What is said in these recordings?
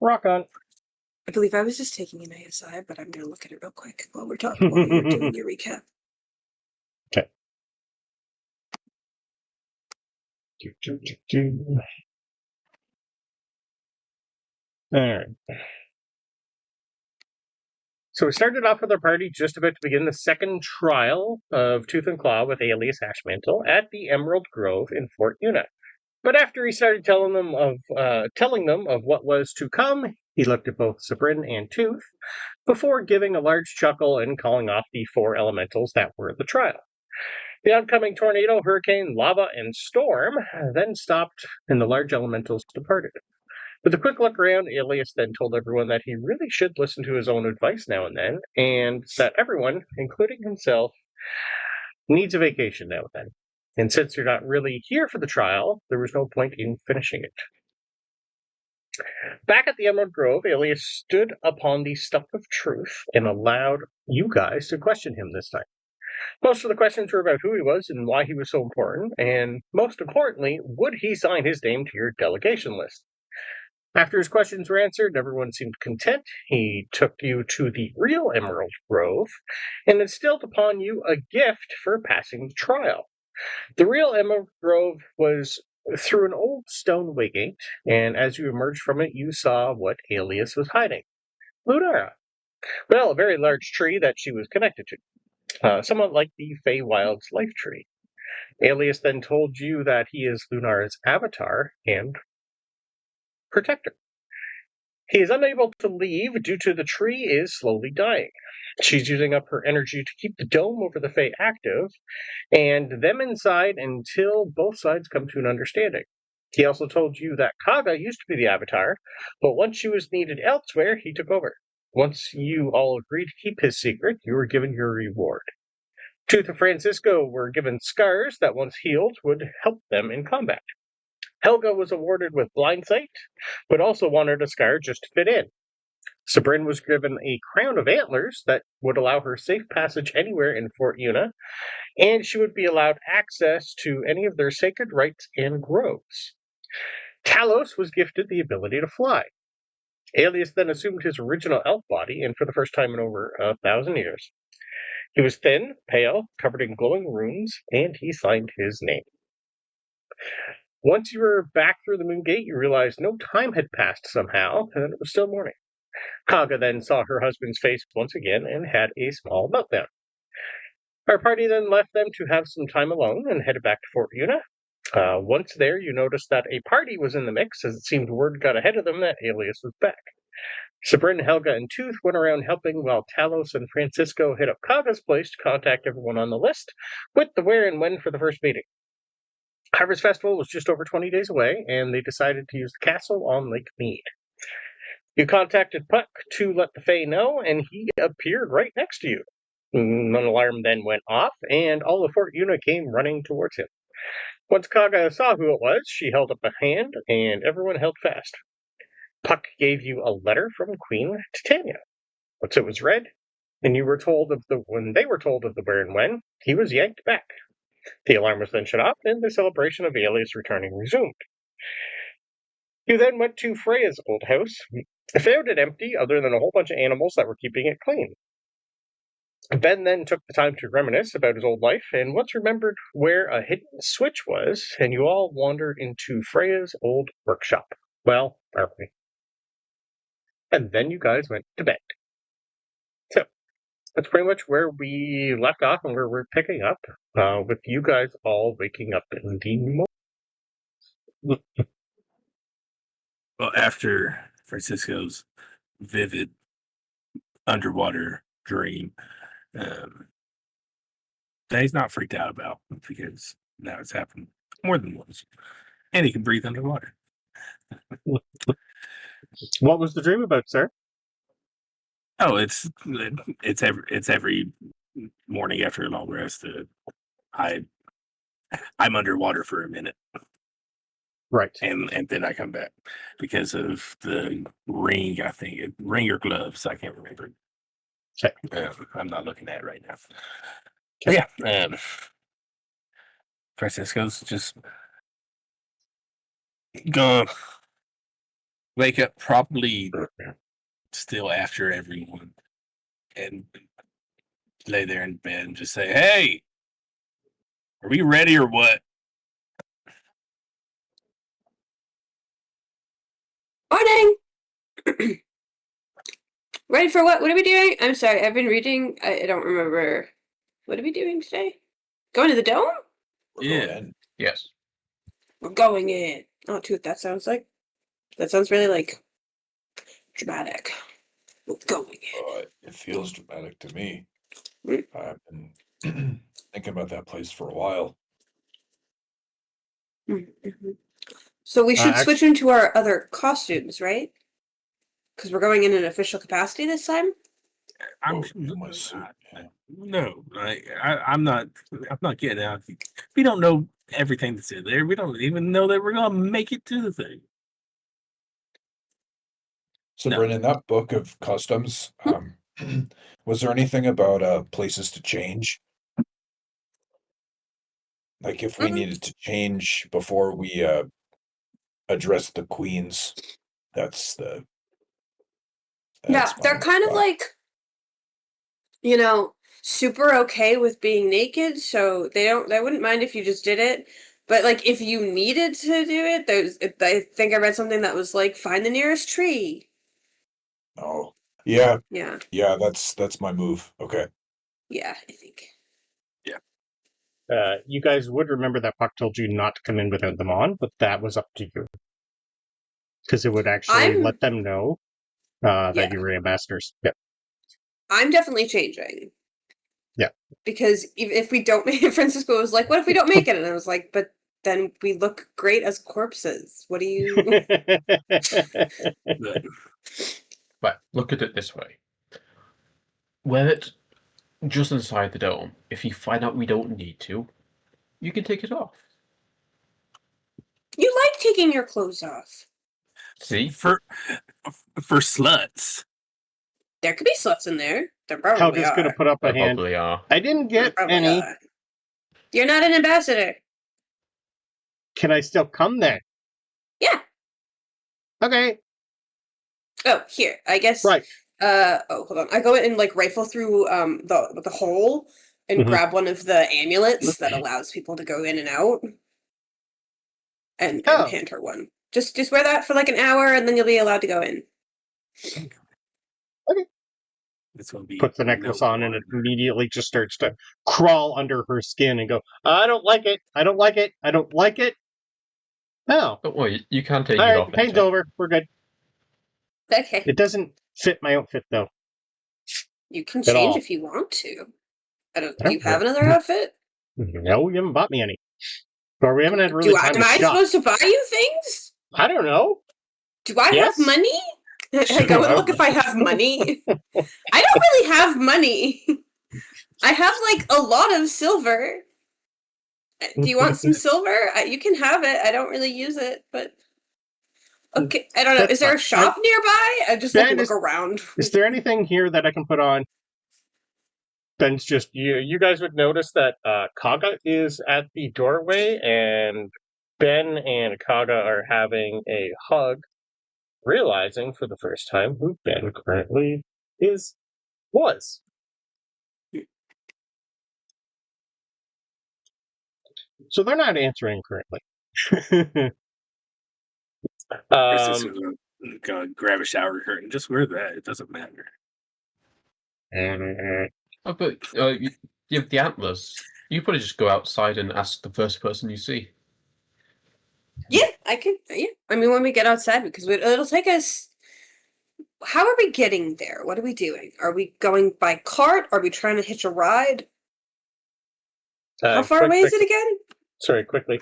Rock on. I believe I was just taking an ASI, but I'm going to look at it real quick while we're talking, while you're doing your recap. Okay. All right. So we started off with our party just about to begin the second trial of Tooth and Claw with Alias Ashmantle at the Emerald Grove in Fort Una. But after he started telling them of what was to come, he looked at both Sabryn and Tooth before giving a large chuckle and calling off the 4 elementals that were at the trial. The oncoming tornado, hurricane, lava, and storm then stopped, and the large elementals departed. With a quick look around, Alias then told everyone that he really should listen to his own advice now and then, and that everyone, including himself, needs a vacation now and then. And since you're not really here for the trial, there was no point in finishing it. Back at the Emerald Grove, Alias stood upon the stump of truth and allowed you guys to question him this time. Most of the questions were about who he was and why he was so important, and most importantly, would he sign his name to your delegation list? After his questions were answered, everyone seemed content. He took you to the real Emerald Grove and instilled upon you a gift for passing the trial. The real Emerald Grove was through an old stone waygate, and as you emerged from it, you saw what Alias was hiding. Lunara. Well, a very large tree that she was connected to, somewhat like the Feywild's life tree. Alias then told you that he is Lunara's avatar and protector. He is unable to leave due to the tree is slowly dying. She's using up her energy to keep the dome over the Fae active, and them inside until both sides come to an understanding. He also told you that Kaga used to be the avatar, but once she was needed elsewhere, he took over. Once you all agreed to keep his secret, you were given your reward. Tooth and Francisco were given scars that once healed would help them in combat. Helga was awarded with blind sight, but also wanted a scar just to fit in. Sabryn was given a crown of antlers that would allow her safe passage anywhere in Fort Una, and she would be allowed access to any of their sacred rites and groves. Talos was gifted the ability to fly. Alias then assumed his original elf body, and for the first time in over 1,000 years. He was thin, pale, covered in glowing runes, and he signed his name. Once you were back through the moon gate, you realized no time had passed somehow, and it was still morning. Kaga then saw her husband's face once again and had a small meltdown. Our party then left them to have some time alone and headed back to Fort Una. Once there, you noticed that a party was in the mix, as it seemed word got ahead of them that Alias was back. Sabryn, Helga, and Tooth went around helping while Talos and Francisco hit up Kaga's place to contact everyone on the list with the where and when for the first meeting. Harvest Festival was just over 20 days away, and they decided to use the castle on Lake Mead. You contacted Puck to let the Fae know, and he appeared right next to you. An alarm then went off, and all of Fort Una came running towards him. Once Kaga saw who it was, she held up a hand, and everyone held fast. Puck gave you a letter from Queen Titania. Once it was read, and you were told of when they were told of the where and when, he was yanked back. The alarm was then shut off, and the celebration of Alias returning resumed. You then went to Freya's old house, found it empty other than a whole bunch of animals that were keeping it clean. Ben then took the time to reminisce about his old life, and once remembered where a hidden switch was, and you all wandered into Freya's old workshop. Well, probably. And then you guys went to bed. So, that's pretty much where we left off and where we're picking up, with you guys all waking up in the morning. Well, after Francisco's vivid underwater dream, that he's not freaked out about because now it's happened more than once, and he can breathe underwater. What was the dream about, sir? Oh, it's every morning after a long rest. I'm underwater for a minute, right, and then I come back because of the ring. I think ring or gloves. I can't remember. Okay. I'm not looking at it right now. Okay. Yeah. Francisco's just gonna wake up probably still after everyone and lay there in bed and just say, "Hey, are we ready or what?" Morning! Ready for what? What are we doing? I'm sorry, I've been reading. I don't remember. What are we doing today? Going to the dome? Yeah. Yes. We're going in. Oh, dude, that sounds like. That sounds really, like, dramatic. We're going in. It feels dramatic to me. Mm. I've been thinking about that place for a while. Mm-hmm. So we should switch into our other costumes, right? Because we're going in an official capacity this time? I'm my suit. Yeah. no, I'm not. I'm not getting out. We don't know everything that's in there. We don't even know that we're gonna make it to the thing. So, No. Brennan, that book of customs, was there anything about places to change? Like if we needed to change before we address the queens, that's Yeah, they're my kind of thought. like, super okay with being naked, so they wouldn't mind if you just did it. But like if you needed to do it, I think I read something that was like find the nearest tree. Oh, yeah, Yeah. yeah, that's my move. Okay. Yeah, I think. You guys would remember that Puck told you not to come in without them on, but that was up to you. Because it would actually let them know that you were ambassadors. Yeah. I'm definitely changing. Yeah. Because if we don't make it, Francisco was like, what if we don't make it? And I was like, but then we look great as corpses. What do you... But look at it this way. Wear it just inside the dome. If you find out we don't need to, you can take it off. You like taking your clothes off. See? For sluts. There could be sluts in there. There probably Helga's are. going to put up a There hand. probably are. I didn't get any. Are. You're not an ambassador. Can I still come then? Yeah. Okay. Oh, here. I guess. Right. Hold on. I go in and like rifle through the hole and grab one of the amulets that allows people to go in and out. And hand her one. Just wear that for like an hour and then you'll be allowed to go in. Okay. This will be puts the necklace on and it immediately just starts to crawl under her skin and go, I don't like it. I don't like it. I don't like it. No. Don't worry, you can take All it right, off. the pain's over. We're good. Okay. It doesn't fit my outfit though. You can change if you want to. Do you have another outfit? No, you haven't bought me any. Or we haven't had really time to shop. Am I supposed to buy you things? I don't know. Do I have money? I go and look if I have money. I don't really have money. I have like a lot of silver. Do you want some silver? You can have it. I don't really use it, but okay. I don't know. Is there a shop nearby? I just look around. Is there anything here that I can put on? Ben's just you guys would notice that Kaga is at the doorway, and Ben and Kaga are having a hug, realizing for the first time who Ben currently was. So they're not answering currently. Go grab a shower curtain. Just wear that. It doesn't matter. Oh, but you have the antlers. You probably just go outside and ask the first person you see. Yeah, I can. Yeah, I mean, when we get outside, because it'll take us. How are we getting there? What are we doing? Are we going by cart? Are we trying to hitch a ride? How far away is it again? Sorry, quickly.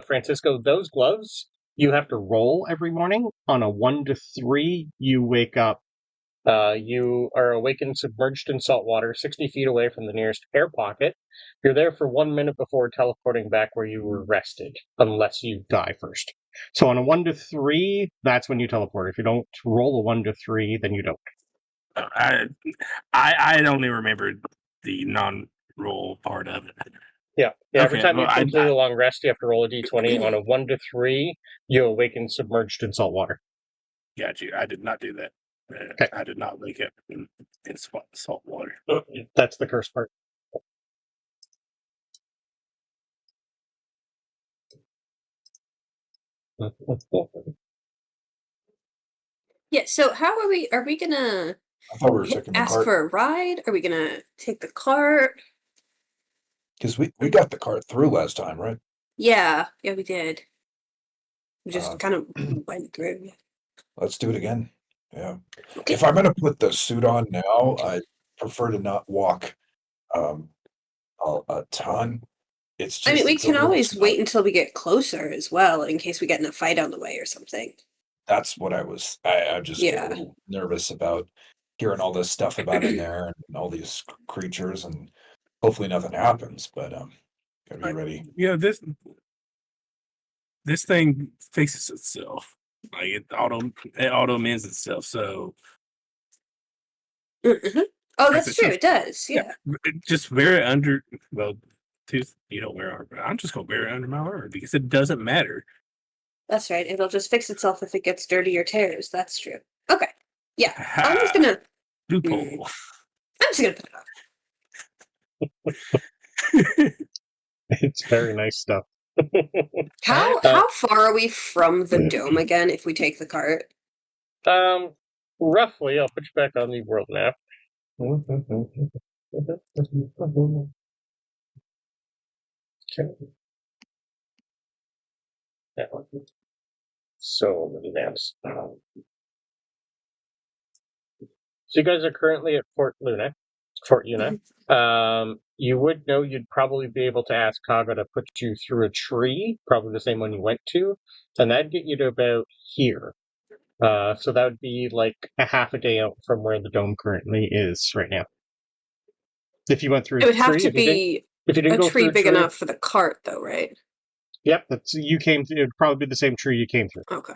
Francisco, those gloves, you have to roll every morning. On a 1 to 3, you wake up. You are awakened submerged in salt water, 60 feet away from the nearest air pocket. You're there for 1 minute before teleporting back where you were rested, unless you die first. So on a 1 to 3, that's when you teleport. If you don't roll a 1 to 3, then you don't. I only remember the non-roll part of it. Yeah. Every time you complete a long rest, you have to roll a d20. On a 1 to 3, you awaken submerged in salt water. Got you. I did not do that. Okay. I did not wake up in salt water. That's the curse part. Yeah, so how are we gonna I thought we were taking the ask cart for a ride? Are we gonna take the cart? because we got the cart through last time, right? Yeah, we did. We just Uh, kind of went through. Let's do it again. Yeah. Okay. If I'm gonna put the suit on now, I prefer to not walk a ton. It's just I mean, we it's a can little always too wait much. until we get closer as well, in case we get in a fight on the way or something. That's what I just get a Yeah. little nervous about hearing all this stuff about in there and all these creatures, and hopefully nothing happens, but gotta be ready. Yeah, this thing fixes itself. Like it auto mends itself. So Mhm. Oh, Like that's the true. tooth- It does. Yeah. just wear it under. Well, tooth. You don't wear armor. I'm just gonna wear it under my armor because it doesn't matter. That's right. It'll just fix itself if it gets dirty or tears. That's true. Okay. Yeah. I'm just Ha! gonna Loophole. put it on. It's very nice stuff. How far are we from the dome again if we take the cart? Roughly, I'll put you back on the world map. Okay. That one. So many maps. So you guys are currently at Fort Una. You would know you'd probably be able to ask Kaga to put you through a tree, probably the same one you went to, and that'd get you to about here. So that would be like a half a day out from where the dome currently is right now. If you went through It would a have tree, to if you didn't be a go tree through a big tree, enough for the cart, though, right? Yep, you came through. It'd probably be the same tree you came through. Okay.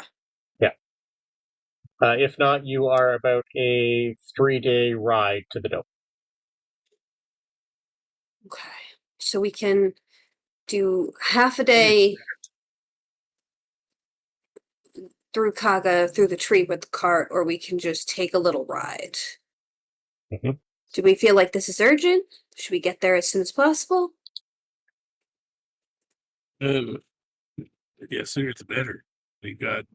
If not, you are about a 3-day ride to the dome. Okay. So we can do half a day through Kaga, through the tree with the cart, or we can just take a little ride. Mhm. Do we feel like this is urgent? Should we get there as soon as possible? Yeah, sooner it's better. We got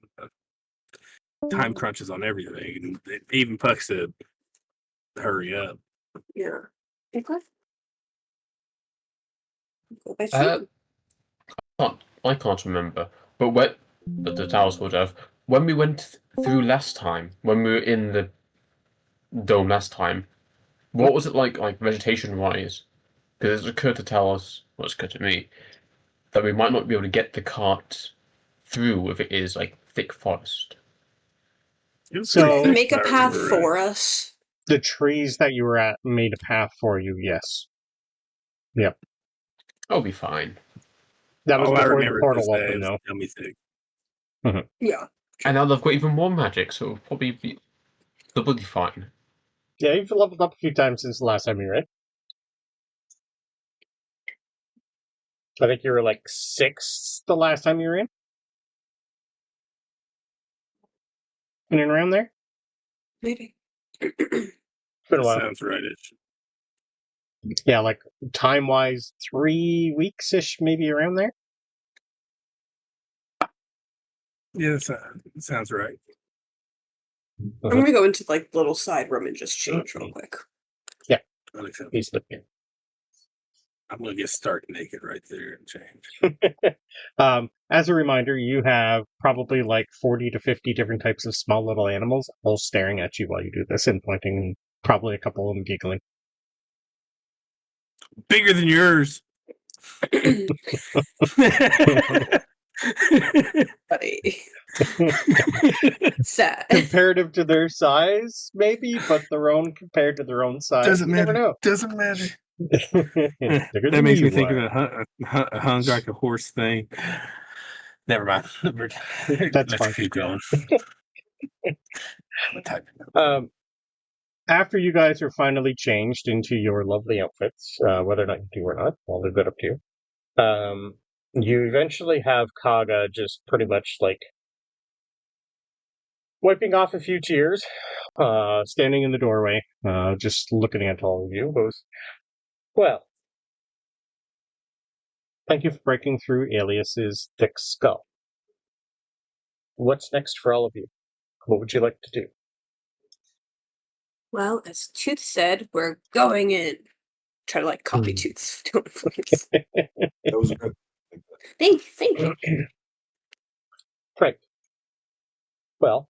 time crunches on everything, and even Puck said, "Hurry up." Yeah. Okay. Go by Uh, tree. I can't remember, but the Talos would have. When we went through last time, when we were in the dome last time, what was it like vegetation wise? Because it occurred to Talos, well, it's occurred to me, that we might not be able to get the cart through if it is like thick forest. It was So- pretty thick, Make a if I path remember right. for us. The trees that you were at made a path for you, yes. I'll be fine. That was All I before the remember portal was that it opened, was though. dummy thick. Yeah. And now they've got even more magic, so it'll probably be doubly fine. Yeah, you've leveled up a few times since the last time you were in. I think you were like 6 the last time you were in. In and around there. Maybe. It's been a while. Sounds right-ish. Yeah, like time-wise, 3 weeks-ish, maybe around there. Yeah, sounds right. I'm gonna go into like the little side room and just change real quick. Unacceptable. He's looking. I'm gonna get stark naked right there and change. As a reminder, you have probably like 40 to 50 different types of small little animals all staring at you while you do this and pointing, probably a couple of them giggling. Bigger than yours. Buddy. Sad. Comparative to their size, maybe, but their own compared to their own size. Doesn't you matter. never know. Doesn't matter. Bigger That than makes you me think are. of a hung like a horse thing. Never mind. That's Let's fine. keep going. What type? After you guys are finally changed into your lovely outfits, whether or not you do or not, I'll leave that up to you. You eventually have Kaga just pretty much like wiping off a few tears, standing in the doorway, just looking at all of you, goes, well, thank you for breaking through Alias's thick skull. What's next for all of you? What would you like to do? Well, as Tooth said, we're going in. Try to copy Tooth's tone of voice. That was good. Thank you. Right. Well,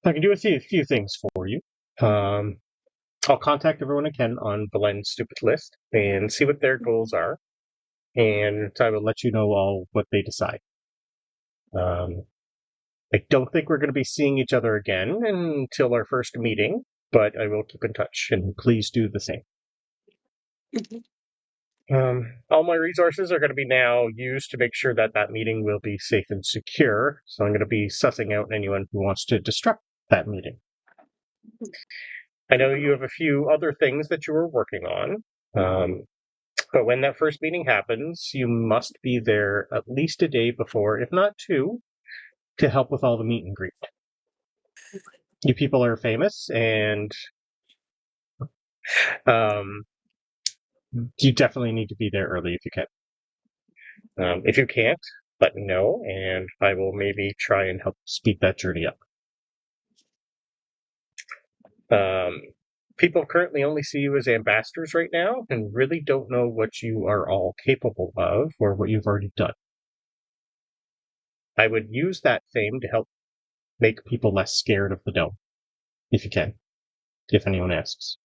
I can do a few things for you. I'll contact everyone I can on Belen's stupid list and see what their goals are, and I will let you know all what they decide. I don't think we're going to be seeing each other again until our first meeting, but I will keep in touch, and please do the same. All my resources are going to be now used to make sure that that meeting will be safe and secure, so I'm going to be sussing out anyone who wants to disrupt that meeting. I know you have a few other things that you are working on, but when that first meeting happens, you must be there at least a day before, if not two, to help with all the meet and greet. You people are famous, and you definitely need to be there early if you can. If you can't, let me know, and I will maybe try and help speed that journey up. People currently only see you as ambassadors right now, and really don't know what you are all capable of, or what you've already done. I would use that fame to help make people less scared of the dome, if you can, if anyone asks.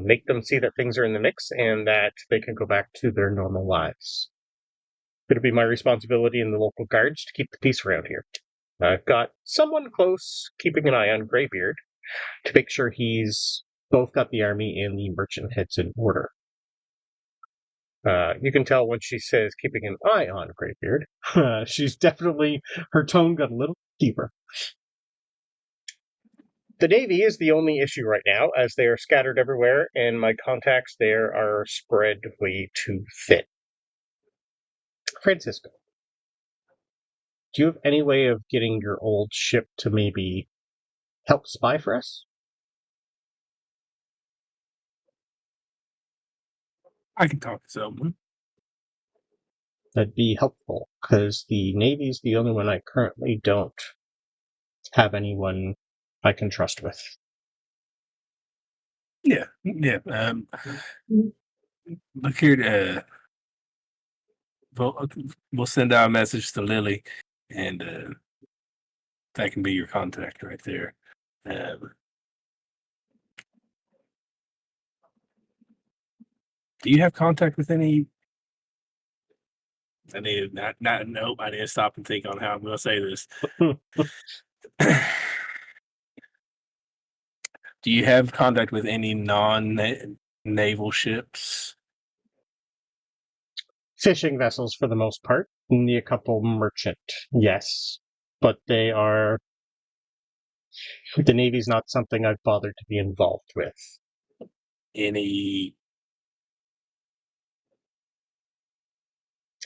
Make them see that things are in the mix and that they can go back to their normal lives. It'll be my responsibility and the local guards to keep the peace around here. I've got someone close keeping an eye on Greybeard to make sure he's both got the army and the merchant heads in order. You can tell when she says keeping an eye on Greybeard. She's definitely, her tone got a little deeper. The Navy is the only issue right now, as they are scattered everywhere, and my contacts there are spread way too thin. Francisco, do you have any way of getting your old ship to maybe help spy for us? I can talk to someone. That'd be helpful, because the Navy's the only one I currently don't have anyone I can trust with. Yeah. Look here, we'll send out a message to Lily, and that can be your contact right there. Do you have contact with any? I need nope. I need to stop and think on how I'm going to say this. Do you have contact with any non-naval ships? Fishing vessels for the most part. Only a couple merchant, yes. But they are... The Navy's not something I've bothered to be involved with. Any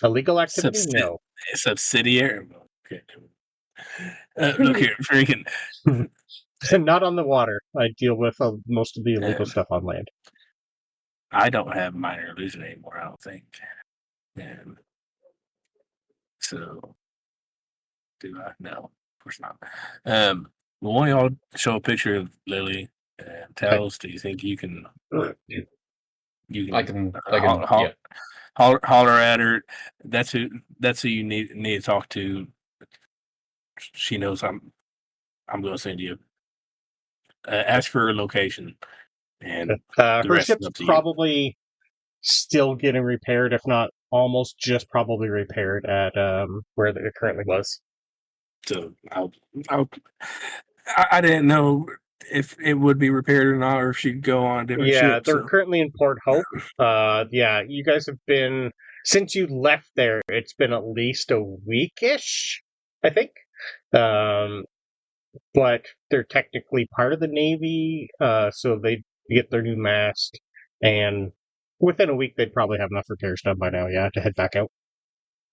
illegal activity? No. Subsidiary? Okay. Look here, freaking... Not on the water. I deal with most of the illegal stuff on land. I don't have minor illusion anymore, I don't think. So, do I? No, of course not. Well, why don't y'all show a picture of Lily and Talos? Do you think you can? I can. Yeah. Holler at her. That's who you need to talk to. She knows I'm going to send you. Ask for her location, and her ship's probably still getting repaired, if not almost just probably repaired at where it currently was. So I didn't know if it would be repaired or not, or if she'd go on a different ship. Yeah, they're currently in Port Hope. Yeah, you guys have been, since you left there, it's been at least a week-ish, I think. But they're technically part of the Navy, so they get their new mast, and within a week they'd probably have enough repairs done by now, to head back out.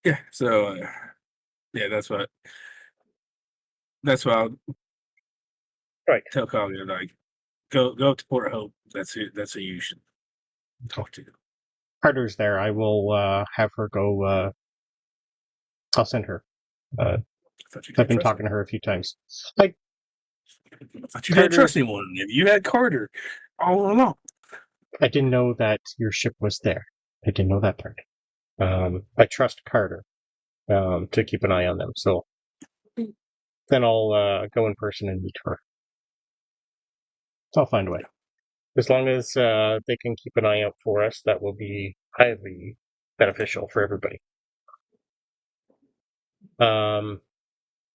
Yeah, so yeah, that's what That's why I'll Right. tell Kalia, like, go to Port Hope. That's who you should talk to. Carter's there. I will have her go. I'll send her. I thought you I've didn't been trust talking him. to her a few times. I thought you didn't trust anyone. If you had Carter all along. I didn't know that your ship was there. I didn't know that part. I trust Carter to keep an eye on them. So then I'll go in person and meet her. I'll find a way. As long as they can keep an eye out for us, that will be highly beneficial for everybody.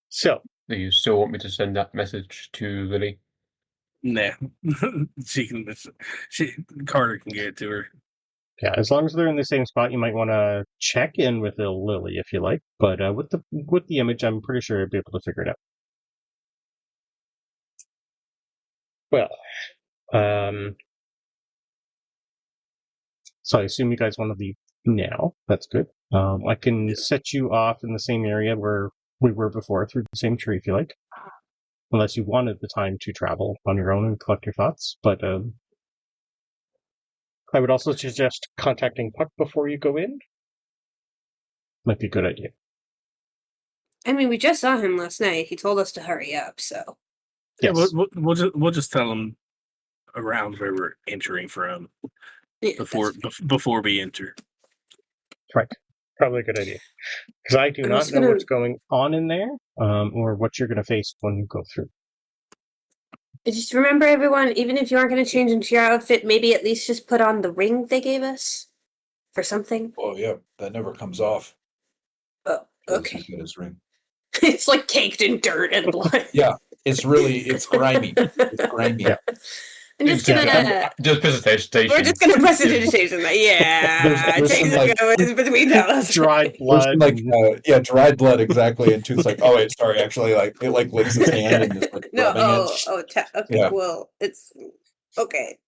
So. Do you still want me to send that message to Lily? Nah. Carter can get it to her. Yeah, as long as they're in the same spot, you might want to check in with Lily if you like. But with the image, I'm pretty sure I'd be able to figure it out. Well, so I assume you guys want to leave now. That's good. I can set you off in the same area where we were before, through the same tree if you like. Unless you wanted the time to travel on your own and collect your thoughts. But I would also suggest contacting Puck before you go in. Might be a good idea. I mean, we just saw him last night. He told us to hurry up, so. Yeah, Yes. we'll just tell them around where we're entering from before we enter. Right. Probably a good idea. Because I do not know what's going on in there, or what you're going to face when you go through. Just remember, everyone, even if you aren't going to change into your outfit, maybe at least just put on the ring they gave us for something. Oh, yeah, that never comes off. Oh, okay. He's got his ring. It's like caked in dirt and blood. Yeah, it's grimy. It's grimy. Yeah. I'm just gonna... Just precipitation. We're just gonna precipitation. Yeah, There's change some, the between Talos. Dried blood. Dried blood, exactly. And Tooth's like, oh wait, sorry, actually, like it like licks his hand and just like rubbing it. Okay, Yeah. well, it's okay.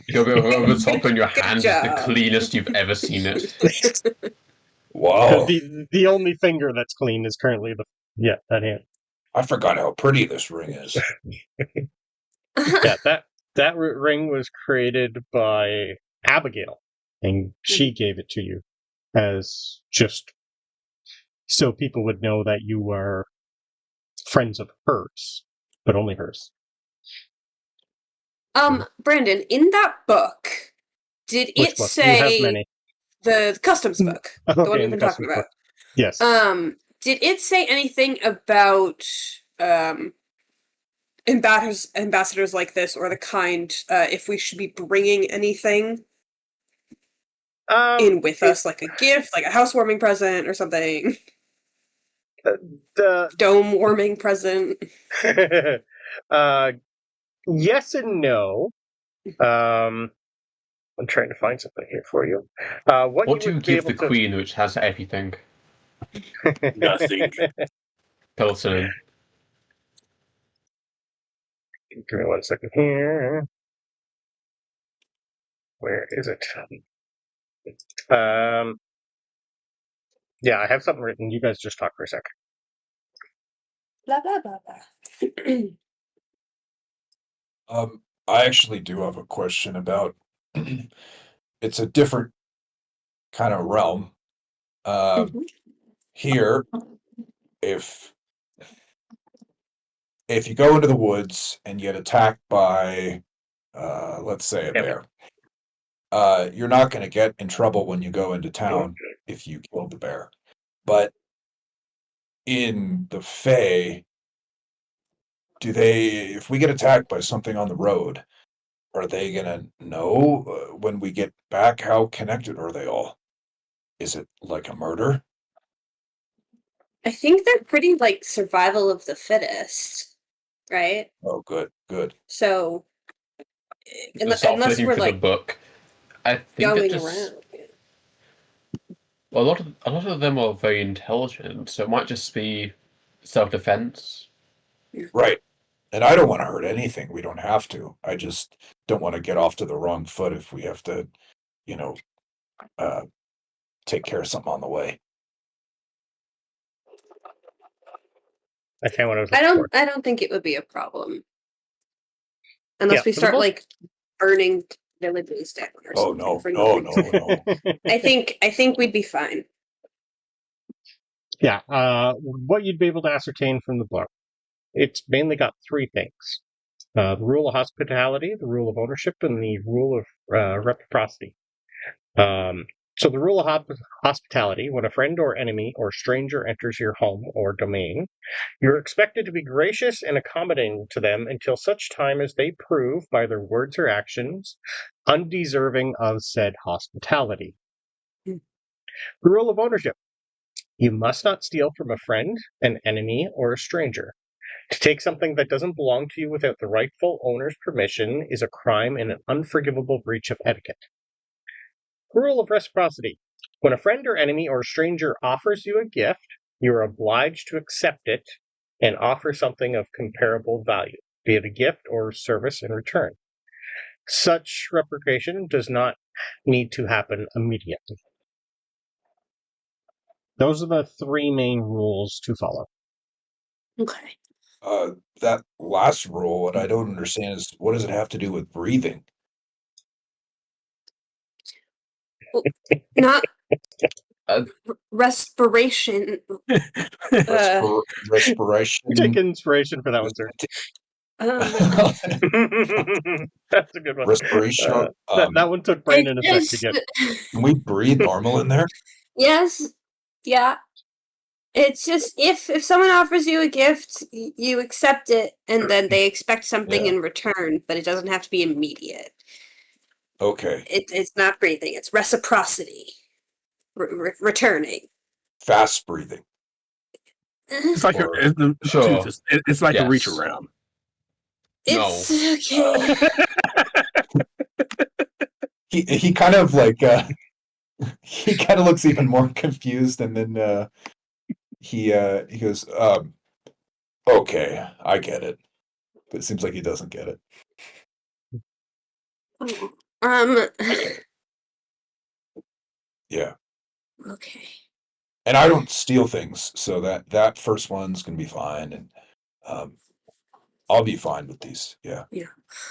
You'll go over the top and your Good hand is job. the cleanest you've ever seen it. Wow. The only finger that's clean is currently that hand. I forgot how pretty this ring is. Yeah, that ring was created by Abigail, and she gave it to you as just so people would know that you are friends of hers, but only hers. Brandon, in that book, did Which it book? say You have many. the customs book, the one we've been talking about? Book. Yes. Did it say anything about ambassadors like this, or the kind, if we should be bringing anything in with us, like a gift, like a housewarming present or something? The dome warming present. Yes and no. I'm trying to find something here for you. What do you give the queen, which has everything? Nothing. Pilsen. Give me 1 second here. Where is it? Yeah, I have something written. You guys just talk for a sec. Blah blah blah blah. I actually do have a question about. It's a different kind of realm. Here, if you go into the woods and you get attacked by, let's say, a bear, you're not going to get in trouble when you go into town if you killed the bear. But in the Fae, if we get attacked by something on the road, are they going to know when we get back? How connected are they all? Is it like a murder? I think they're pretty like survival of the fittest, right? Oh, good. So, Unless we're like the book, I think going around. A lot of them are very intelligent, so it might just be self-defense. Right. And I don't want to hurt anything. We don't have to. I just don't want to get off to the wrong foot if we have to, take care of something on the way. That's kind of what I was I looking for. don't think it would be a problem. Unless Yeah, we for the start most- like burning villages down or Oh something no, for no, reason. no. I think we'd be fine. Yeah, what you'd be able to ascertain from the book, it's mainly got three things. The rule of hospitality, the rule of ownership, and the rule of reciprocity. So the rule of hospitality, when a friend or enemy or stranger enters your home or domain, you're expected to be gracious and accommodating to them until such time as they prove, by their words or actions, undeserving of said hospitality. Hmm. The rule of ownership. You must not steal from a friend, an enemy, or a stranger. To take something that doesn't belong to you without the rightful owner's permission is a crime and an unforgivable breach of etiquette. Rule of reciprocity. When a friend or enemy or stranger offers you a gift, you are obliged to accept it and offer something of comparable value, be it a gift or service in return. Such reciprocation does not need to happen immediately. Those are the three main rules to follow. Okay. That last rule, what I don't understand is what does it have to do with breathing? Not Uh, respiration. Respiration. Take inspiration for that one, sir. That's a good one. Respiration. That one took Brandon a sec to get. Can we breathe normal in there? Yes. Yeah. It's just if someone offers you a gift, you accept it, and then they expect something Yeah. in return, but it doesn't have to be immediate. Okay. It's not breathing; it's reciprocity, returning. Fast breathing. It's like Or- Sure. It's like a reach Yes. around. It's No. okay. He kind of like he kind of looks even more confused, and then he goes, okay, I get it. But it seems like he doesn't get it. Yeah. Okay. And I don't steal things, so that first one's gonna be fine, and I'll be fine with these. Yeah.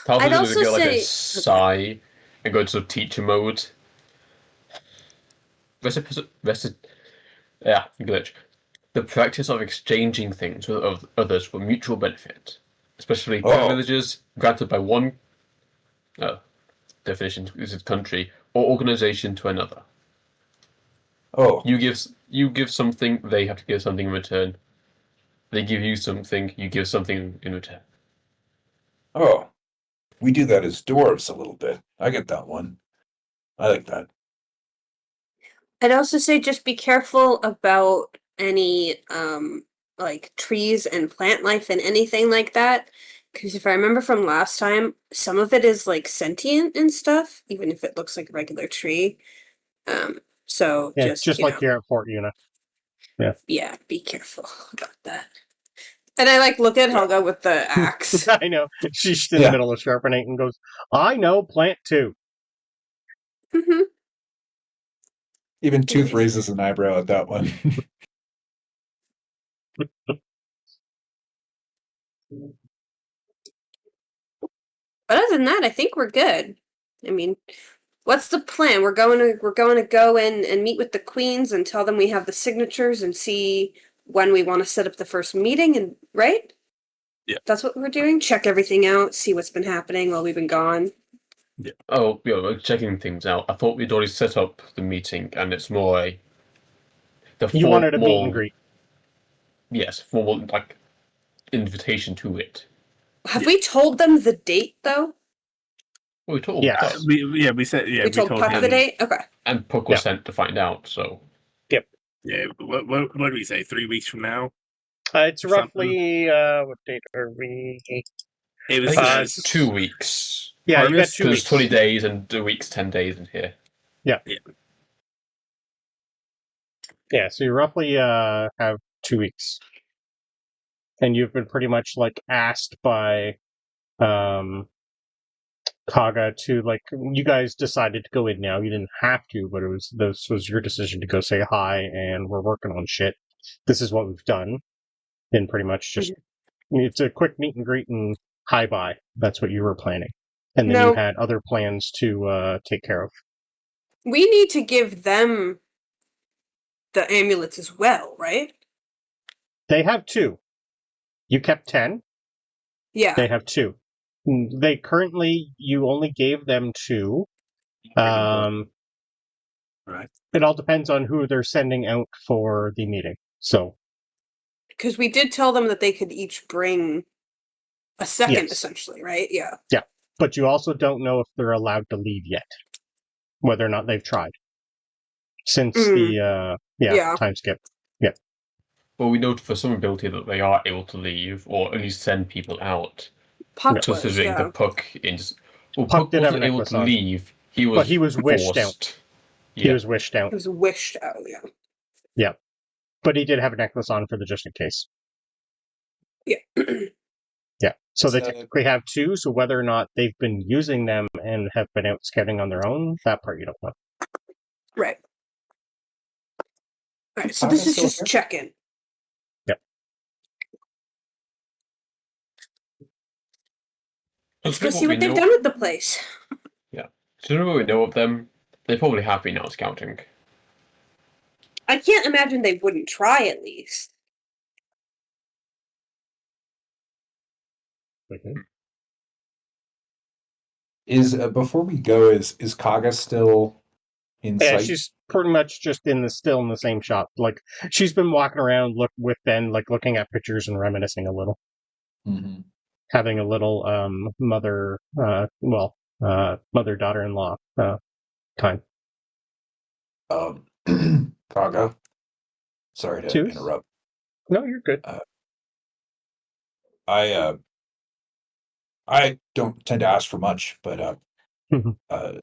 Talos I'd is also gonna get like a say- sigh and go into teacher mode. Yeah, glitch. The practice of exchanging things with others for mutual benefit, especially privileges granted by one definition is a country or organization to another. Oh. You give something, they have to give something in return. They give you something, you give something in return. Oh. We do that as dwarves a little bit. I get that one. I like that. I'd also say just be careful about any like trees and plant life and anything like that. Because if I remember from last time, some of it is like sentient and stuff, even if it looks like a regular tree. So Yeah, just you like know, here at Fort Una. yeah, be careful about that. And I like look at Helga with the axe. I know. She's in the middle of sharpening and goes, I know plant too. Mm-hmm. Even Tooth raises an eyebrow at that one. But other than that, I think we're good. I mean, what's the plan? We're going to go in and meet with the queens and tell them we have the signatures and see when we want to set up the first meeting, and right? Yeah. That's what we're doing. Check everything out, see what's been happening while we've been gone. Yeah. Oh, yeah, we're checking things out. I thought we'd already set up the meeting, and it's more You wanted a meet and greet. Yes, formal like invitation to it. Have we told them the date though? Well, we told Yes. Puck. We said we told Puck him. the date. Okay. And Puck was sent to find out. So. Yep. Yeah. What did we say? 3 weeks from now. It's roughly what date are we? It I think was it's 2 weeks. Yeah, you got 2 There's weeks. 20 days and a week's 10 days in here. Yeah, so you roughly have 2 weeks. And you've been pretty much like asked by Kaga to like you guys decided to go in now. You didn't have to, but this was your decision to go say hi and we're working on shit. This is what we've done. in pretty much just it's a quick meet and greet and hi bye. That's what you were planning, and then you had other plans to take care of. We need to give them the amulets as well, right? They have 2. You kept 10. Yeah. They have 2. They currently, you only gave them 2. Right. It all depends on who they're sending out for the meeting. So, because we did tell them that they could each bring a second, essentially, right? Yeah. Yeah, but you also don't know if they're allowed to leave yet, whether or not they've tried since the time skip. Yeah. Well, we know for some ability that they are able to leave, or at least send people out. Puck Just was, visiting the Puck. Puck did have wasn't an able necklace to on. leave. But he was wished out. forced. He was wished out. He was wished out, yeah. Yeah. But he did have a necklace on for the just in case. Yeah. Yeah. So they technically have 2, so whether or not they've been using them and have been out scouting on their own, that part you don't know. Right. Alright, so this is just check-in. Yep. Let's go see what they've done with the place. Yeah. So what we know of them, they probably have been out scouting. I can't imagine they wouldn't try at least. Okay. Is before we go, is Kaga still in sight? She's pretty much just still in the same shop. Like she's been walking around with Ben, like looking at pictures and reminiscing a little. Mm-hmm. Having a little mother-daughter-in-law time. Kaga. Sorry to interrupt. No, you're good. I don't tend to ask for much, but No,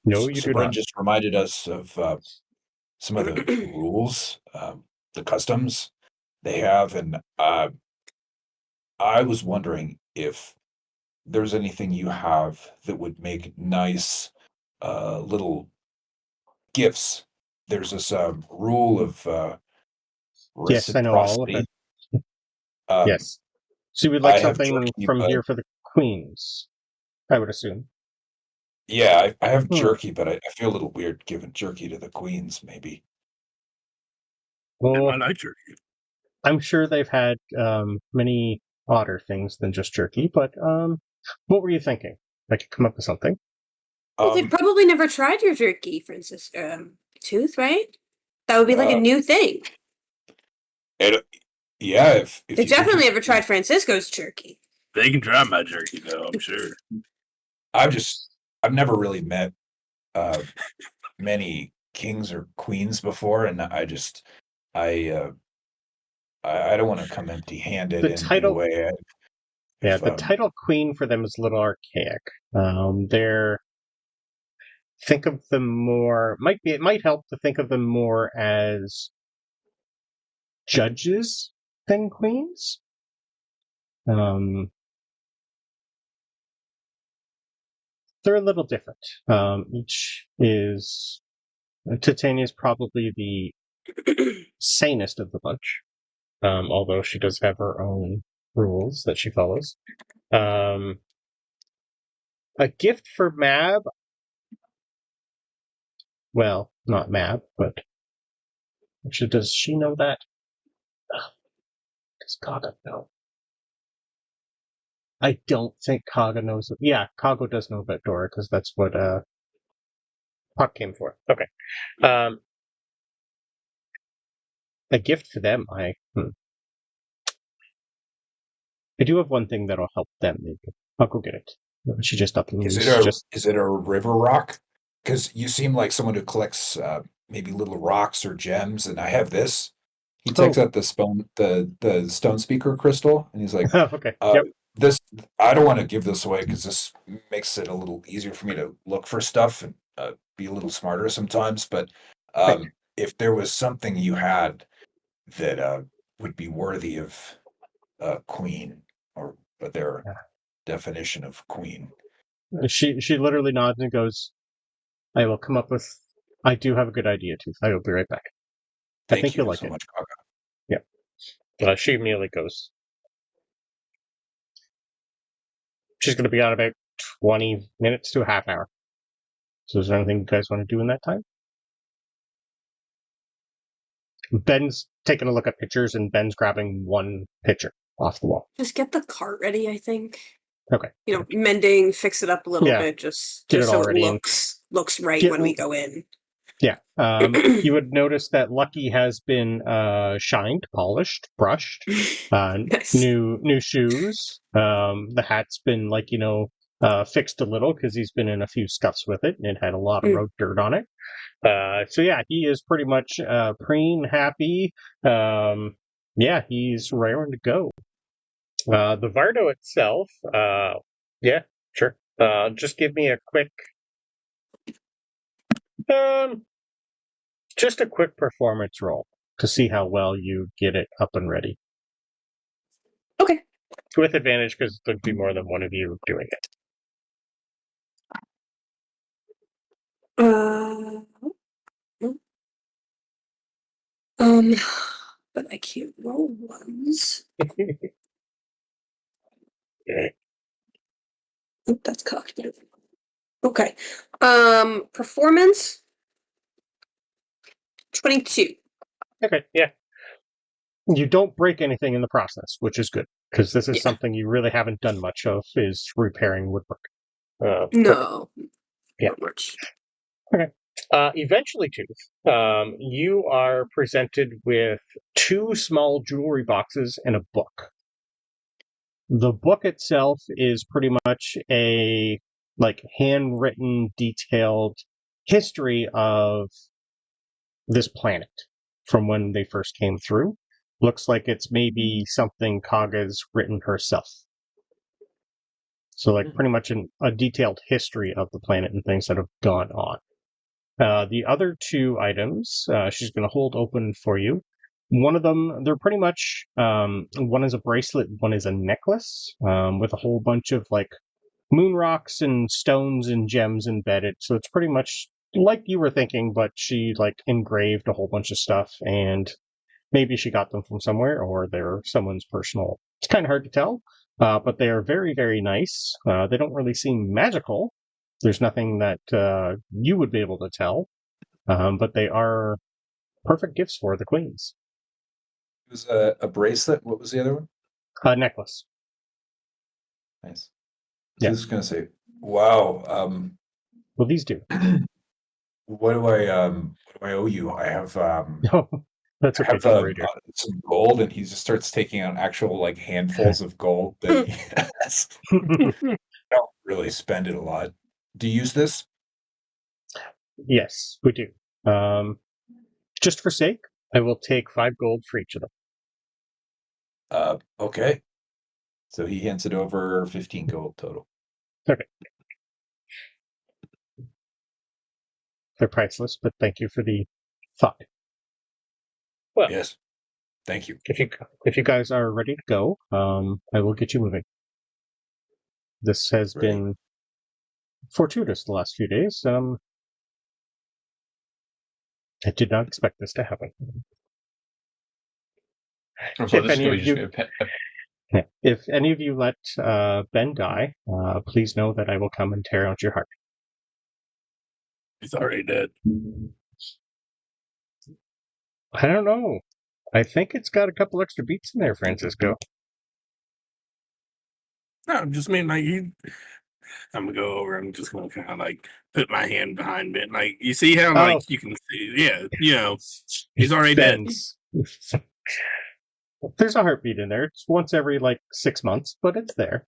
you do Sabryn not. just reminded us of some of the rules, the customs they have, and I was wondering if there's anything you have that would make nice little gifts. There's this rule of reciprocity. Yes, I know all of it. Yes. So you would like something from here for the queens, I would assume. Yeah, I have jerky, but I feel a little weird giving jerky to the queens, maybe. Well, I like jerky. I'm sure they've had many odder things than just jerky, but what were you thinking? I could come up with something. Well, they've probably never tried your jerky, Francis. Tooth, right? That would be like a new thing. Yeah, if they definitely never tried Francisco's jerky. They can try my jerky, though, I'm sure. I've never really met many kings or queens before, and I don't want to come empty-handed in a way. The title queen for them is a little archaic. Think of them more. It might help to think of them more as judges than queens. They're a little different. Each is Titania's probably the sanest of the bunch, although she does have her own rules that she follows. A gift for Mab. Well, not Mab, but actually, does she know that? Does Kaga know? I don't think Kaga knows. Yeah, Kaga does know about Dora because that's what Puck came for. Okay. A gift for them. I do have one thing that'll help them. Maybe I'll go get it. She just up and is it a river rock? Because you seem like someone who collects maybe little rocks or gems, and I have this. He takes out the stone speaker crystal, and he's like, "Okay, yep. This I don't want to give this away because this makes it a little easier for me to look for stuff and be a little smarter sometimes. But if there was something you had that would be worthy of queen or their definition of queen." She literally nods and goes, "I will come up with. I do have a good idea, Tooth. I will be right back. I think you'll like it." Much, Kaga. Yeah. She immediately goes, She's going to be out about 20 minutes to a half hour. So is there anything you guys want to do in that time? Ben's taking a look at pictures, and Ben's grabbing one picture off the wall. Just get the cart ready, I think. Okay. Mending, fix it up a little Yeah. bit, just Get it so all it ready looks right Get- when we go in. Yeah. You would notice that Lucky has been shined, polished, brushed, Nice. new shoes. The hat's been fixed a little because he's been in a few scuffs with it, and it had a lot of road dirt on it. So yeah, he is pretty much preen, happy. He's raring to go. The Vardo itself, yeah, sure. Just give me a quick, just a quick performance roll to see how well you get it up and ready. Okay. With advantage because there'd be more than one of you doing it. But I can't roll ones. Oh, that's cocked. Okay. Performance 22. Okay, yeah. You don't break anything in the process, which is good, because this is something you really haven't done much of, is repairing woodwork. No. Yeah. Not much. Okay. Eventually, Tooth, you are presented with 2 small jewelry boxes and a book. The book itself is pretty much a handwritten, detailed history of this planet from when they first came through. Looks like it's maybe something Kaga's written herself. So pretty much a detailed history of the planet and things that have gone on. The other 2 items she's going to hold open for you. One of them, they're pretty much, one is a bracelet, one is a necklace with a whole bunch of moon rocks and stones and gems embedded. So it's pretty much like you were thinking, but she engraved a whole bunch of stuff, and maybe she got them from somewhere or they're someone's personal. It's kind of hard to tell, but they are very, very nice. They don't really seem magical. There's nothing that you would be able to tell, but they are perfect gifts for the queens. It was a bracelet. What was the other one? A necklace. Nice. Yeah. I was going to say, wow. Well, these do. What do I owe you? I have Oh, that's okay. I have some gold, and he just starts taking out actual handfuls of gold that he has. I don't really spend it a lot. Do you use this? Yes, we do. Just for sake, I will take 5 gold for each of them. Okay. So he hands it over 15 gold total. Okay. They're priceless, but thank you for the thought. Well, yes. Thank you. If you guys are ready to go, I will get you moving. This has been fortuitous the last few days. I did not expect this to happen. I'm sorry, if any of you let Ben die, please know that I will come and tear out your heart. He's already dead. I don't know. I think it's got a couple extra beats in there, Francisco. No, I'm just mean I'm gonna go over. I'm just gonna kind of put my hand behind it. You see how you can see, he's already dead. There's a heartbeat in there. It's once every 6 months, but it's there.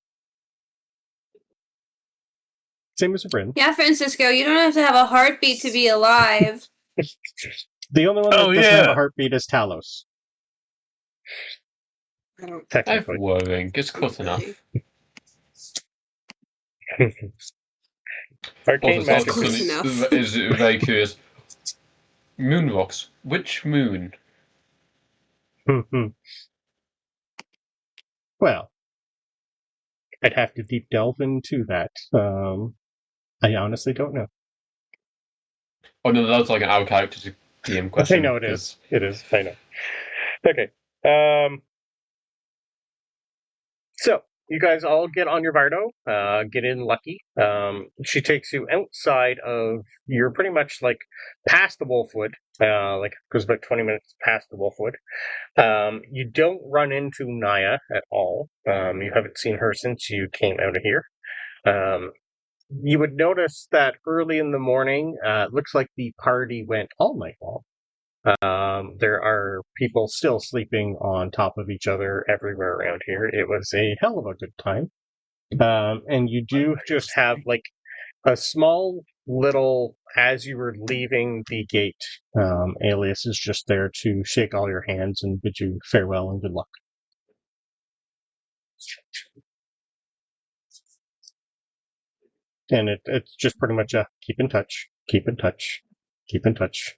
Same as Sabryn. Yeah, Francisco, you don't have to have a heartbeat to be alive. The only one that doesn't have a heartbeat is Talos. I don't. Technically. I'm worrying. It's close enough. Arcane magic close enough. is very curious. Moon rocks. Which moon? Well, I'd have to deep delve into that. I honestly don't know. Oh no, that's an out character to DM question. I know it is. It is. I know. Okay. So you guys all get on your Vardo, get in lucky. She takes you outside of, you're pretty much like past the Wolfwood, like goes about 20 minutes past the Wolfwood. You don't run into Naya at all. You haven't seen her since you came out of here. You would notice that early in the morning, it looks like the party went all night long. There are people still sleeping on top of each other everywhere around here. It was a hell of a good time. And you do just have like a small little, as you were leaving the gate, Alias is just there to shake all your hands and bid you farewell and good luck. And it's just pretty much a keep in touch, keep in touch, keep in touch.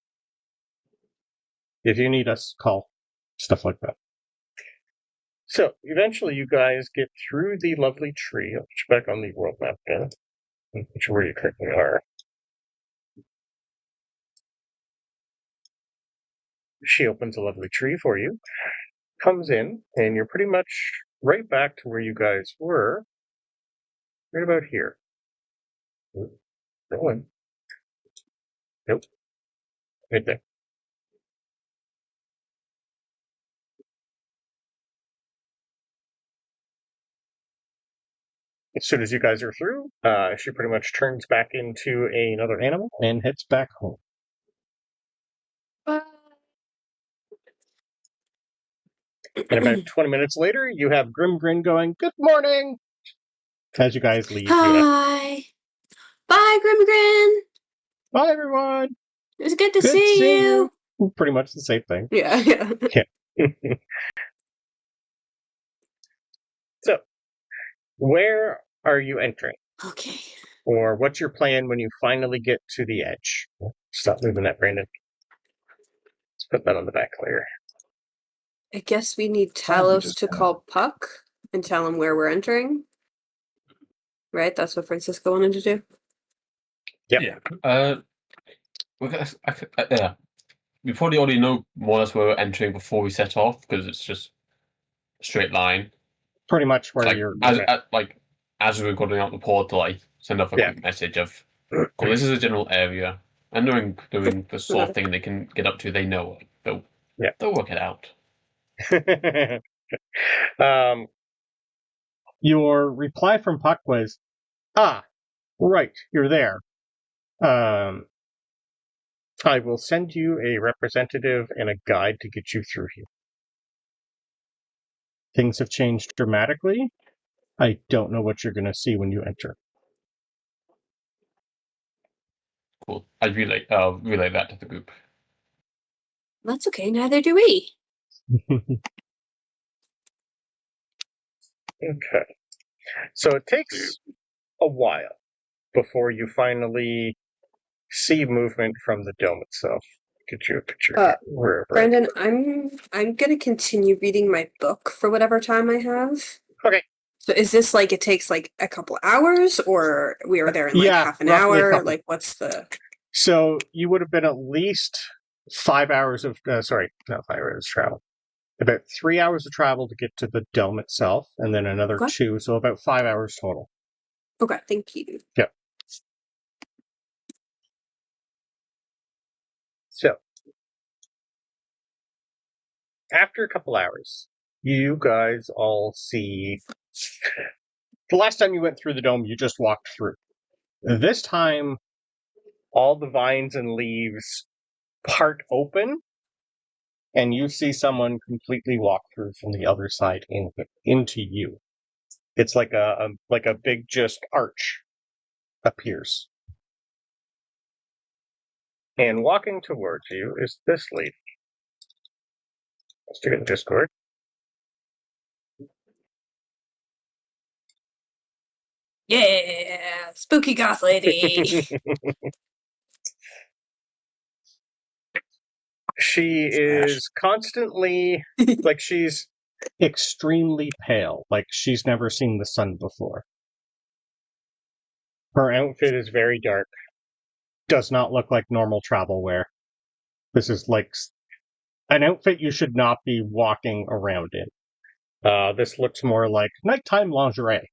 If you need us, call. Stuff like that. So, eventually you guys get through the lovely tree. I'll put you back on the world map again, which is where you currently are. She opens a lovely tree for you, comes in, and you're pretty much right back to where you guys were, right about here. No one. Nope. Right there. As soon as you guys are through, she pretty much turns back into another animal and heads back home. And about 20 minutes later, you have Grimgrin going, "Good morning!" As you guys leave. Hi! Bye, Grimgrin! Bye, everyone! It was good to see you! Pretty much the same thing. Yeah. So, where are you entering? Okay. Or what's your plan when you finally get to the edge? Stop moving that, Brandon. Let's put that on the back layer. I guess we need Talos to call Puck and tell him where we're entering. Right? That's what Francisco wanted to do? Yep. Yeah. We probably already know more or less where we're entering before we set off, because it's just a straight line. Pretty much where like, you're... as we're going out the portal, I send off a quick message of, cool, this is a general area. And doing the sort of thing they can get up to, they know. They'll work it out. Your reply from Puck was, right, you're there. I will send you a representative and a guide to get you through here. Things have changed dramatically. I don't know what you're going to see when you enter. Cool. I relay that to the group. That's okay, neither do we. Okay. So it takes a while before you finally see movement from the dome itself. Get you a picture. Brandon, I'm gonna continue reading my book for whatever time I have. Okay. So is this like it takes like a couple hours, or we are there in like half an hour? Like what's the... So you would have been at least 5 hours of not 5 hours travel. About 3 hours of travel to get to the dome itself, and then another 2, so about 5 hours total. Okay, thank you. Yeah. So, after a couple hours, you guys all see... The last time you went through the dome, you just walked through. This time, all the vines and leaves part open, and you see someone completely walk through from the other side into you. It's like a big just arch appears. And walking towards you is this lady. Let's do it in Discord. Yeah, spooky goth lady. She is constantly, like, she's extremely pale, like she's never seen the sun before. Her outfit is very dark. Does not look like normal travel wear. This is like an outfit you should not be walking around in. This looks more like nighttime lingerie.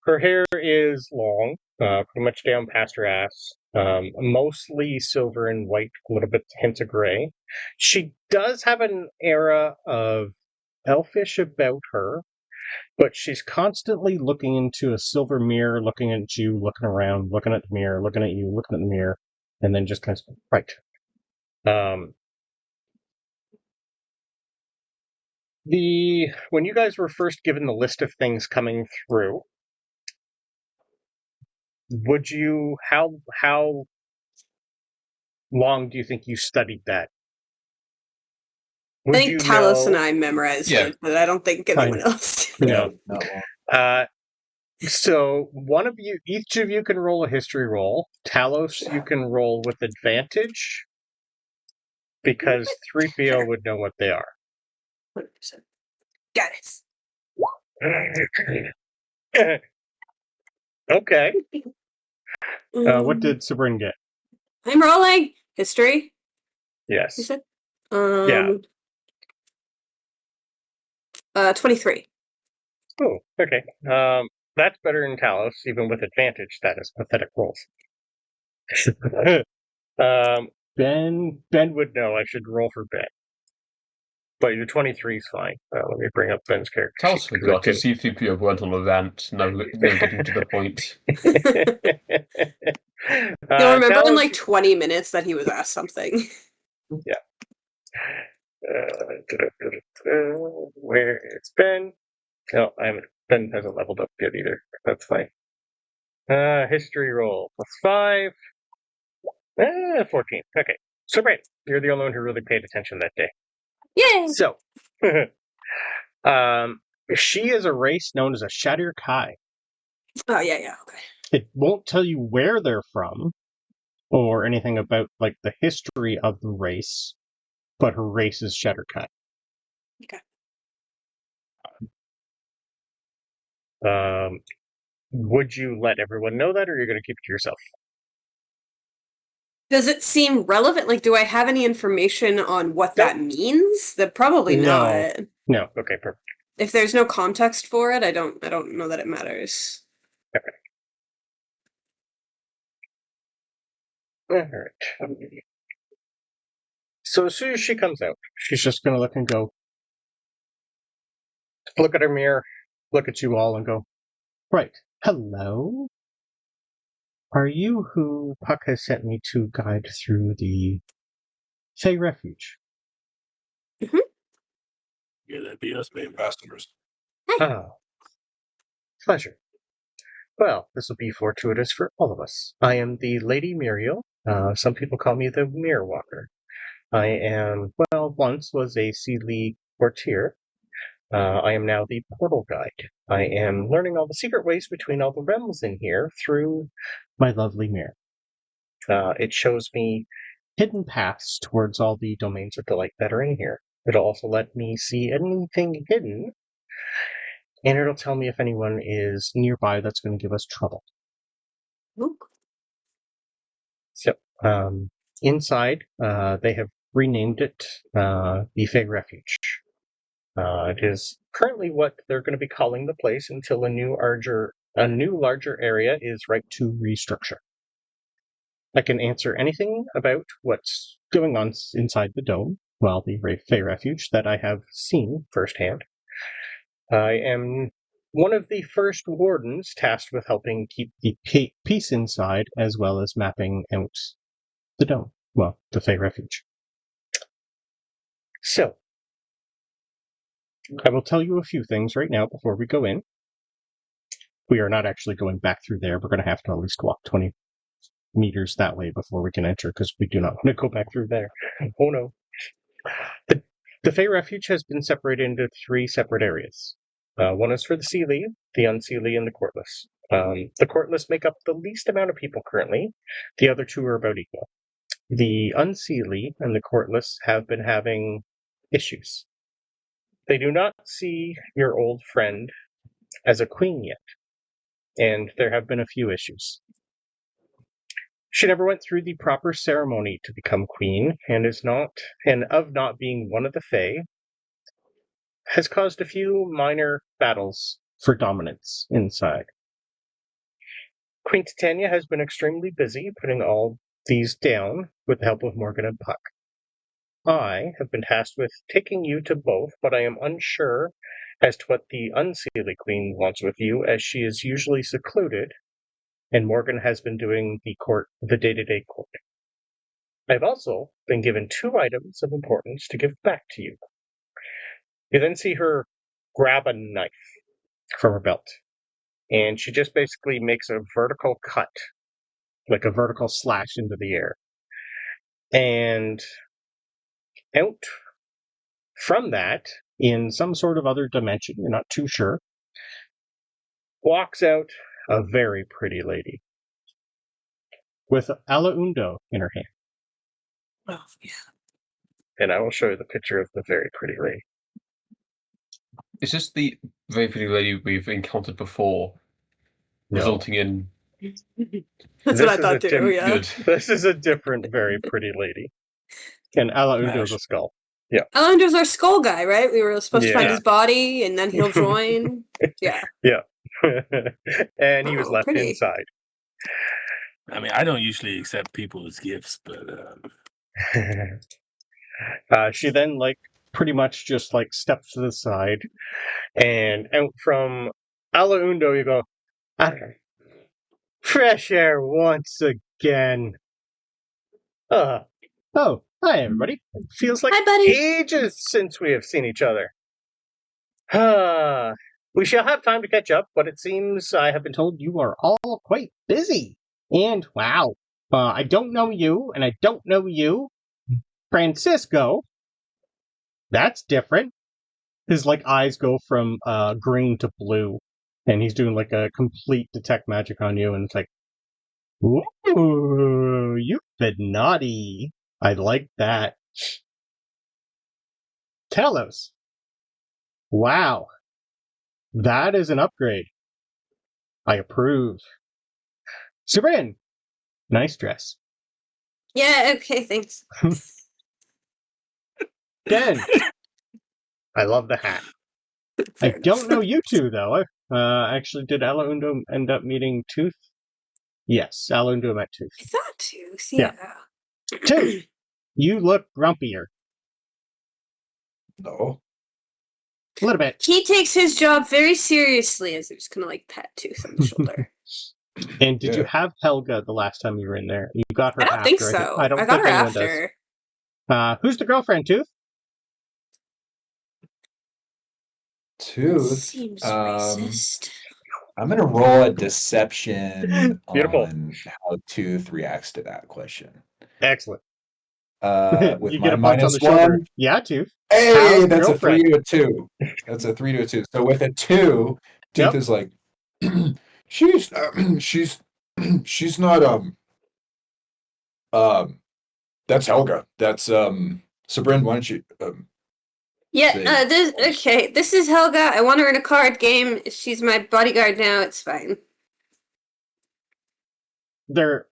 Her hair is long, pretty much down past her ass, mostly silver and white, a little bit hints of gray. She does have an aura of elfish about her, but she's constantly looking into a silver mirror, looking at you, looking around, looking at the mirror, looking at you, looking at the mirror, and then just kind of, right. When you guys were first given the list of things coming through, would you, how long do you think you studied that? I think Talos and I memorized it, but I don't think anyone else did. No. Not long. So one of you, each of you can roll a history roll. Talos, you can roll with advantage because 3PO would know what they are. 100%. Got it. Okay. What did Sabryn get? I'm rolling history. Yes. You said? Yeah. 23. Oh, okay. That's better than Talos, even with advantage. That is pathetic rolls. Ben would know. I should roll for Ben. But your 23 is fine. Let me bring up Ben's character. Talos forgot to see C3PO went on a rant, now getting to the point. You'll remember in like 20 minutes that he was asked something. Yeah. Where is Ben? No, Ben hasn't leveled up yet either. That's fine. History roll +5. 14. Okay. So great. You're the only one who really paid attention that day. Yay! So, she is a race known as a Shadir Kai. Oh, yeah, okay. It won't tell you where they're from or anything about like the history of the race, but her race is Shadir Kai. Okay. Would you let everyone know that, or are you going to keep it to yourself? Does it seem relevant? Like, do I have any information on what that means? That probably not. No. Okay, perfect. If there's no context for it, I don't know that it matters. Okay. All right. So as soon as she comes out, she's just going to look and go, look at her mirror, look at you all, and go, right. Hello. Are you who Puck has sent me to guide through the Fey Refuge? Mm-hmm. Yeah, that'd be us, baby. Customers. Ah, pleasure. Well, this will be fortuitous for all of us. I am the Lady Muriel. Some people call me the Mirror Walker. I am, once was a Sea League courtier. I am now the Portal Guide. I am learning all the secret ways between all the realms in here through my lovely mirror. It shows me hidden paths towards all the domains of delight that are in here. It'll also let me see anything hidden, and it'll tell me if anyone is nearby that's going to give us trouble. Ooh. So, inside, they have renamed it the Fey Refuge. It is currently what they're going to be calling the place until a new larger area is right to restructure. I can answer anything about what's going on inside the dome, the Fey Refuge, that I have seen firsthand. I am one of the first wardens tasked with helping keep the peace inside, as well as mapping out the dome. The Fey Refuge. So, I will tell you a few things right now before we go in. We are not actually going back through there. We're going to have to at least walk 20 meters that way before we can enter, because we do not want to go back through there. Oh no. The Fey Refuge has been separated into 3 separate areas. One is for the Seelie, the Unseelie, and the Courtless. The Courtless make up the least amount of people currently. The other 2 are about equal. The Unseelie and the Courtless have been having issues. They do not see your old friend as a queen yet, and there have been a few issues. She never went through the proper ceremony to become queen, and of not being one of the Fae, has caused a few minor battles for dominance inside. Queen Titania has been extremely busy putting all these down with the help of Morgan and Puck. I have been tasked with taking you to both, but I am unsure as to what the Unseelie Queen wants with you, as she is usually secluded, and Morgan has been doing the day-to-day court. I have also been given 2 items of importance to give back to you. You then see her grab a knife from her belt, and she just basically makes a vertical cut, like a vertical slash into the air. And out from that, in some sort of other dimension, you're not too sure, walks out a very pretty lady with Alaundo in her hand. Oh, yeah. And I will show you the picture of the very pretty lady. Is this the very pretty lady we've encountered before, No. resulting in... That's what I thought too, yeah. Good. This is a different very pretty lady. And Alaundo's a skull. Yeah. Alaundo's our skull guy, right? We were supposed to find Yeah. his body, and then he'll join. Yeah. Yeah. And he was Oh, left pretty. inside. I mean, I don't usually accept people as gifts, but She then, pretty much just, steps to the side, and out from Alaundo you go, fresh air once again. Oh, hi everybody. It feels like Hi, buddy. ages since we have seen each other. We shall have time to catch up, but it seems I have been told you are all quite busy. And wow, I don't know you, and I don't know you. Francisco. That's different. His eyes go from green to blue, and he's doing a complete detect magic on you, and it's like, ooh, you've been naughty. I like that. Talos. Wow. That is an upgrade. I approve. Sabryn. Nice dress. Yeah, okay, thanks. Den. I love the hat. Fair I don't enough. know you two, though. Actually, did Alaundo end up meeting Tooth? Yes, Alaundo met Tooth. I thought to. Yeah. Tooth, you look grumpier. No. A little bit. He takes his job very seriously, as he was kind of pat Tooth on the shoulder. And did you Yeah. have Helga the last time you were in there? You got her I don't after. think so. I don't got think her anyone after. does. Who's the girlfriend, Tooth? Tooth. Seems racist. I'm gonna roll a deception Beautiful. on how Tooth reacts to that question. Excellent. With you my get a punch on the -1. shoulder. Yeah, Tooth. Hey, How's that's girlfriend? a 3 to a 2. That's a 3 to a 2. So with a 2, Tooth Yep. is like, she's not that's Helga. That's Sabryn. Why don't you Yeah, this is Helga. I want her in a card game. She's my bodyguard now. It's fine. They're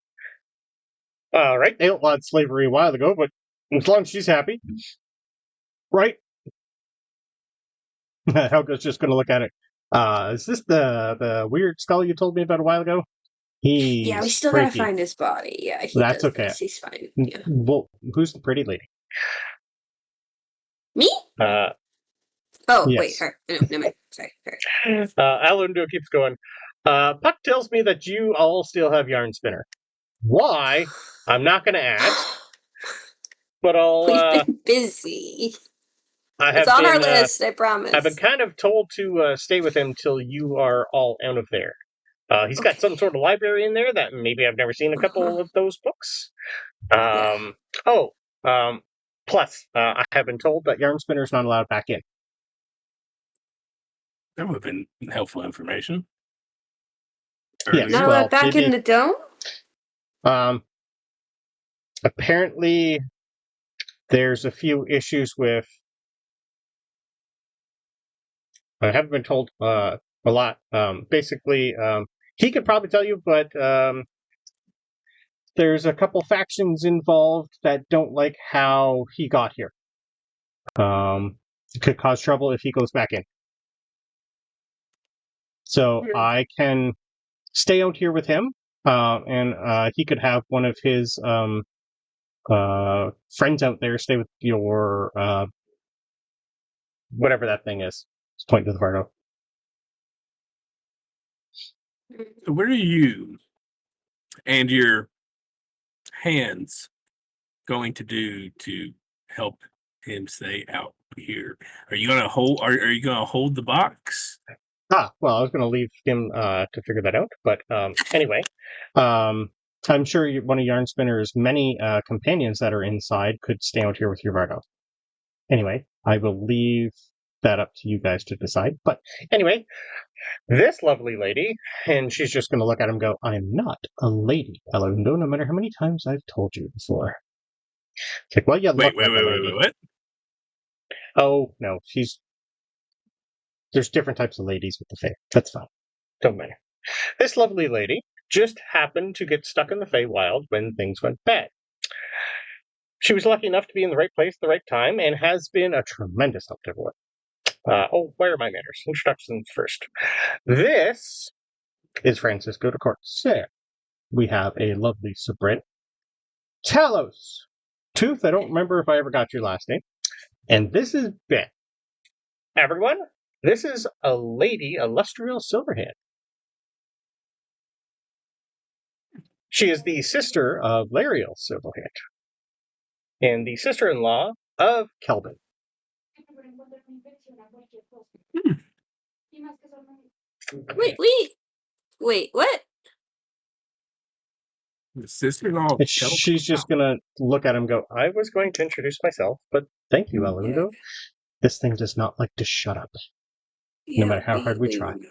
right. They outlawed slavery a while ago, but as long as she's happy, right? Helga's just going to look at it. Is this the weird skull you told me about a while ago? Yeah, we still freaky. gotta find his body. Yeah, That's does okay. this. He's fine. Yeah. Well, who's the pretty lady? Me? Oh, yes. wait, her. No, never mind. Sorry. Her. Alaundo keeps going. Puck tells me that you all still have Yarn Spinner. Why? I'm not going to ask. But I'll. We've been busy. It's on our list, I promise. I've been kind of told to stay with him till you are all out of there. He's got some sort of library in there that maybe I've never seen a couple of those books. Plus, I have been told that Yarn Spinner's not allowed back in. that would have been helpful information. Yes. Not allowed back in the dome? Apparently, there's a few issues with. I haven't been told a lot. Basically, he could probably tell you, but there's a couple factions involved that don't like how he got here. could cause trouble if he goes back in. So I can stay out here with him, and he could have one of his friends out there stay with your whatever that thing is. Let's point to the Vardo. So what are you and your hands going to do to help him stay out here? Are you gonna hold? Are you gonna hold the box? Well, I was going to leave him to figure that out, but anyway, I'm sure one of Yarnspinner's many companions that are inside could stay out here with your Vardo. Anyway, I will leave that up to you guys to decide. But anyway, this lovely lady, and she's just going to look at him and go, I am not a lady, Elundo, no matter how many times I've told you before. It's like, well, you look like a lady. What? Oh, no, there's different types of ladies with the Fae. That's fine. Don't matter. This lovely lady just happened to get stuck in the Feywild when things went bad. She was lucky enough to be in the right place at the right time and has been a tremendous help to everyone. Where are my manners? Introductions first. This is Francisco de Corsair. We have a lovely Sabryn. Talos. Tooth, I don't remember if I ever got your last name. And this is Ben. Everyone, this is a lady, Illustrial Silverhand. She is the sister of Lariel Silverhand and the sister-in-law of Kelvin. Wait, what? The sister-in-law. She's just going to look at him and go, I was going to introduce myself, but thank you, Elundo. This thing does not like to shut up, no matter how hard we try. Remember.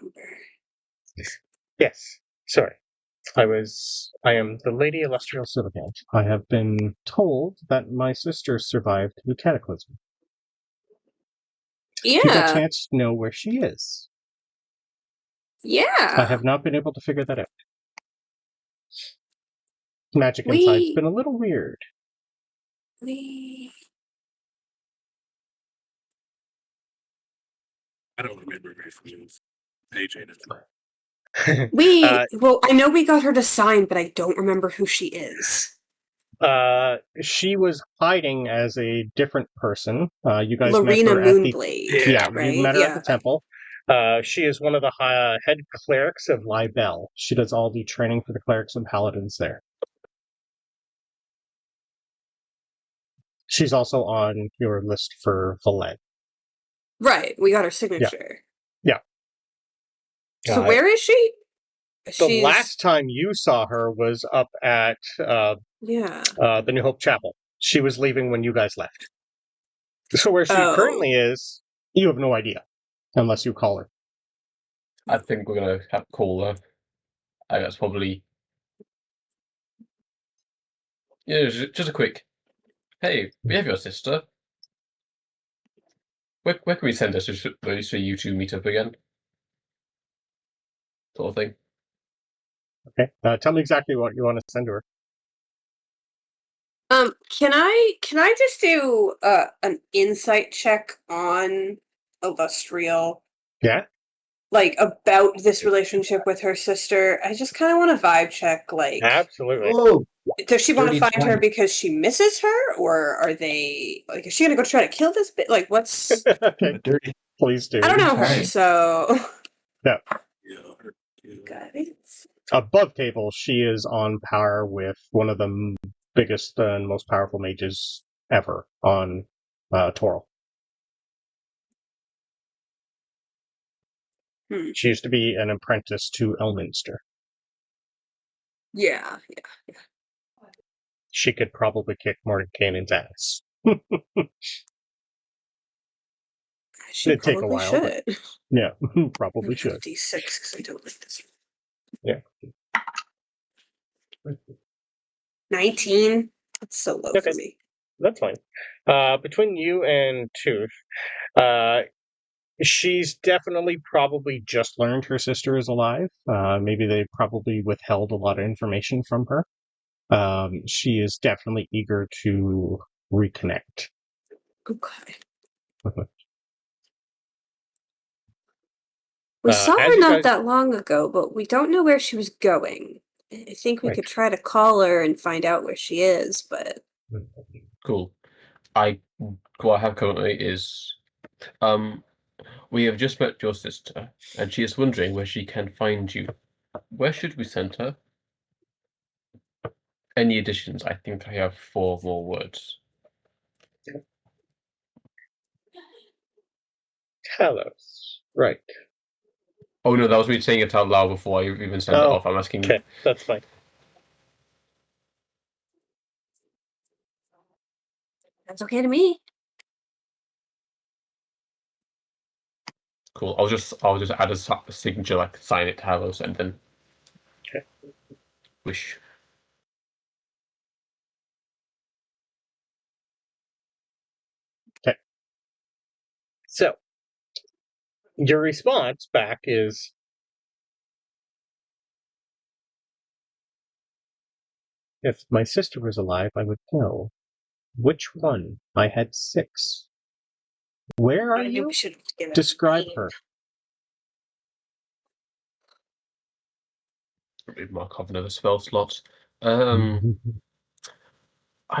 Yes, sorry. I am the Lady Illustrial Silverhand. I have been told that my sister survived the cataclysm. Do you have a chance to know where she is? Yeah. I have not been able to figure that out. Magic inside's been a little weird. I don't remember very few. AJ does. Well, I know we got her to sign, but I don't remember who she is. She was hiding as a different person. You guys Lorena met her Moonblade. right? You met her at the temple. She is one of the head clerics of Libel. She does all the training for the clerics and paladins there. She's also on your list for Valet. Right, we got her signature. Yeah. So where is she? The last time you saw her was up at the New Hope Chapel. She was leaving when you guys left. So where she currently is, you have no idea, unless you call her. I think we're going to have to call her. I guess probably... Yeah, just a quick... Hey, we have your sister. Where can we send her so you two meet up again? Sort of thing. Okay. Tell me exactly what you want to send to her. Can I just do an insight check on Illustrial? Yeah. Like, about this relationship with her sister. I just kind of want a vibe check, like... Absolutely. Oh, does she want to find 30-20. her because she misses her? Or are they... Like, is she going to go try to kill this bitch? Like, what's... Okay. Dirty. Please do. I don't know her, Right. so... Yeah. Got it. Above table, she is on par with one of the biggest and most powerful mages ever on Toril. She used to be an apprentice to Elminster. Yeah. She could probably kick Mordenkainen's ass. She It'd take a probably while, should. Yeah, probably should. D6, because I don't like this. Yeah. 19? That's so low for me. That's fine. Between you and Tooth, she's definitely probably just learned her sister is alive. Maybe they probably withheld a lot of information from her. She is definitely eager to reconnect. Okay. We saw as her you not guys- that long ago, but we don't know where she was going. I think we Right. could try to call her and find out where she is, but Cool. What I have currently is, we have just met your sister, and she is wondering where she can find you. Where should we send her? Any additions? I think I have 4 more words. Talos. Right. Oh no, that was me saying it out loud before I even sent it off. I'm asking. Okay, that's fine. that's okay to me. Cool. I'll just add a signature, like sign it Talos, and then. Okay. Wish. So, your response back is, if my sister was alive, I would know. Which one? I had 6. Where are I knew you? we should give it a Describe name. her. Mark off another spell slot. I'm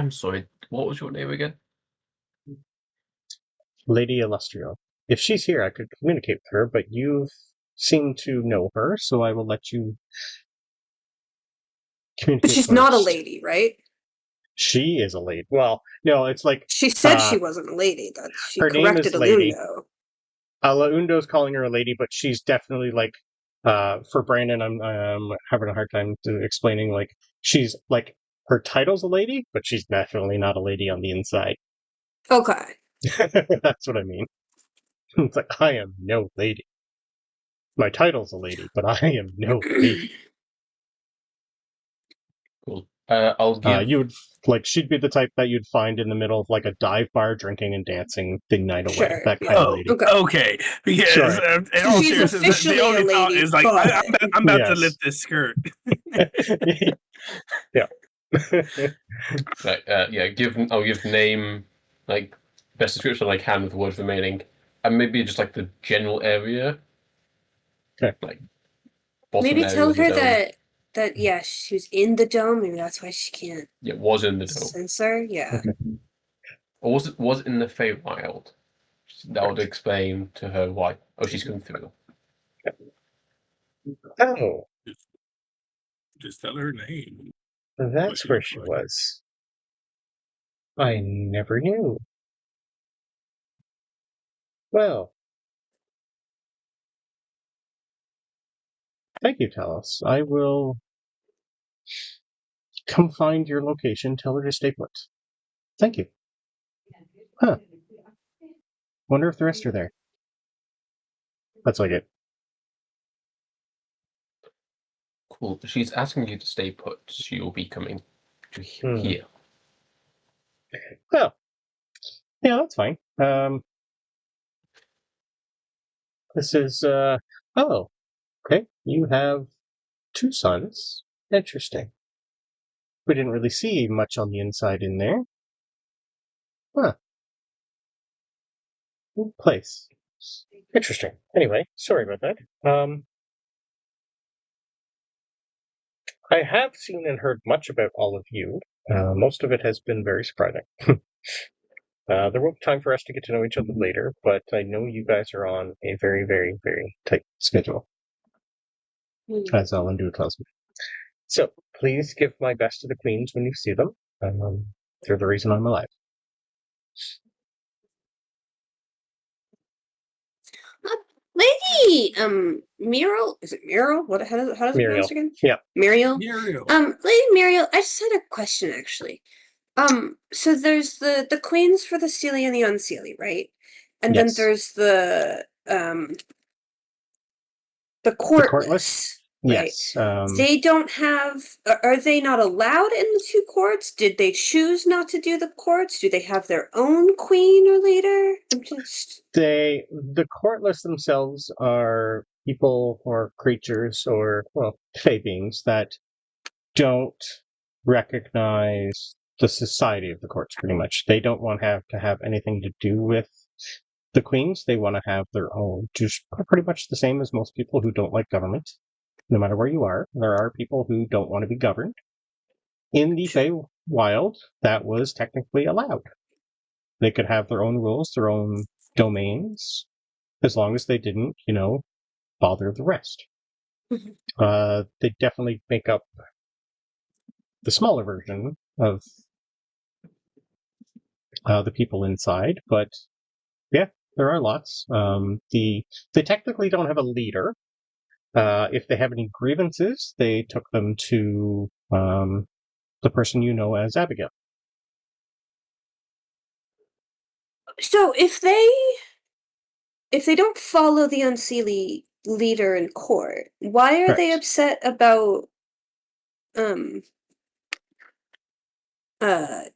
sorry. What was your name again? Lady Illustrio. If she's here, I could communicate with her, but you seem to know her, so I will let you communicate. But she's not a first. lady, right? She is a lady. Well, no, it's like She said she wasn't a lady. That she her name corrected is Lady. Alundo. Laundo's calling her a lady, but she's definitely like, for Brandon, I'm having a hard time explaining, like, she's like, her title's a lady, but she's definitely not a lady on the inside. Okay. That's what I mean. It's like, I am no lady. My title's a lady, but I am no lady. Cool. I'll give. You would, like, she'd be the type that you'd find in the middle of, like, a dive bar, drinking and dancing the night away. Sure, That kind of Oh, lady. okay. Because Sure. in all She's seriousness, officially the only a thought lady, is like, but- I'm about to Yes. lift this skirt. Yeah. Right, I'll give name, like, best description I can with the words remaining, and maybe just like the general area. Okay. Like, bottom Maybe area tell of the her dome. that yeah, she was in the dome. Maybe that's why she can't Yeah, was in the dome, censor. Yeah. or was in the Feywild. That would explain to her why. Oh, she's come through. Oh, Just tell her name. that's where she was. I never knew. Well, thank you, Talos. I will come find your location. Tell her to stay put. Thank you. Huh. Wonder if the rest are there. That's like it. Cool. She's asking you to stay put. She'll be coming to here. Well, yeah, that's fine. This is, oh, okay. You have 2 sons. Interesting. We didn't really see much on the inside in there. Huh. Good place. Interesting. Anyway, sorry about that. I have seen and heard much about all of you. Most of it has been very surprising. There will be time for us to get to know each other later, but I know you guys are on a very, very, very tight schedule, as Alandu tells me. So, please give my best to the queens when you see them. They're the reason I'm alive. Lady, Muriel, is it Muriel? How does it pronounce again? Yeah. Muriel. Muriel. Lady Muriel, I just had a question actually. So there's the queens for the Seelie and the Unseelie, right? And Yes. then there's the courtless. Right. Yes. They don't have. Are they not allowed in the 2 courts? Did they choose not to do the courts? Do they have their own queen or leader? I'm just. The courtless themselves are people or creatures or, well, fey beings that don't recognize the society of the courts, pretty much. They don't want to have anything to do with The queens, they want to have their own, just pretty much the same as most people who don't like government. No matter where you are, there are people who don't want to be governed. In the Feywild, that was technically allowed. They could have their own rules, their own domains, as long as they didn't, bother the rest. They definitely make up the smaller version of the people inside, but yeah, there are lots. They technically don't have a leader. If they have any grievances, they took them to the person you know as Abigail. So if they don't follow the Unseelie leader in court, why are they upset about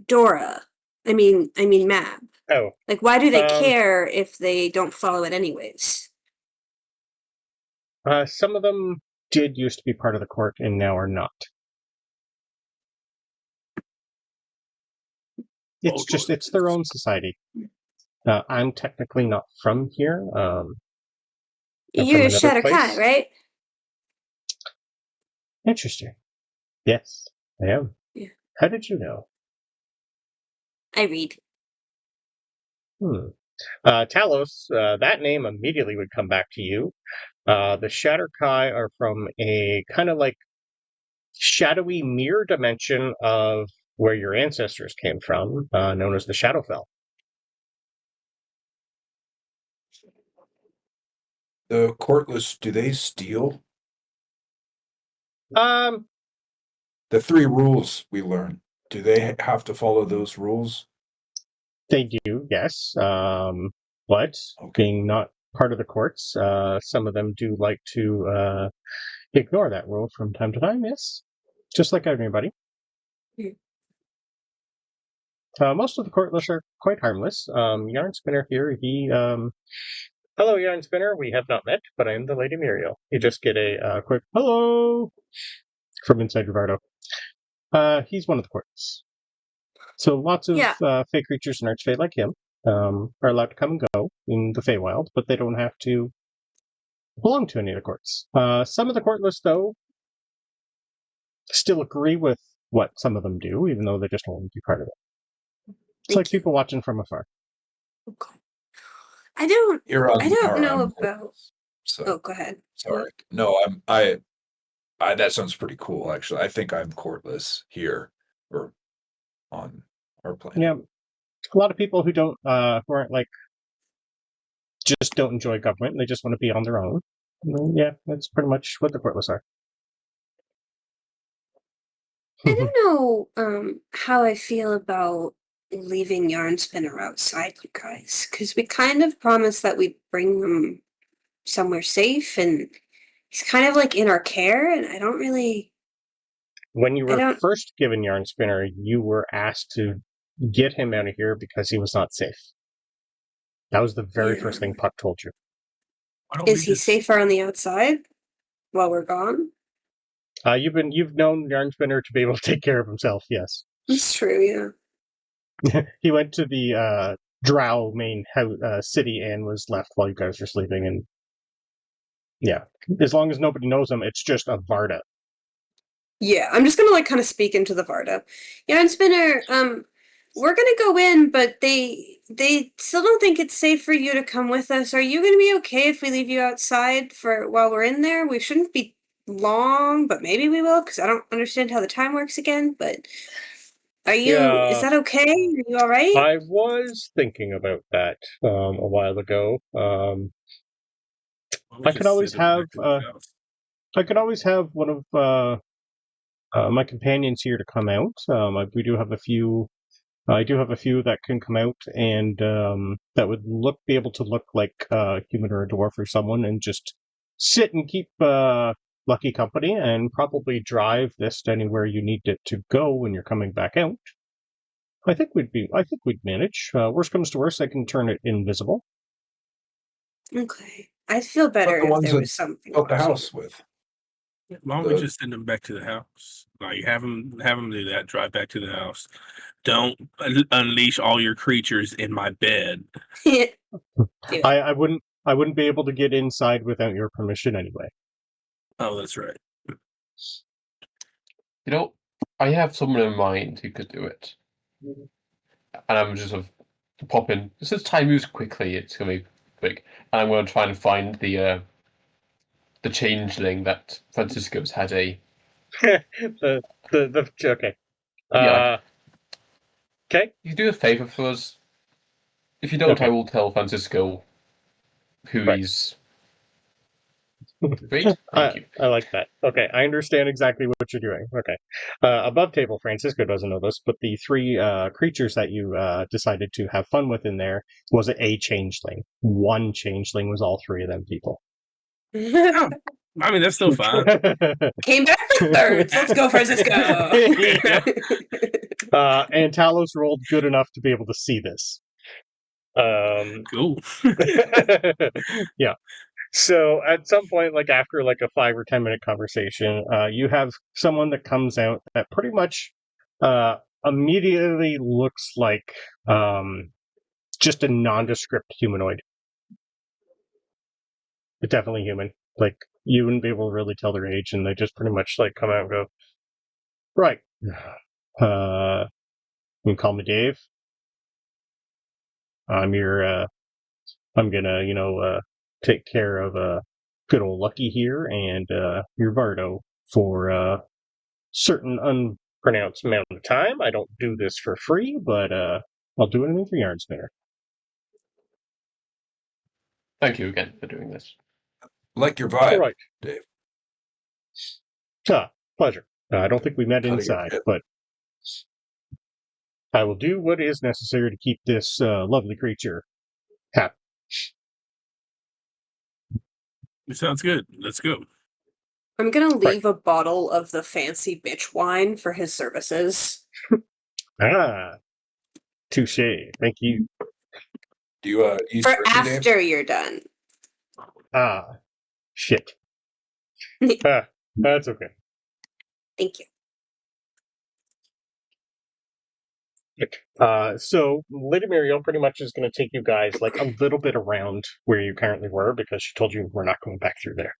Dora? I mean Mab. Oh. Like, why do they care if they don't follow it anyways? Some of them did used to be part of the court and now are not. It's their own society. I'm technically not from here. You're a Shatterkai, right? Interesting. Yes, I am. Yeah. How did you know? I read. Talos, that name immediately would come back to you. The Shatterkai are from a kind of like shadowy mirror dimension of where your ancestors came from, known as the Shadowfell. The courtless, do they steal? The 3 rules we learned, do they have to follow those rules? They do, yes. But being not part of the courts, some of them do like to ignore that rule from time to time, yes. Just like everybody. Most of the courtless are quite harmless. Yarn Spinner here, he... Hello, Yarn Spinner. We have not met, but I am the Lady Muriel. You just get a quick hello from inside Rivardo. He's one of the courts. So lots of fey creatures and archfey like him are allowed to come and go in the Feywild, but they don't have to belong to any of the courts. Some of the courtless, though, still agree with what some of them do, even though they just don't want to be part of it. It's like people watching from afar. Okay. I don't know I'm about. So, go ahead. Sorry. No, I that sounds pretty cool, actually. I think I'm courtless here or on our planet. Yeah, a lot of people who don't, who aren't like, just don't enjoy government. They just want to be on their own. Yeah, that's pretty much what the courtless are. I don't know how I feel about leaving Yarn Spinner outside, you guys, because we kind of promised that we'd bring them somewhere safe, and he's kind of like in our care, and I don't really... When you were first given Yarn Spinner, you were asked to get him out of here because he was not safe. That was the very first thing Puck told you. Is he safer on the outside while we're gone? You've known Yarn Spinner to be able to take care of himself, yes. It's true, yeah. He went to the Drow main city and was left while you guys were sleeping, and yeah. As long as nobody knows him, it's just a Varda. Yeah, I'm just gonna kind of speak into the Varda. Yarn Spinner, we're gonna go in, but they still don't think it's safe for you to come with us. Are you gonna be okay if we leave you outside while we're in there? We shouldn't be long, but maybe we will, because I don't understand how the time works again, but are you, is that okay? Are you all right? I was thinking about that a while ago. I could always have one of my companions here to come out. We do have a few. I do have a few that can come out and that would be able to look like a human or a dwarf or someone, and just sit and keep Lucky company, and probably drive this to anywhere you need it to go when you're coming back out. I think we'd manage. Worst comes to worst, I can turn it invisible. Okay. I'd feel better if there was something. Built the house with. Why don't we just send them back to the house? Like have them do that. Drive back to the house. Don't unleash all your creatures in my bed. Do it. I wouldn't be able to get inside without your permission anyway. Oh, that's right. You know, I have someone in mind who could do it. And I'm just sort of pop in. Since time moves quickly, it's going to be quick. And I'm going to try and find the changeling that Francisco's had a... Okay. Yeah. Okay. You do a favor for us. If you don't, Okay. I will tell Francisco who Right. he's... Great, thank you. I like that. Okay, I understand exactly what you're doing. Okay. Above table, Francisco doesn't know this, but the three creatures that you decided to have fun with in there was a changeling. One changeling was all three of them people. I mean, that's still fine. Came back for thirds. Let's go, Francisco. And Talos rolled good enough to be able to see this. Cool. Yeah. So at some point, like after like a 5 or 10 minute conversation, you have someone that comes out that pretty much immediately looks like just a nondescript humanoid. But definitely human. Like you wouldn't be able to really tell their age, and they just pretty much like come out and go, right. You can call me Dave. I'm gonna, take care of good old Lucky here and your Bardo for a certain unpronounced amount of time. I don't do this for free, but I'll do anything for Yarn Spinner. Thank you again for doing this. Like your vibe, All right, Dave. Pleasure. I don't think we met Cut of your inside, kit. but I will do what is necessary to keep this lovely creature happy. It sounds good. Let's go. I'm gonna leave a bottle of the fancy bitch wine for his services. Touche. Thank you. Do you use For turkey, Dave? after you're done. Shit. That's okay. Thank you. So Lady Muriel pretty much is going to take you guys like a little bit around where you currently were because she told you we're not going back through there.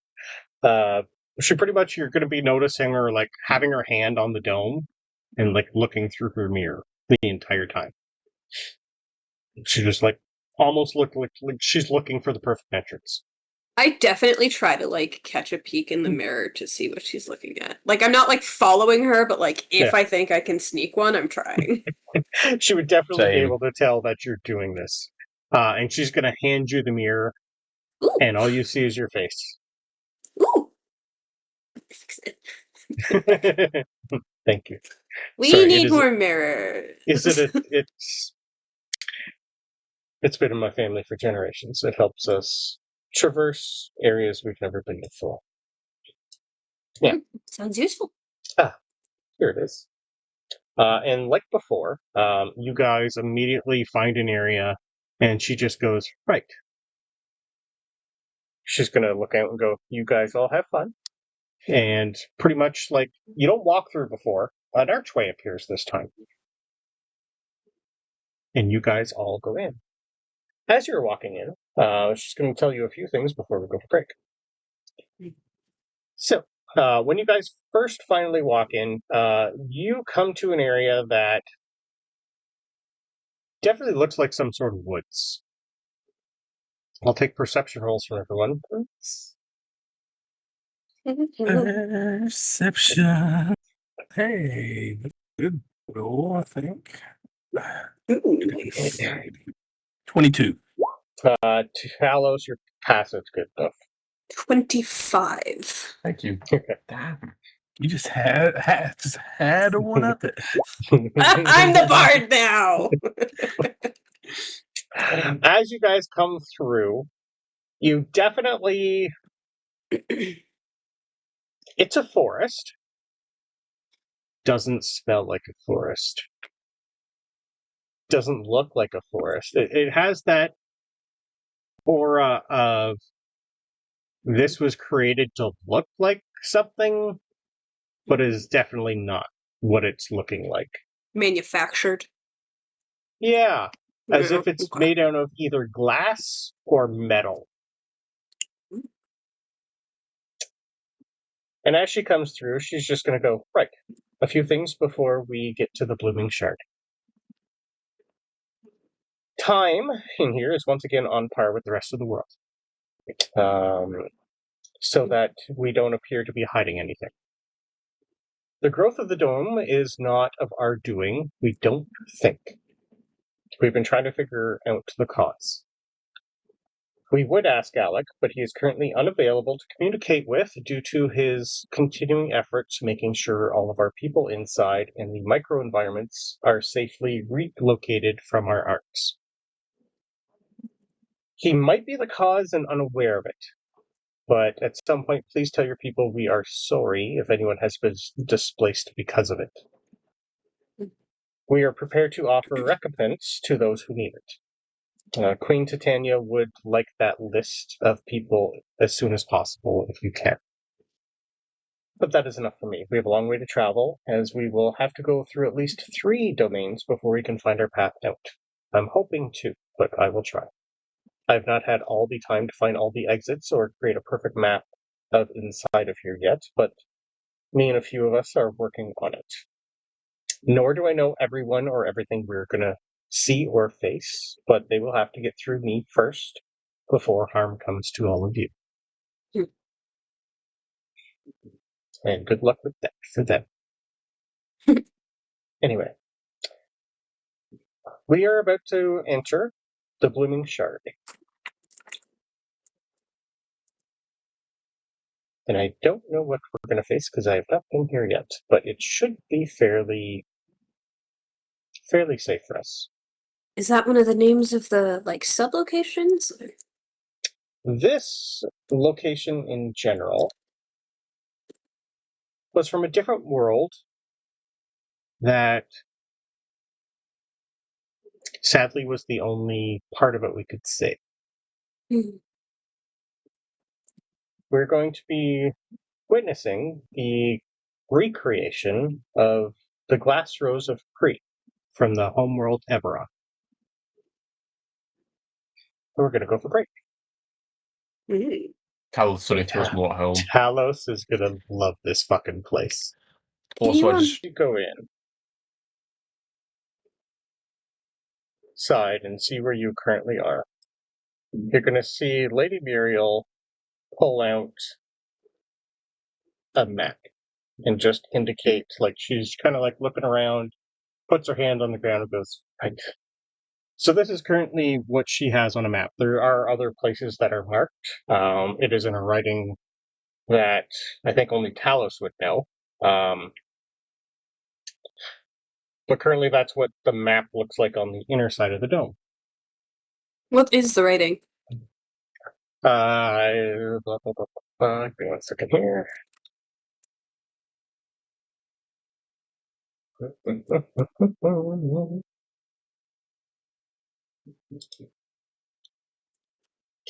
She pretty much, you're going to be noticing her like having her hand on the dome and like looking through her mirror the entire time. She just like almost looked like she's looking for the perfect entrance. I definitely try to like catch a peek in the mirror to see what she's looking at. Like I'm not like following her, but like if I think I can sneak one, I'm trying. She would definitely be Same. able to tell that you're doing this. And she's going to hand you the mirror, Ooh. and all you see is your face. Ooh. Fix it. Thank you. We Sorry, need more mirrors. It's been in my family for generations. It helps us traverse areas we've never been before. Yeah. Sounds useful. Here it is. And like before, you guys immediately find an area, and she just goes, right. She's going to look out and go, you guys all have fun. And pretty much like, you don't walk through before, an archway appears this time. And you guys all go in. As you're walking in, she's going to tell you a few things before we go for break. So, when you guys first finally walk in, you come to an area that definitely looks like some sort of woods. I'll take perception rolls from everyone. Perception. Hey, good roll, I think. Ooh, nice. 22. Talos, your passive's good enough. 25. Thank you. Okay. Damn. You just had a one up there. I'm the bard now. As you guys come through, you definitely... It's a forest. Doesn't smell like a forest. Doesn't look like a forest. It has that aura of this was created to look like something, but is definitely not what it's looking like. Manufactured. Yeah, as Yeah, if it's okay. made out of either glass or metal. And as she comes through, she's just going to go, right, a few things before we get to the Blooming Shard. Time in here is once again on par with the rest of the world. So that we don't appear to be hiding anything. The growth of the dome is not of our doing, we don't think. We've been trying to figure out the cause. We would ask Alec, but he is currently unavailable to communicate with due to his continuing efforts making sure all of our people inside and the microenvironments are safely relocated from our arcs. He might be the cause and unaware of it, but at some point, please tell your people we are sorry if anyone has been displaced because of it. We are prepared to offer recompense to those who need it. Queen Titania would like that list of people as soon as possible, if you can. But that is enough for me. We have a long way to travel, as we will have to go through at least 3 domains before we can find our path out. I'm hoping to, but I will try. I've not had all the time to find all the exits or create a perfect map of inside of here yet, but me and a few of us are working on it. Nor do I know everyone or everything we're going to see or face, but they will have to get through me first before harm comes to all of you. And good luck with that for them. Anyway, we are about to enter the Blooming Shard. And I don't know what we're going to face because I have not been here yet, but it should be fairly safe for us. Is that one of the names of the sub-locations? This location in general was from a different world that sadly was the only part of it we could see. We're going to be witnessing the recreation of the Glass Rose of Crete from the homeworld Everon. We're going to go for break. Talos suddenly feels more at home. Talos is going to love this fucking place. Also, I just You go inside and see where you currently are. You're going to see Lady Muriel pull out a map and just indicate, she's kind of looking around, puts her hand on the ground and goes, right. So this is currently what she has on a map. There are other places that are marked. It is in a writing that I think only Talos would know. But currently that's what the map looks like on the inner side of the dome. What is the writing? Blah, blah, blah, blah. Give me 1 second here.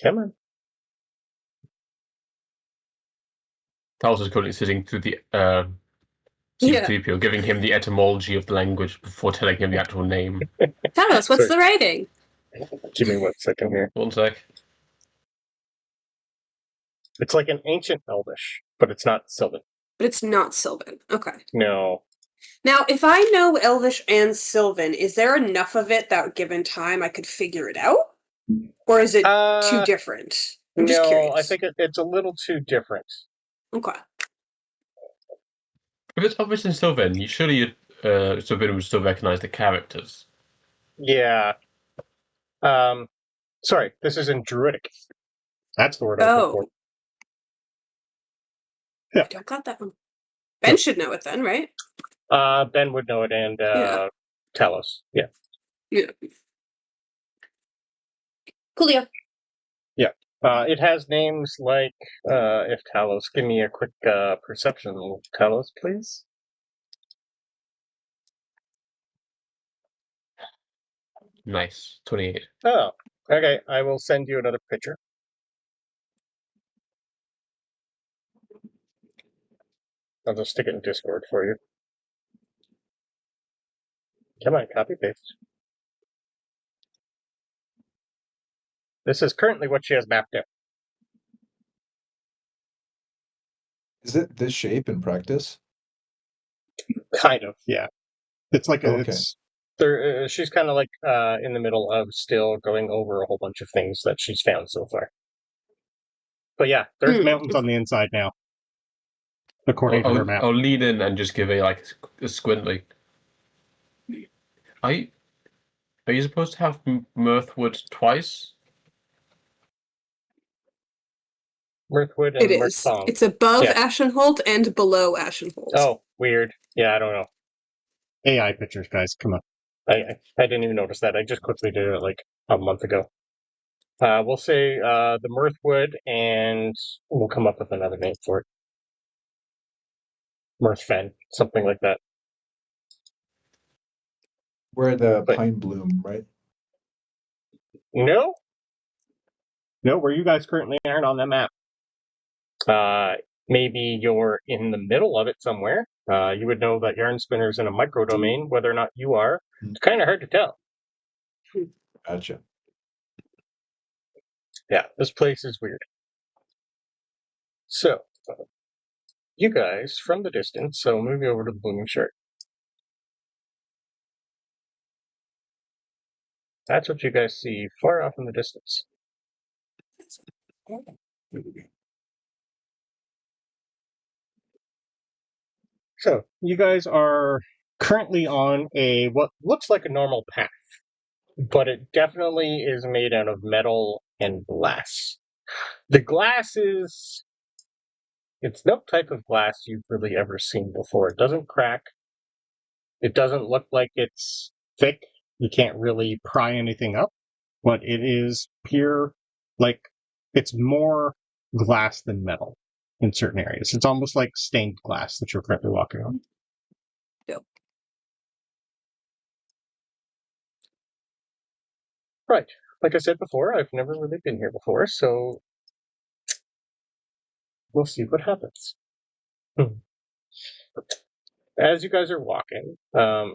Come on. Talos is currently sitting through the Yeah. C3PO, giving him the etymology of the language before telling him the actual name. Talos, what's the writing? Give me 1 second here. 1 sec. It's like an ancient Elvish, but it's not Sylvan. But it's not Sylvan. Okay. No. Now, if I know Elvish and Sylvan, is there enough of it that given time I could figure it out? Or is it too different? I'm just curious. I think it's a little too different. Okay. If it's Elvish and Sylvan, surely Sabryn would still recognize the characters. Yeah. Sorry, this is in Druidic. That's the word I was looking for. Yeah. I don't got that one. Ben should know it then, right? Ben would know it, and Talos. Yeah. Yeah. Coolio. Yeah. It has names like, if Talos, give me a quick perception, Talos, please. Nice. 28. Oh, okay. I will send you another picture. I'll just stick it in Discord for you. Come on, copy paste. this is currently what she has mapped out. Is it this shape in practice? Kind of, yeah. It's like Okay. she's kind of like in the middle of still going over a whole bunch of things that she's found so far. But yeah, there's mountains on the inside now, according to her map. I'll lean in and just give a squint. Like, are you supposed to have Mirthwood twice? Mirthwood and It is. Mirthsong. It's above Yeah. Ashenhold and below Ashenhold. Oh, weird. Yeah, I don't know. AI pictures, guys, come on. I didn't even notice that. I just quickly did it like a month ago. We'll say the Mirthwood, and we'll come up with another name for it. Mirthfen, something like that. Where the But- pine bloom, right? No, where you guys currently aren't on that map. Maybe you're in the middle of it somewhere. You would know that Yarn Spinner's in a micro domain. Whether or not you are, it's kind of hard to tell. Gotcha. Yeah, this place is weird. So, you guys, from the distance, so moving over to the Blooming Shirt. That's what you guys see far off in the distance. So, you guys are currently on what looks like a normal path, but it definitely is made out of metal and glass. The glass it's no type of glass you've really ever seen before. It doesn't crack. It doesn't look like it's thick. You can't really pry anything up, but it is pure, like, it's more glass than metal in certain areas. It's almost like stained glass that you're currently walking on. Yep. Right. Like I said before, I've never really been here before, so we'll see what happens. As you guys are walking,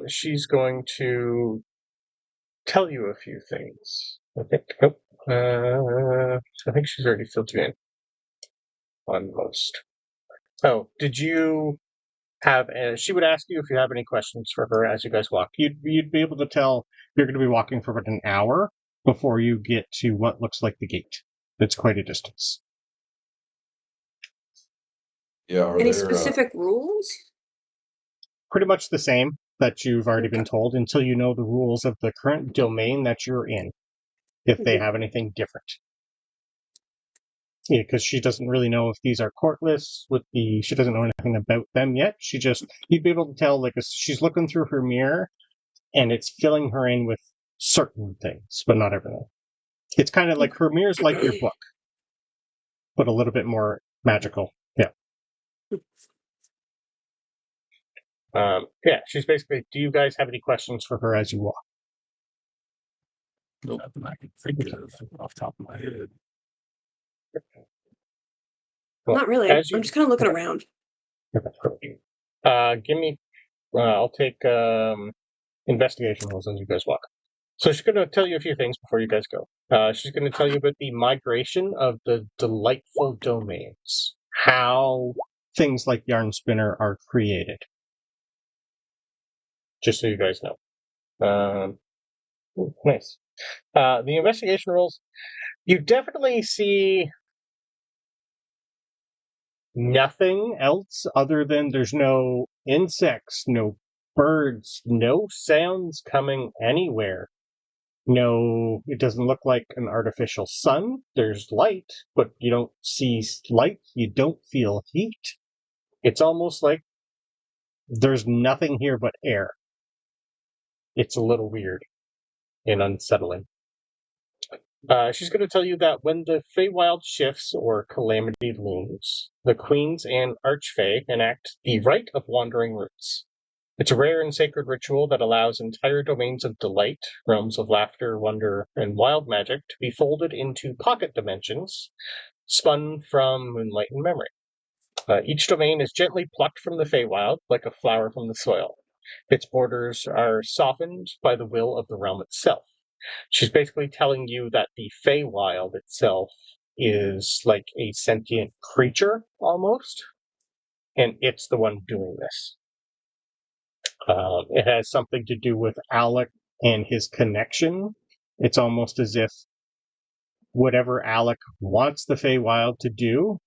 she's going to tell you a few things. I think she's already filled you in on most. Oh, did you have? She would ask you if you have any questions for her as you guys walk. You'd be able to tell you're going to be walking for about an hour before you get to what looks like the gate. It's quite a distance. Yeah. Are Any there, specific rules? Pretty much the same that you've already been told until you know the rules of the current domain that you're in, if they have anything different. Yeah, because she doesn't really know if these are courtless. She doesn't know anything about them yet. You'd be able to tell, like, she's looking through her mirror, and it's filling her in with certain things, but not everything. It's kind of like her mirror's like your book, but a little bit more magical. Yeah. Yeah, she's basically, do you guys have any questions for her as you walk? Nope. Nothing I can think of off the top of my head. Well, Not really. I'm just kind of looking around. Give me, I'll take investigation rolls as you guys walk. So she's going to tell you a few things before you guys go. She's going to tell you about the migration of the delightful domains, how things like Yarn Spinner are created. Just so you guys know. Nice. The investigation rolls, you definitely see nothing else other than there's no insects, no birds, no sounds coming anywhere. No, it doesn't look like an artificial sun. There's light, but you don't see light. You don't feel heat. It's almost like there's nothing here but air. It's a little weird and unsettling. She's going to tell you that when the Feywild shifts or calamity looms, the Queens and Archfey enact the Rite of Wandering Roots. It's a rare and sacred ritual that allows entire domains of delight, realms of laughter, wonder, and wild magic to be folded into pocket dimensions, spun from moonlight and memory. Each domain is gently plucked from the Feywild, like a flower from the soil. Its borders are softened by the will of the realm itself. She's basically telling you that the Feywild itself is like a sentient creature, almost, and it's the one doing this. It has something to do with Alec and his connection. It's almost as if whatever Alec wants the Feywild to do,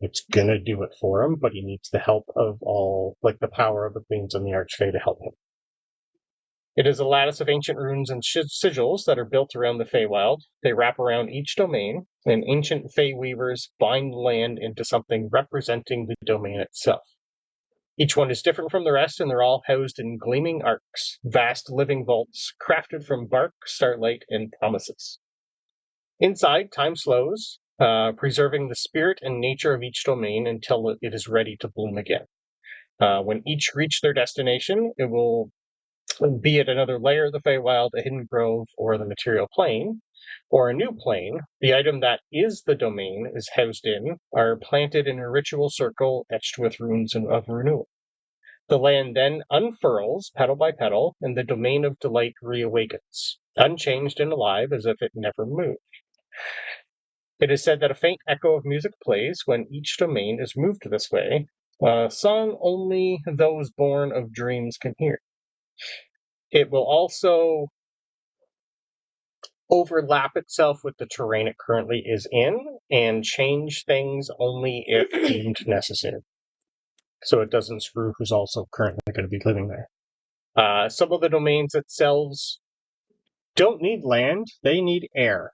it's gonna do it for him, but he needs the help of all, like the power of the Queens and the Archfey to help him. It is a lattice of ancient runes and sigils that are built around the Feywild. They wrap around each domain, and ancient Fey weavers bind land into something representing the domain itself. Each one is different from the rest, and they're all housed in gleaming arcs, vast living vaults crafted from bark, starlight, and promises. Inside, time slows, preserving the spirit and nature of each domain until it is ready to bloom again. When each reach their destination, it will, be it another layer of the Feywild, a hidden grove, or the material plane, or a new plane, the item that is the domain is housed in, are planted in a ritual circle etched with runes of renewal. The land then unfurls, petal by petal, and the domain of delight reawakens, unchanged and alive as if it never moved. It is said that a faint echo of music plays when each domain is moved this way, a song only those born of dreams can hear. It will also overlap itself with the terrain it currently is in and change things only if deemed necessary. So it doesn't screw who's also currently going to be living there. Some of the domains themselves don't need land, they need air.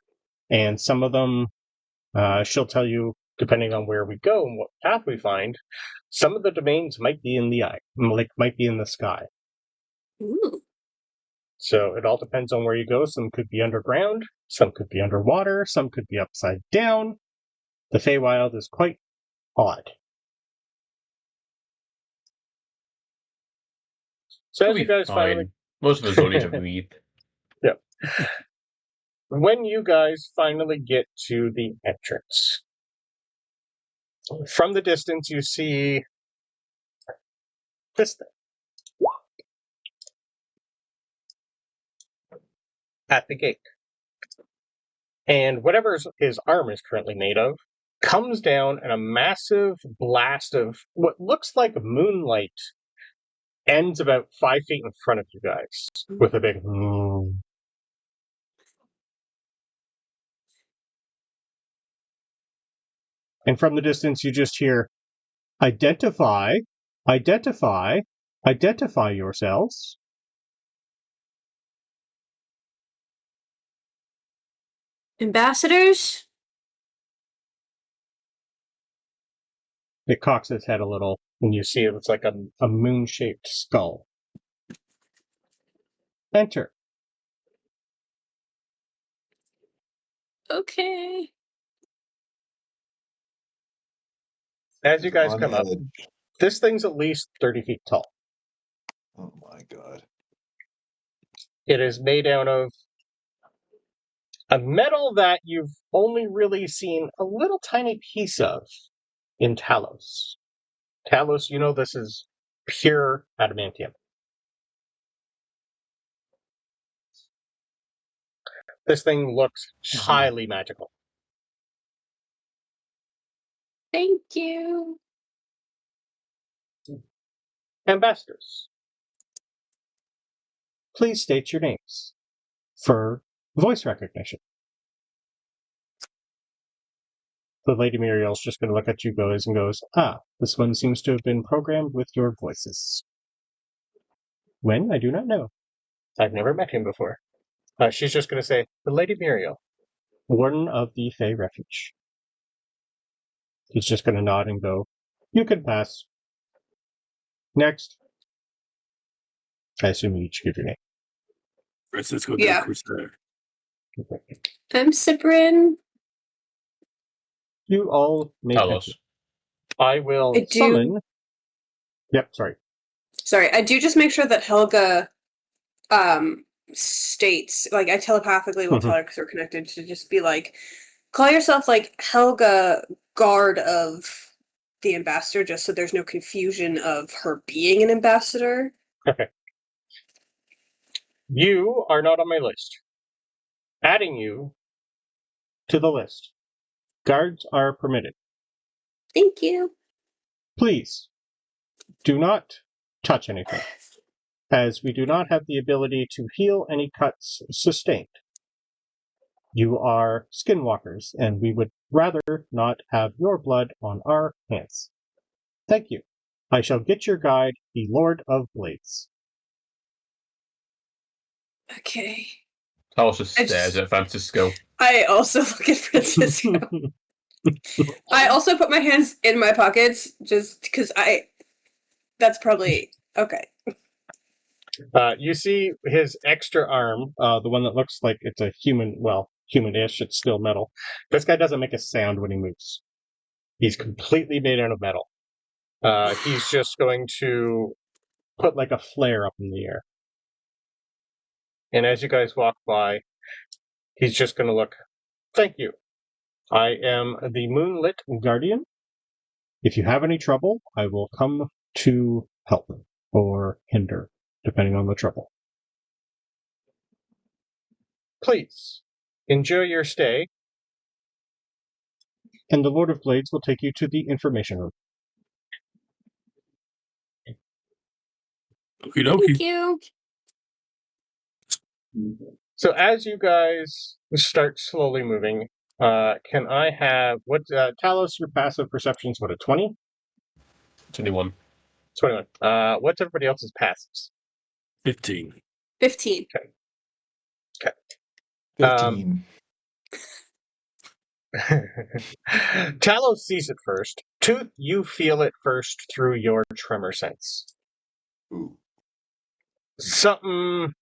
And some of them, she'll tell you, depending on where we go and what path we find, some of the domains might be in the eye, like might be in the sky. Ooh. So it all depends on where you go. Some could be underground, some could be underwater, some could be upside down. The Feywild is quite odd. So It'll as you be guys fine. finally... Most of us don't need to read. When you guys finally get to the entrance, from the distance you see this thing. At the gate. And whatever his arm is currently made of comes down and a massive blast of what looks like moonlight ends about 5 feet in front of you guys with a big And from the distance you just hear, identify, identify, identify yourselves. Ambassadors? It cocks its head a little, and you see it's like a moon-shaped skull. Enter. Okay. As you guys On come up, edge. this thing's at least 30 feet tall. Oh my god. It is made out of a metal that you've only really seen a little tiny piece of in Talos. Talos, you know this is pure adamantium. This thing looks highly magical. Thank you. Ambassadors, please state your names for voice recognition. The Lady Muriel's just going to look at you guys and goes, this one seems to have been programmed with your voices. When? I do not know. I've never met him before. She's just going to say, the Lady Muriel, Warden of the Fey Refuge. He's just going to nod and go, you can pass. Next. I assume you each give your name. Francisco Yeah. de Crusader. I'm Sabryn. You all may Talos. enter. I will I do- summon... Yep, sorry. Sorry, I do just make sure that Helga states, like, I telepathically will tell her because we're connected to just be like, call yourself like Helga, guard of the ambassador, just so there's no confusion of her being an ambassador. Okay. You are not on my list. adding you to the list. Guards are permitted. Thank you. Please, do not touch anything, as we do not have the ability to heal any cuts sustained. You are skinwalkers, and we would rather not have your blood on our hands. Thank you. I shall get your guide, the Lord of Blades. Okay. Talos just stares at Francisco. I also look at Francisco. I also put my hands in my pockets just because that's probably okay. You see his extra arm, the one that looks like it's a human, well, human-ish, it's still metal. This guy doesn't make a sound when he moves. He's completely made out of metal. He's just going to put like a flare up in the air. And as you guys walk by, he's just going to look, thank you. I am the Moonlit Guardian. If you have any trouble, I will come to help or hinder, depending on the trouble. Please, enjoy your stay. And the Lord of Blades will take you to the information room. Okie dokie. Thank you. So as you guys start slowly moving, can I have, Talos, your passive perception's what, a 20? 21. 21. What's everybody else's passives? 15. 15. Okay. 15. Talos sees it first. Tooth, you feel it first through your tremor sense. Ooh. Something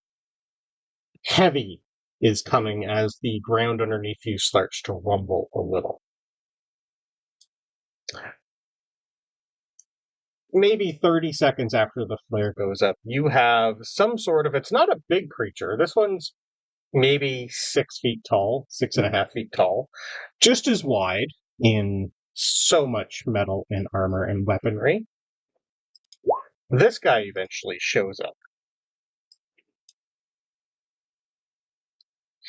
heavy is coming as the ground underneath you starts to rumble a little. Maybe 30 seconds after the flare goes up, you have some sort of, it's not a big creature. This one's maybe 6 feet tall, 6.5 feet tall, just as wide in so much metal and armor and weaponry. This guy eventually shows up.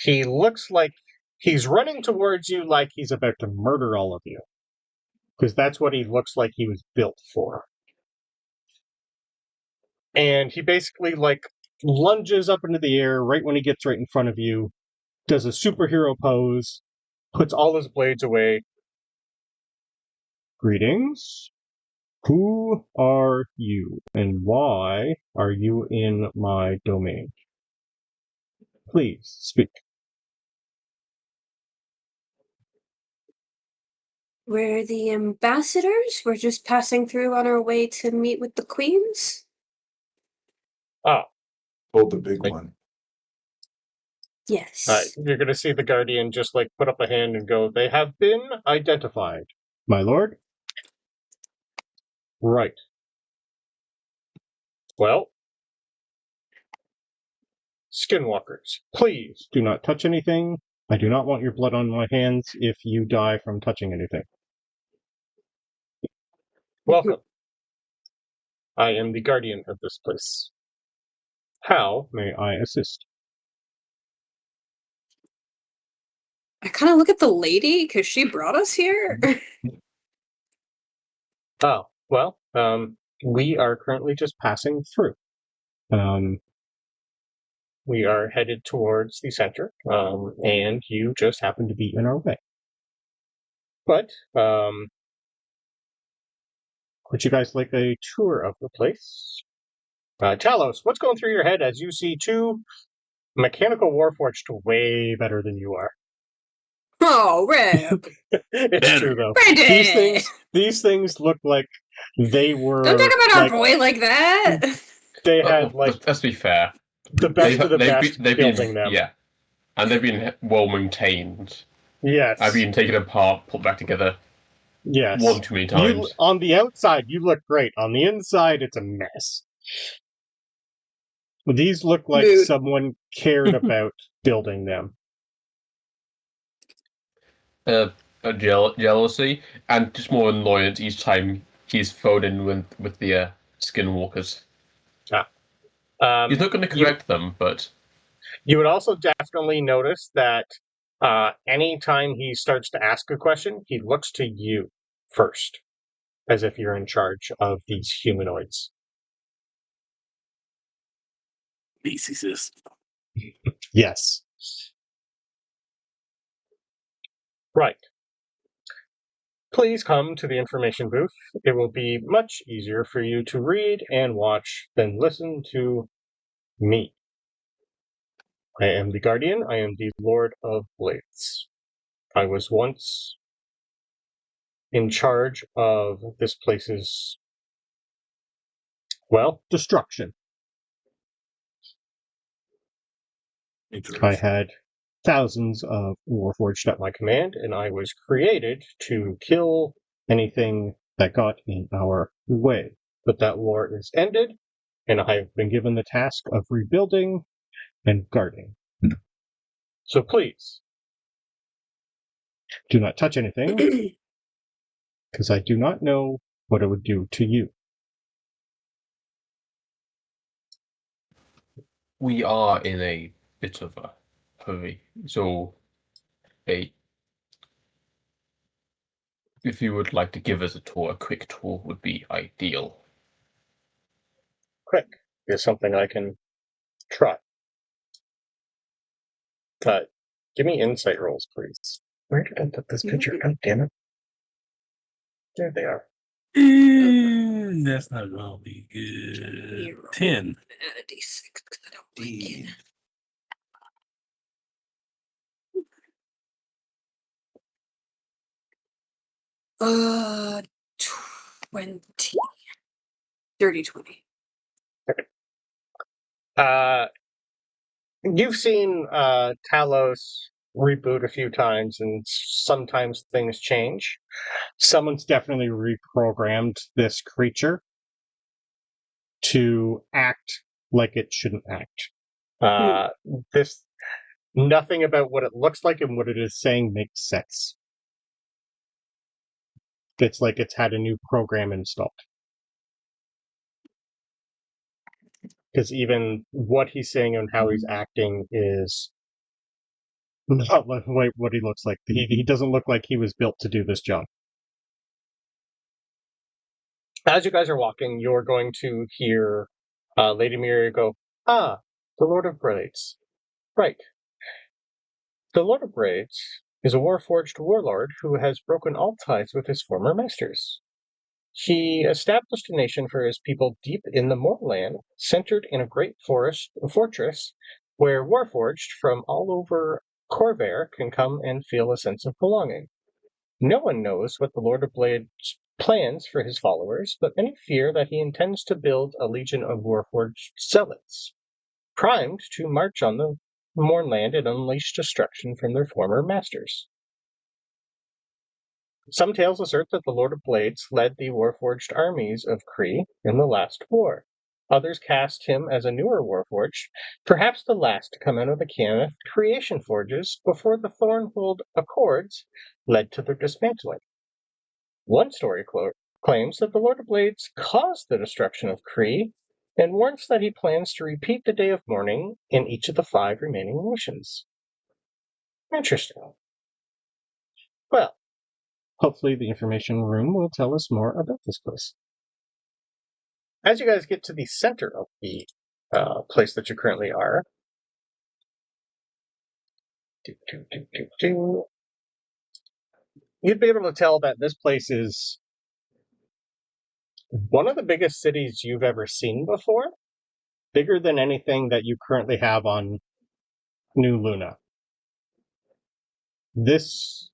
He looks like he's running towards you like he's about to murder all of you. Because that's what he looks like he was built for. And he basically, lunges up into the air right when he gets right in front of you, does a superhero pose, puts all his blades away. Greetings. Who are you, and why are you in my domain? Please, speak. We're the ambassadors. We're just passing through on our way to meet with the queens. Oh. Hold the big one. Yes. You're going to see the Guardian just, put up a hand and go, they have been identified. My lord? Right. Well, skinwalkers, please do not touch anything. I do not want your blood on my hands if you die from touching anything. Welcome. I am the guardian of this place. How may I assist? I kind of look at the lady because she brought us here. Oh, well, we are currently just passing through. We are headed towards the center, and you just happen to be in our way. But, would you guys like a tour of the place? Talos, what's going through your head as you see two mechanical warforged way better than you are? Oh, Rip. It's true, though. Brandon! These things look like they were... Don't talk about our boy like that! They had, Let's be fair. The best of the best building them. Yeah. And they've been well maintained. Yes. I've been taken apart, put back together. Yes. One too many times. On the outside, you look great. On the inside, it's a mess. These look like someone cared about building them. Jealousy, and just more annoyance each time he's thrown in with the skinwalkers. He's not going to correct them, but... You would also definitely notice that anytime he starts to ask a question, he looks to you first, as if you're in charge of these humanoids. Speciesist. Yes. Right. Please come to the information booth. It will be much easier for you to read and watch than listen to me. I am the Guardian. I am the Lord of Blades. I was once in charge of this place's, well, destruction. I Interesting. had thousands of Warforged at my command, and I was created to kill anything that got in our way. But that war is ended, and I have been given the task of rebuilding and guarding. So please, do not touch anything, because I do not know what it would do to you. We are in a bit of a hurry, so if you would like to give us a tour, a quick tour would be ideal. Quick is something I can try. Give me insight rolls, please. Where did I put this picture? God damn it. There they are. That's not going to be good. 10. D6, because I don't like it. Uh, 20. Dirty 20. You've seen Talos reboot a few times, and sometimes things change. Someone's definitely reprogrammed this creature to act like it shouldn't act. Nothing about what it looks like and what it is saying makes sense. It's like it's had a new program installed. Because even what he's saying and how he's acting is not like what he looks like. He doesn't look like he was built to do this job. As you guys are walking, you're going to hear Lady Miria go, "Ah, the Lord of Braids. Right. The Lord of Braids is a Warforged warlord who has broken all ties with his former masters. He established a nation for his people deep in the moorland, centered in a great fortress where Warforged from all over Corvair can come and feel a sense of belonging. No one knows what the Lord of Blades plans for his followers, but many fear that he intends to build a legion of Warforged zealots, primed to march on the moorland and unleash destruction from their former masters. Some tales assert that the Lord of Blades led the Warforged armies of Kree in the last war. Others cast him as a newer Warforged, perhaps the last to come out of the Cannith creation forges before the Thornhold Accords led to their dismantling. One story claims that the Lord of Blades caused the destruction of Kree and warns that he plans to repeat the Day of Mourning in each of the 5 remaining nations. Interesting. Well, hopefully the information room will tell us more about this place. As you guys get to the center of the place that you currently are, you'd be able to tell that this place is one of the biggest cities you've ever seen before. Bigger than anything that you currently have on New Luna. This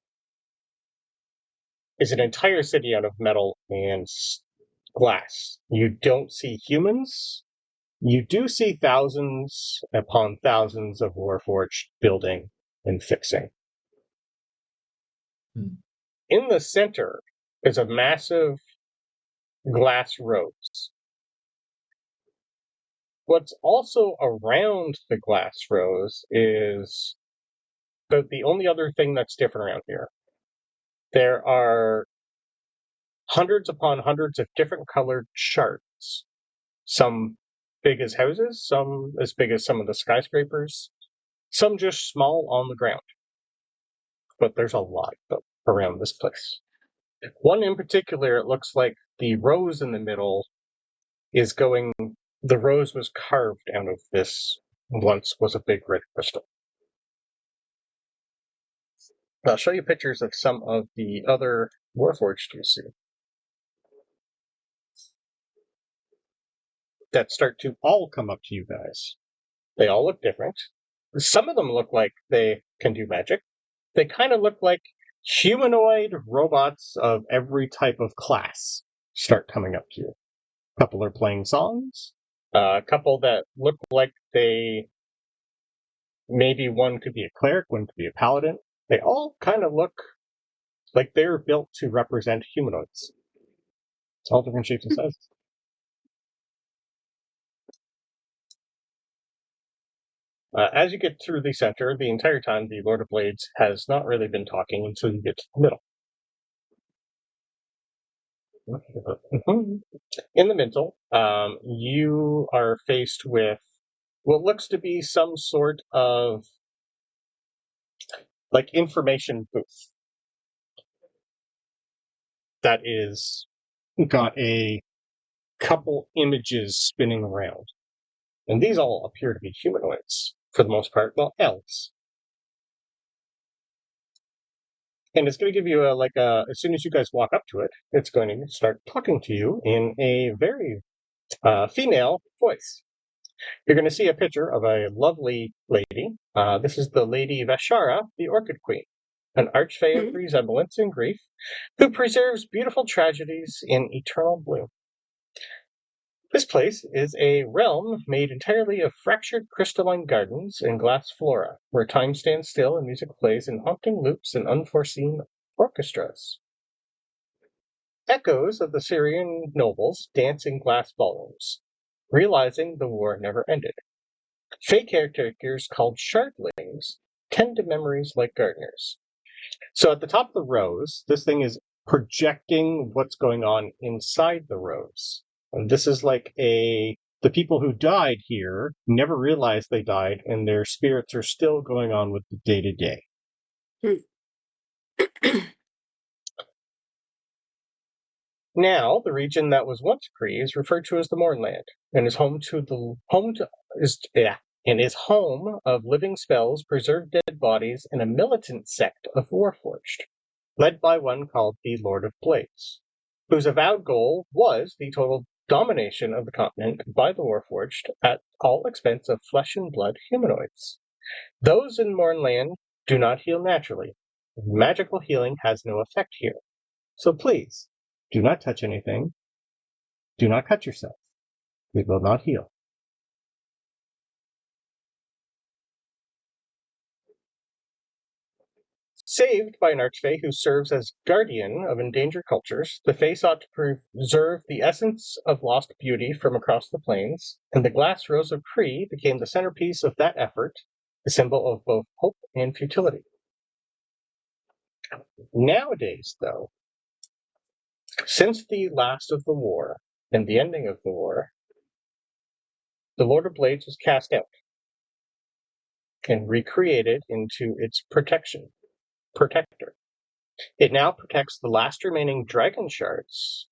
is an entire city out of metal and glass. You don't see humans. You do see thousands upon thousands of Warforged building and fixing. In the center is a massive glass rose. What's also around the glass rose is the only other thing that's different around here. There are hundreds upon hundreds of different colored shards. Some big as houses, some as big as some of the skyscrapers, some just small on the ground. But there's a lot of them around this place. One in particular, it looks like the rose in the middle is going... The rose was carved out of this, once was a big red crystal. I'll show you pictures of some of the other Warforged you see that start to all come up to you guys. They all look different. Some of them look like they can do magic. They kind of look like humanoid robots of every type of class start coming up to you. A couple are playing songs. A couple that look like they... Maybe one could be a cleric, one could be a paladin. They all kind of look like they're built to represent humanoids. It's all different shapes and sizes. As you get through the center, the entire time the Lord of Blades has not really been talking until you get to the middle. In the middle, you are faced with what looks to be some sort of like information booth that is got a couple images spinning around. And these all appear to be humanoids, for the most part. Well, elves. And it's going to give you as soon as you guys walk up to it, it's going to start talking to you in a very female voice. You're going to see a picture of a lovely lady. This is the Lady Vashara, the Orchid Queen, an archfey of resemblance and grief, who preserves beautiful tragedies in eternal bloom. This place is a realm made entirely of fractured crystalline gardens and glass flora, where time stands still and music plays in haunting loops and unforeseen orchestras. Echoes of the Syrian nobles dance in glass ballrooms, realizing the war never ended. Fey caretakers called shardlings tend to memories like gardeners. So at the top of the rose, this thing is projecting what's going on inside the rose. And this is like the people who died here never realized they died, and their spirits are still going on with the day-to-day. Now, the region that was once Kree is referred to as the Mournland, and is home of living spells, preserved dead bodies, and a militant sect of Warforged, led by one called the Lord of Blades, whose avowed goal was the total domination of the continent by the Warforged at all expense of flesh and blood humanoids. Those in Mournland do not heal naturally. Magical healing has no effect here. So please, do not touch anything. Do not cut yourself. It will not heal. Saved by an archfey who serves as guardian of endangered cultures, the Fae sought to preserve the essence of lost beauty from across the plains, and the glass rose of Kree became the centerpiece of that effort, a symbol of both hope and futility. Nowadays, though, since the last of the war and the ending of the war, the Lord of Blades was cast out and recreated into its protector. It now protects the last remaining dragon shards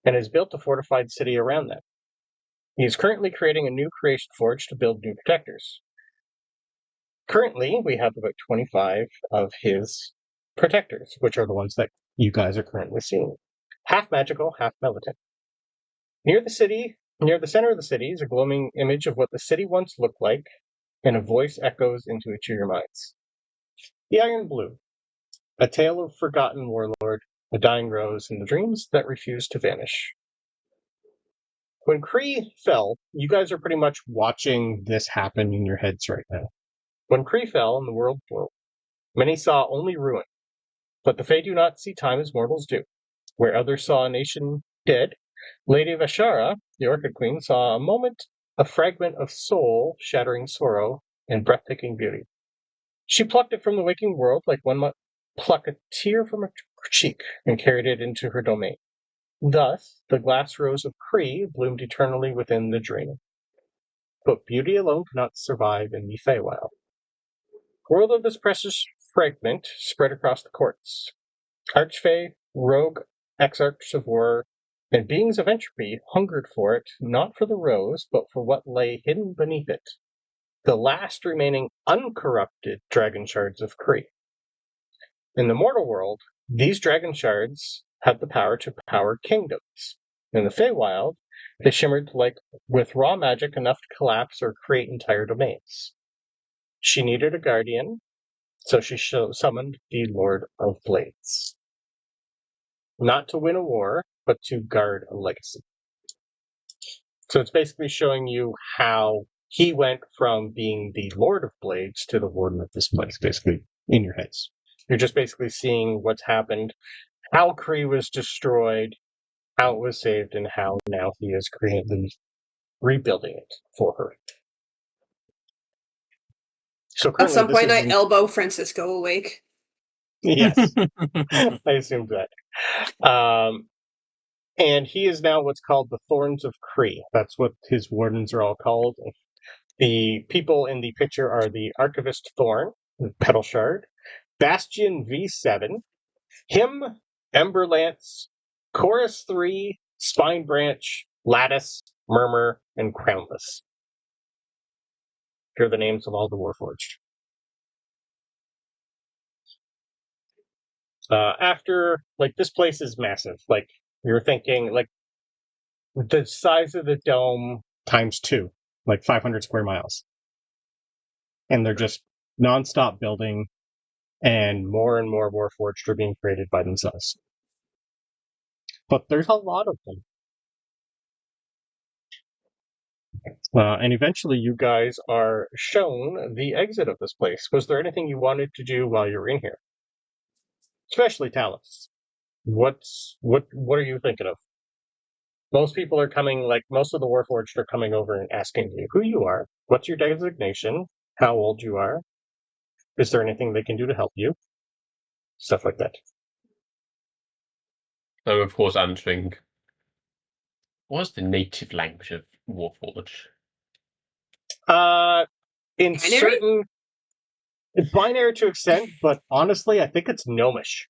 and has built a fortified city around them. He is currently creating a new creation forge to build new protectors. Currently, we have about 25 of his protectors, which are the ones that you guys are currently seeing. Half magical, half militant. Near the center of the city, is a glowing image of what the city once looked like, and a voice echoes into each of your minds. The Iron Blue. A tale of forgotten warlord, a dying rose, and the dreams that refuse to vanish. When Kree fell, you guys are pretty much watching this happen in your heads right now. When Kree fell and the world blew, many saw only ruin. But the Fae do not see time as mortals do. Where others saw a nation dead, Lady Vashara, the Orchid Queen, saw a fragment of soul shattering sorrow and breathtaking beauty. She plucked it from the waking world like one might pluck a tear from a cheek and carried it into her domain. Thus, the glass rose of Kree bloomed eternally within the dream. But beauty alone cannot survive in the Feywild. Word of this precious fragment spread across the courts. Archfey, rogue, exarchs of war, and beings of entropy hungered for it, not for the rose, but for what lay hidden beneath it. The last remaining uncorrupted dragon shards of Kree. In the mortal world, these dragon shards had the power to power kingdoms. In the Feywild, they shimmered like with raw magic enough to collapse or create entire domains. She needed a guardian, so she summoned the Lord of Blades. Not to win a war, but to guard a legacy. So it's basically showing you how he went from being the Lord of Blades to the Warden of this place, basically, in your heads. You're just basically seeing what's happened, how Kree was destroyed, how it was saved, and how now he is rebuilding it for her. So At some point, I isn't... elbow Francisco awake. Yes, I assumed that. And he is now what's called the Thorns of Kree. That's what his wardens are all called. The people in the picture are the Archivist Thorn, the Petal Shard, Bastion V7, him, Emberlance, Chorus 3, Spine Branch, Lattice, Murmur, and Crownless. Here are the names of all the Warforged. After, this place is massive. You're thinking, the size of the dome times 2, 500 square miles. And they're just non-stop building, and more Warforged are being created by themselves. But there's a lot of them. And eventually you guys are shown the exit of this place. Was there anything you wanted to do while you were in here? Especially Talos. What are you thinking of? Most people are coming, most of the Warforged are coming over and asking you who you are, what's your designation, how old you are, is there anything they can do to help you? Stuff like that. I'm, of course, answering, what's the native language of Warforged? In Binary? certain... It's binary to extent, but honestly, I think it's Gnomish.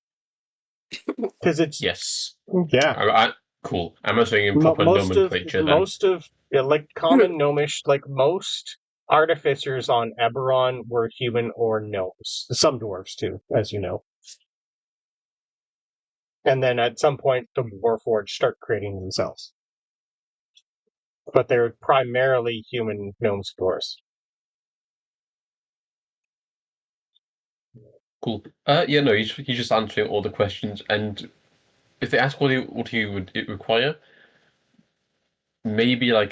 Because it's... Yes. Yeah. Cool. I'm assuming in proper nomenclature then. Most of, common Gnomish, most artificers on Eberron were human or gnomes. Some dwarves too, as you know. And then at some point, the Warforged start creating themselves. But they're primarily human gnomes dwarves. Cool. He's just answering all the questions, and if they ask what he would it require, maybe not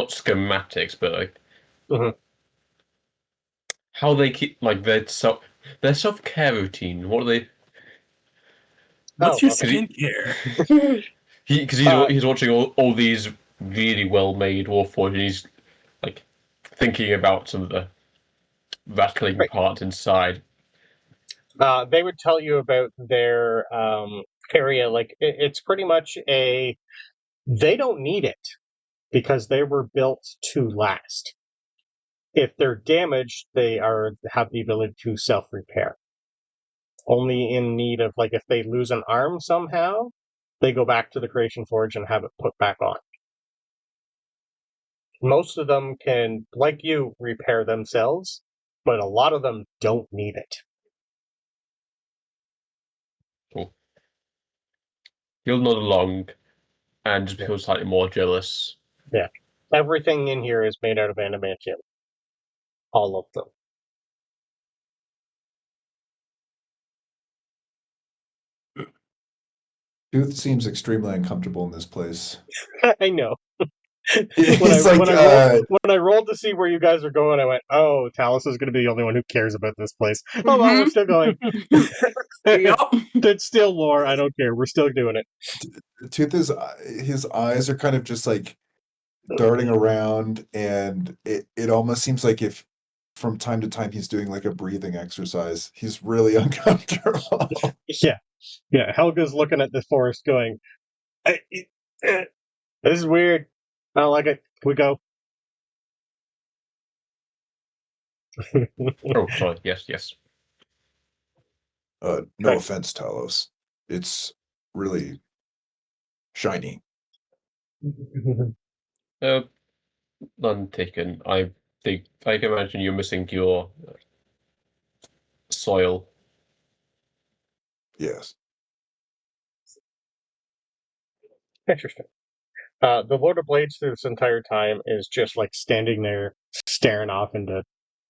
schematics, but how they keep their self-care routine. What are they? What's your skincare? Because he's watching all these really well-made Warforged, and he's thinking about some of the rattling parts inside. They would tell you about their area. It's pretty much they don't need it because they were built to last. If they're damaged, they have the ability to self-repair. Only in need of, if they lose an arm somehow, they go back to the Creation Forge and have it put back on. Most of them can, like you, repair themselves, but a lot of them don't need it. Cool. He'll nod along and just become slightly more jealous. Yeah. Everything in here is made out of adamantium. All of them. Tooth seems extremely uncomfortable in this place. I know. When I rolled to see where you guys are going, I went, "Oh, Talos is going to be the only one who cares about this place." Oh, well, we're still going. It's still lore. I don't care. We're still doing it. Tooth his eyes are kind of just darting around, and it almost seems like if from time to time he's doing a breathing exercise. He's really uncomfortable. Yeah. Helga's looking at the forest, going, "This is weird. I don't like it. Can we go? Oh, sorry. Yes. No Right. offense, Talos. It's really shiny. None taken. I think I can imagine you're missing your soil. Yes. Interesting. The Lord of Blades through this entire time is just like standing there staring off into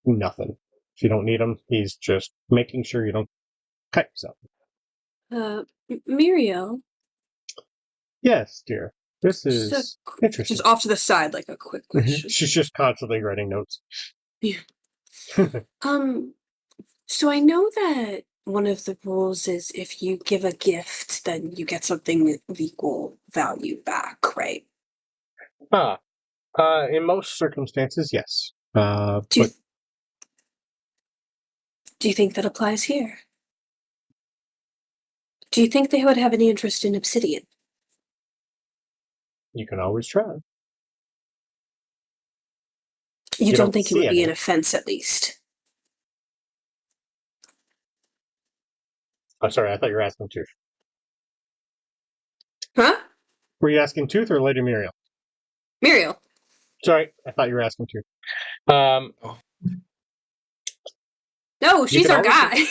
nothing. If you don't need him, he's just making sure you don't cut yourself. Muriel. Yes, dear. This is interesting. Just off to the side, like a quick question. She's just constantly writing notes. Yeah. So I know that one of the rules is if you give a gift, then you get something of equal value back, right? In most circumstances, yes. Do you think that applies here? Do you think they would have any interest in Obsidian? You can always try. You don't think it would be any. an offense, at least? Oh, sorry, I thought you were asking Tooth. Huh? Were you asking Tooth or Lady Muriel? Muriel. Sorry, I thought you were asking Tooth. No, she's our guy.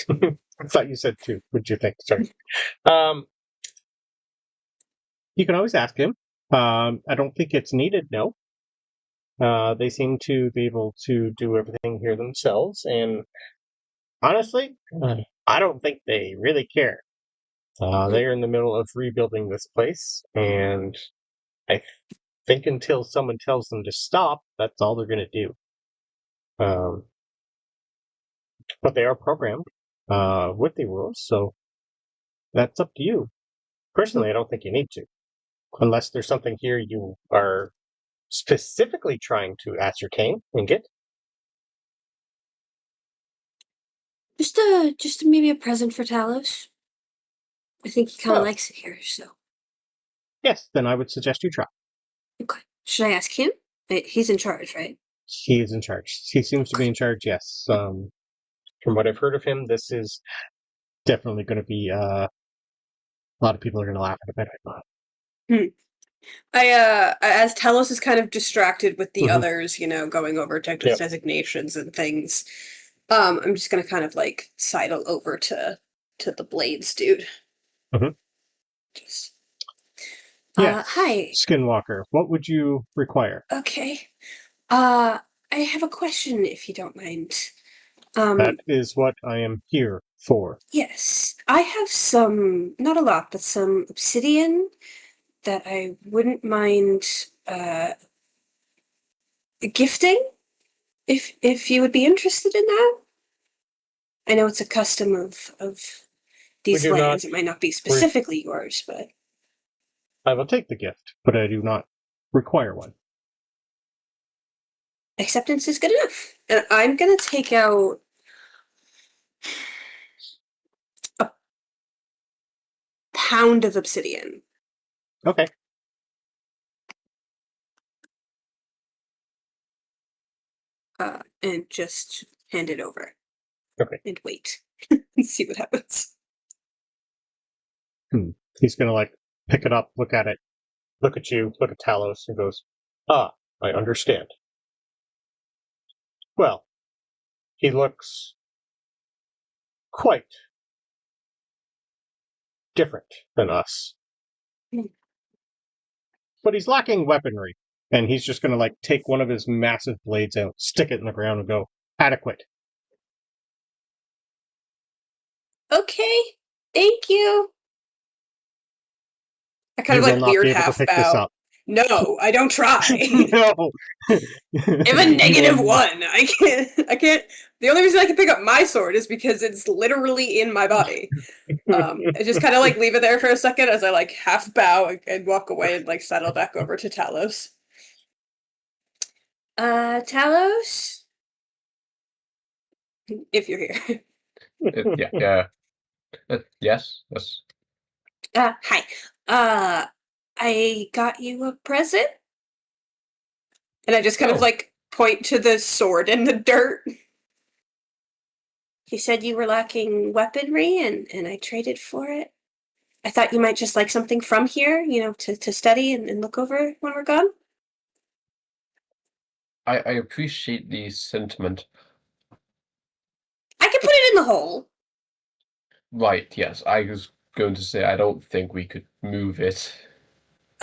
I thought you said Tooth. What'd you think? Sorry. You can always ask him. I don't think it's needed, no. They seem to be able to do everything here themselves, and honestly, I don't think they really care. They're in the middle of rebuilding this place, and I think until someone tells them to stop, that's all they're going to do. But they are programmed with the rules, so that's up to you. Personally, I don't think you need to. Unless there's something here you are specifically trying to ascertain and get. Just maybe a present for Talos. I think he kind of likes it here, so. Yes, then I would suggest you try. Okay. Should I ask him? He's in charge, right? He is in charge. He seems to be in charge, yes. From what I've heard of him, this is definitely going to be a lot of people are going to laugh at it, I thought. As Talos is kind of distracted with the others, going over designations and things, I'm just gonna kind of like sidle over to the Blades dude. Just hi. Skinwalker, what would you require? Okay. I have a question, if you don't mind. That is what I am here for. Yes. I have some, not a lot, but some obsidian that I wouldn't mind gifting, if you would be interested in that. I know it's a custom of these lands. It might not be specifically yours, but I will take the gift, but I do not require one. Acceptance is good enough. And I'm gonna take out a pound of obsidian. Okay. And just hand it over. Okay. And wait. And see what happens. He's gonna like pick it up, look at it, look at you, look at Talos, and goes, I understand. Well, he looks quite different than us. But he's lacking weaponry. And he's just gonna like take one of his massive blades out, stick it in the ground, and go, adequate. Okay. Thank you. I kind of like weird half bow. No, I don't try. No. I'm a -1. I can't. The only reason I can pick up my sword is because it's literally in my body. I just kind of like leave it there for a second as I like half bow and walk away and like settle back over to Talos. Talos? If you're here. Yeah. Yes. Hi. I got you a present. And I just kind of like point to the sword in the dirt. You said you were lacking weaponry, and I traded for it. I thought you might just like something from here, to study and look over when we're gone. I appreciate the sentiment. I can put it in the hole. Right, yes. I was going to say I don't think we could move it.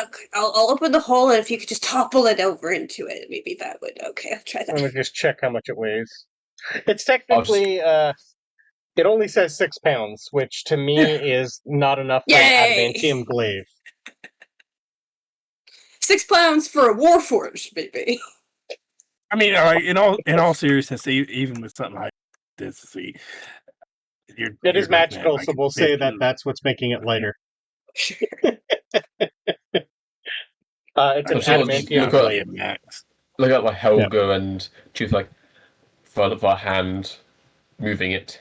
Okay, I'll open the hole, and if you could just topple it over into it, maybe that would... Okay, I'll try Let me that. just check how much it weighs. It's technically, it only says 6 pounds, which to me is not enough for an Yay! adamantium glaive. 6 pounds for a Warforged, baby. I mean, all right, in all seriousness, even with something like this, It is magical, so we'll say that that's what's making it lighter. Sure. It's an adamantium glaive. Look at like Helga and choose like front of our hand, moving it.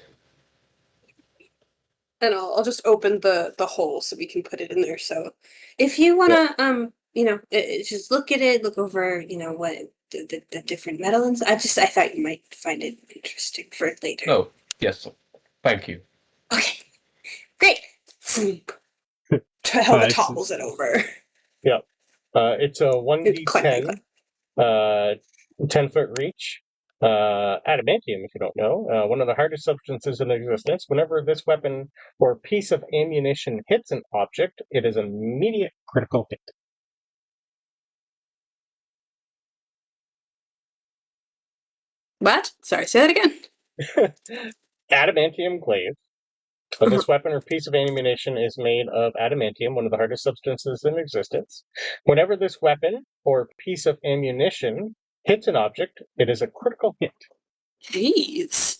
And I'll just open the hole so we can put it in there. So if you wanna just look at it, look over, what the different metals. I thought you might find it interesting for later. Oh, yes. Thank you. Okay. Great. Helga topples it over. Yeah. It's a 1d10, 10-foot reach. Adamantium, if you don't know, one of the hardest substances in existence. Whenever this weapon or piece of ammunition hits an object, it is an immediate critical hit. What? Sorry, say that again. Adamantium glaive. This weapon or piece of ammunition is made of adamantium, one of the hardest substances in existence. Whenever this weapon or piece of ammunition hits an object, it is a critical hit. Jeez.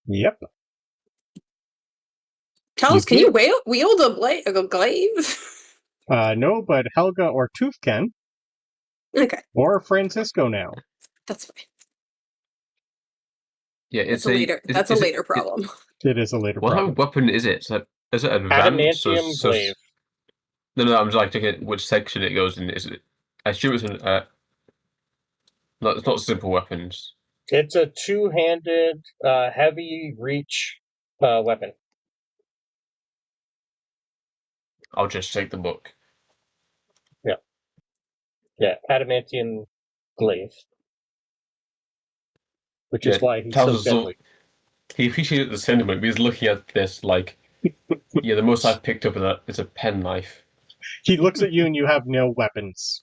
Yep. Talos, can you wield a glaive? No, but Helga or Tooth can. Okay. Or Francisco now. That's fine. Yeah, That's a later problem. It is a later what problem. What type of weapon is it? Is it advanced? Adamantium glaive. No, I'm just like thinking which section it goes in. Is it? I assume it's an. No, it's not simple weapons. It's a two-handed, heavy reach weapon. I'll just take the book. Yeah, adamantium glaive. Which is why he's so deadly. He appreciated the sentiment. He's looking at this like, yeah, the most I've picked up is a penknife. He looks at you and you have no weapons.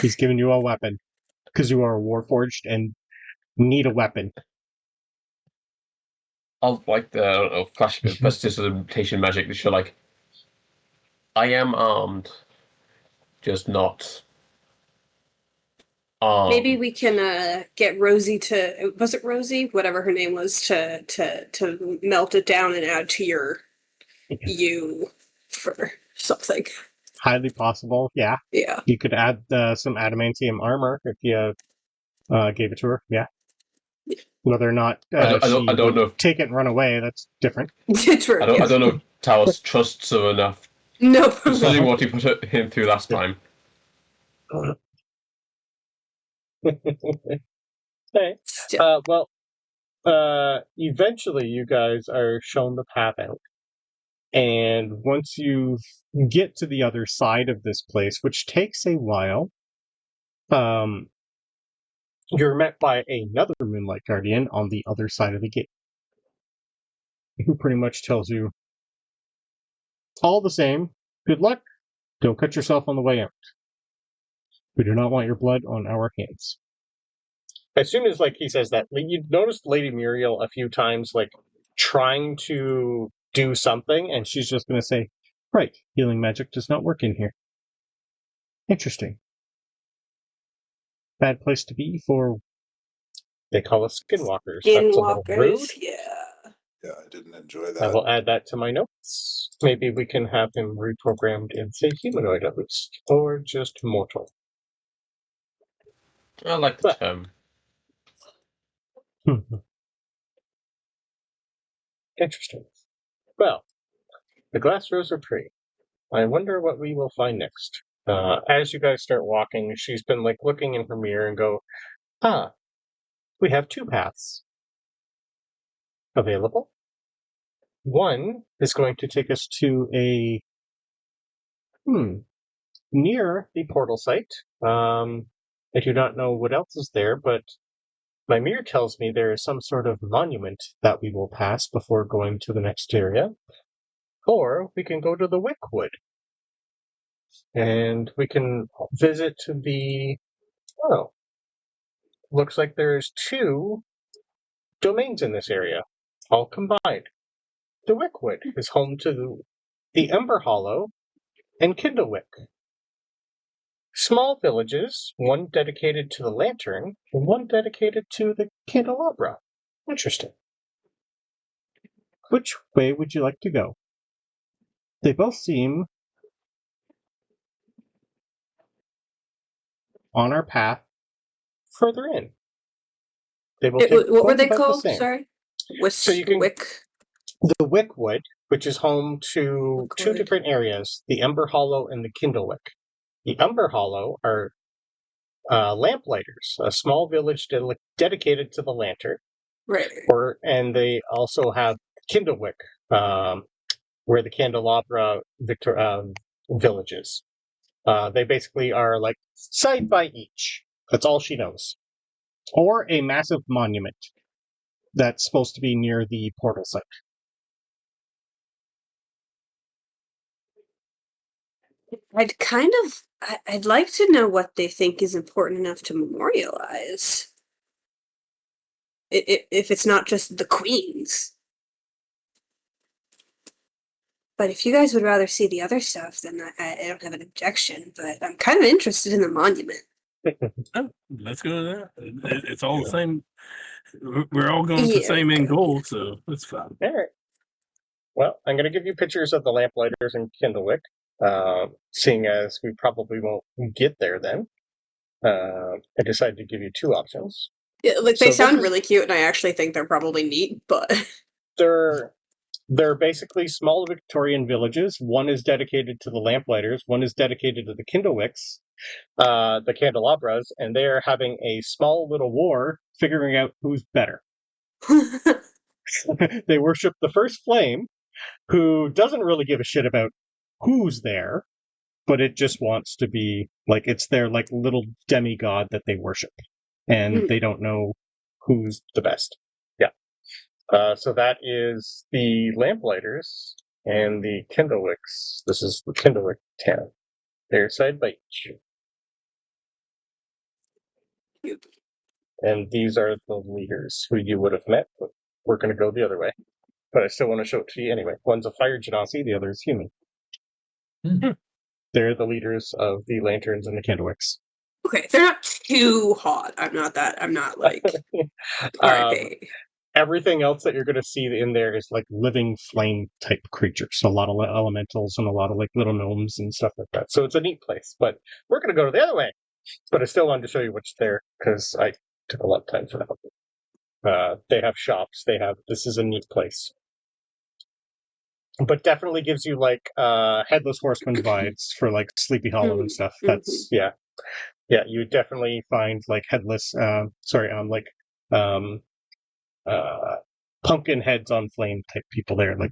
He's given you a weapon. Because you are Warforged and need a weapon. I'll like the, I don't know, flash of prestidigitation magic to show like, I am armed, just not armed. Maybe we can get Rosie to, was it Rosie? Whatever her name was, to melt it down and add to your you for something. Highly possible, yeah. Yeah. You could add some adamantium armor if you gave it to her, yeah. Whether or not I don't know. Take it and run away, that's different. True. I don't know if Talos trusts her enough. No. Considering what he put him through last time. Okay. Eventually you guys are shown the path out. And once you get to the other side of this place, which takes a while, you're met by another Moonlight Guardian on the other side of the gate. Who pretty much tells you, all the same, good luck, don't cut yourself on the way out. We do not want your blood on our hands. As soon as he says that, you noticed Lady Muriel a few times trying to do something, and she's just going to say, right, healing magic does not work in here. Interesting. Bad place to be for, they call us skinwalkers. That's a little rude. Yeah. Yeah, I didn't enjoy that. I will add that to my notes. Maybe we can have him reprogrammed in, say, humanoid at least, or just mortal. I like the term. Interesting. Well, the glass rose are pretty. I wonder what we will find next. As you guys start walking, she's been like looking in her mirror and go, we have two paths available. One is going to take us to a near the portal site. I do not know what else is there, but my mirror tells me there is some sort of monument that we will pass before going to the next area. Or we can go to the Wickwood. And we can visit looks like there's two domains in this area, all combined. The Wickwood is home to the Ember Hollow and Kindlewick. Small villages, one dedicated to the lantern, and one dedicated to the candelabra. Interesting. Which way would you like to go? They both seem on our path further in. They will what were they about called? the same. Sorry? So you can, the Wickwood, which is home to two Wickwood. different areas, the Ember Hollow and the Kindlewick. The Ember Hollow are lamplighters, a small village dedicated to the lantern. Right. And they also have Kindlewick, where the candelabra village is. They basically are like side by each. That's all she knows. Or a massive monument that's supposed to be near the portal site. I'd like to know what they think is important enough to memorialize. If it's not just the queens. But if you guys would rather see the other stuff, then I don't have an objection. But I'm kind of interested in the monument. Oh, let's go to that. It's all the same. We're all going to the same end goal, so that's fine. All right. Well, I'm going to give you pictures of the lamplighters in Kindlewick, seeing as we probably won't get there then. I decided to give you two options. Yeah, they sound really cute, and I actually think they're probably neat, but... They're basically small Victorian villages. One is dedicated to the lamplighters, one is dedicated to the Kindlewicks, the candelabras, and they're having a small little war figuring out who's better. They worship the first flame, who doesn't really give a shit about who's there, but it just wants to be, like, it's their, like, little demigod that they worship. And they don't know who's the best. Yeah. So that is the lamplighters and the Kindlewicks. This is the Kindlewick town. They're side by each. And these are the leaders who you would have met, but we're going to go the other way. But I still want to show it to you anyway. One's a fire genasi, the other is human. They're the leaders of the lanterns and the Kindlewicks. Okay, they're not too hot. I'm not like... Everything else that you're going to see in there is like living flame type creatures. So a lot of elementals and a lot of like little gnomes and stuff like that. So it's a neat place, but we're going to go the other way. But I still wanted to show you what's there because I took a lot of time for that. They have shops. This is a neat place. But definitely gives you like Headless Horseman vibes for like Sleepy Hollow and stuff. That's, yeah, you definitely find like headless, pumpkin heads on flame type people there. Like,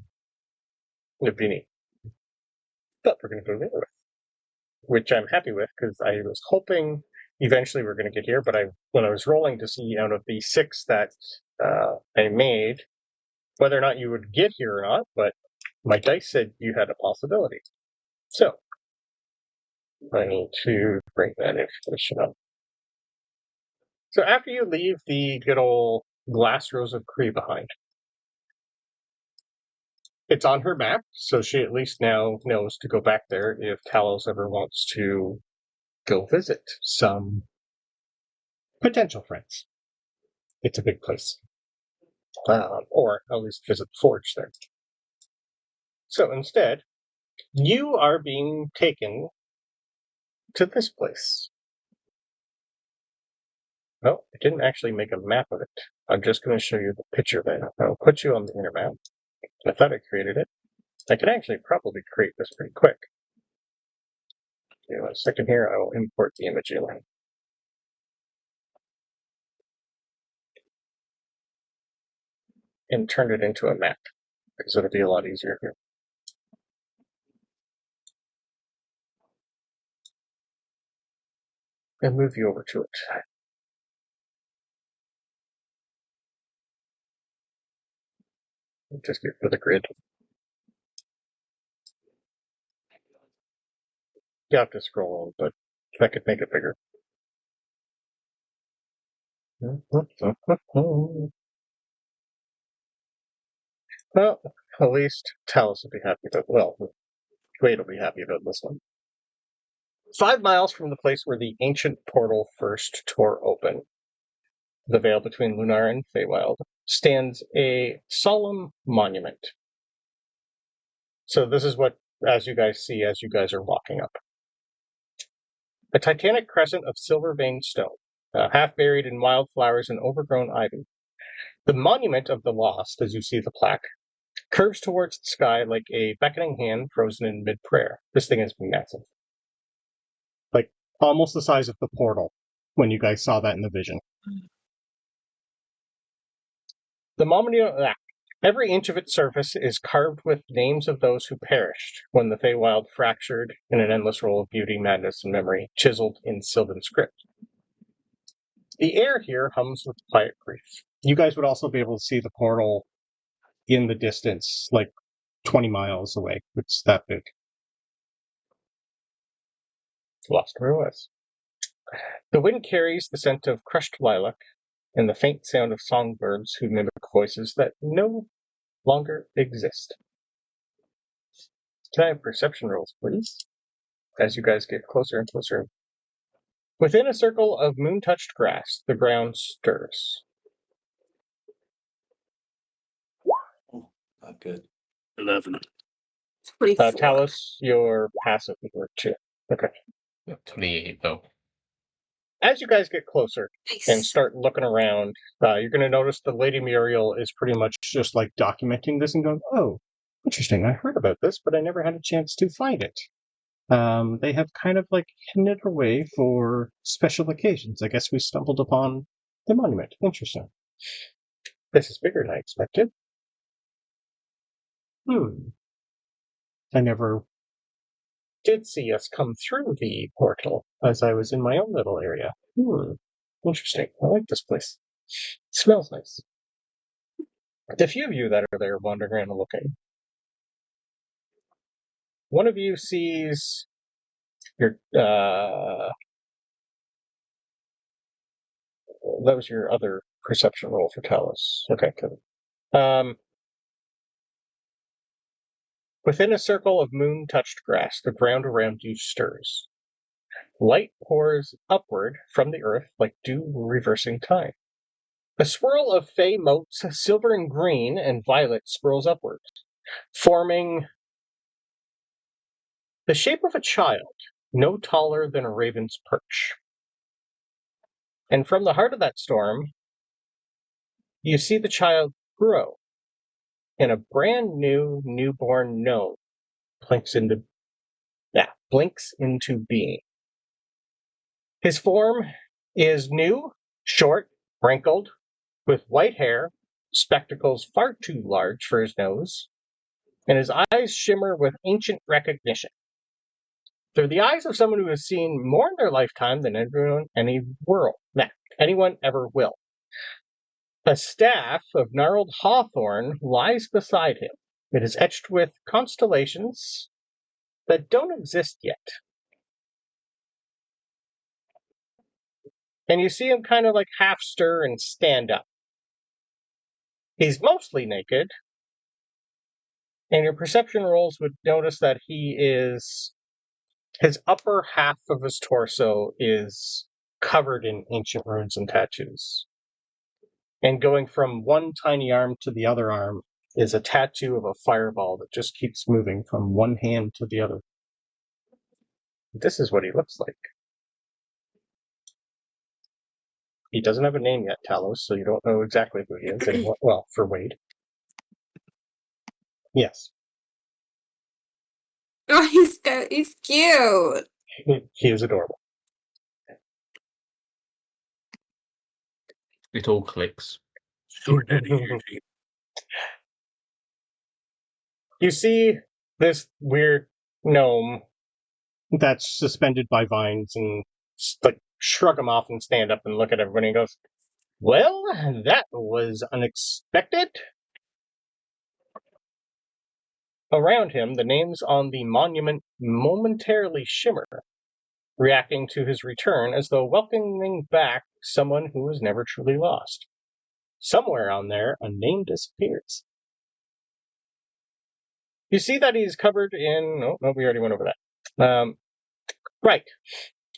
it'd be neat. But we're going to go the other way, which I'm happy with because I was hoping eventually we're going to get here. But when I was rolling to see out of the 6 that I made, whether or not you would get here or not, but my dice said you had a possibility. So I need to bring that information up. So after you leave the good old Glass Rose of Cree behind, it's on her map, so she at least now knows to go back there if Talos ever wants to go visit some potential friends. It's a big place. Or at least visit the Forge there. So instead, you are being taken to this place. Well, I didn't actually make a map of it. I'm just going to show you the picture there. I'll put you on the inner map. I thought I created it. I can actually probably create this pretty quick. Give me a second here. I will import the image in. And turn it into a map, because it'll be a lot easier here. And move you over to it. Just get for the grid. You have to scroll, but if I could make it bigger. Well, at least Talos will be happy about. Well, Wade will be happy about this one. 5 miles from the place where the ancient portal first tore open, the veil between Lunar and Feywild, stands a solemn monument. So this is what, as you guys see, as you guys are walking up. A titanic crescent of silver-veined stone, half buried in wildflowers and overgrown ivy. The monument of the lost, as you see the plaque, curves towards the sky like a beckoning hand frozen in mid-prayer. This thing is massive. Like, almost the size of the portal, when you guys saw that in the vision. The monument, every inch of its surface is carved with names of those who perished when the Feywild fractured in an endless roll of beauty, madness, and memory, chiseled in Sylvan script. The air here hums with quiet grief. You guys would also be able to see the portal in the distance, like 20 miles away. It's that big. Lost where it was. The wind carries the scent of crushed lilac and the faint sound of songbirds who mimic voices that no longer exist. Can I have perception rolls, please? As you guys get closer and closer. Within a circle of moon-touched grass, the ground stirs. Not good. 11. 24. Talos, your passive would work too. Okay. 28 though. As you guys get closer Nice. and start looking around, you're going to notice the Lady Muriel is pretty much just like documenting this and going, oh, interesting, I heard about this, but I never had a chance to find it. They have kind of like hidden it away for special occasions. I guess we stumbled upon the monument. Interesting. This is bigger than I expected. I never did see us come through the portal as I was in my own little area. Interesting. I like this place. It smells nice. The few of you that are there wandering around and looking, one of you sees your that was your other perception roll for Talos. Okay, good. Within a circle of moon-touched grass, the ground around you stirs. Light pours upward from the earth like dew reversing time. A swirl of fey motes, silver and green and violet, swirls upwards, forming the shape of a child, no taller than a raven's perch. And from the heart of that storm, you see the child grow, and a brand new newborn gnome blinks into being. His form is new, short, wrinkled, with white hair, spectacles far too large for his nose, and his eyes shimmer with ancient recognition. They're the eyes of someone who has seen more in their lifetime than anyone ever will. A staff of gnarled hawthorn lies beside him. It is etched with constellations that don't exist yet. And you see him kind of like half stir and stand up. He's mostly naked, and your perception rolls would notice that his upper half of his torso is covered in ancient runes and tattoos. And going from one tiny arm to the other arm is a tattoo of a fireball that just keeps moving from one hand to the other. This is what he looks like. He doesn't have a name yet, Talos, so you don't know exactly who he is. Well, for Wade. Yes. Oh, he's cute. He is adorable. It all clicks. Short daddy energy. You see this weird gnome that's suspended by vines and like shrug him off and stand up and look at everybody and goes, "Well, that was unexpected." Around him, the names on the monument momentarily shimmer, reacting to his return as though welcoming back someone who was never truly lost. Somewhere on there, a name disappears. You see that he's covered in... No, we already went over that. Right.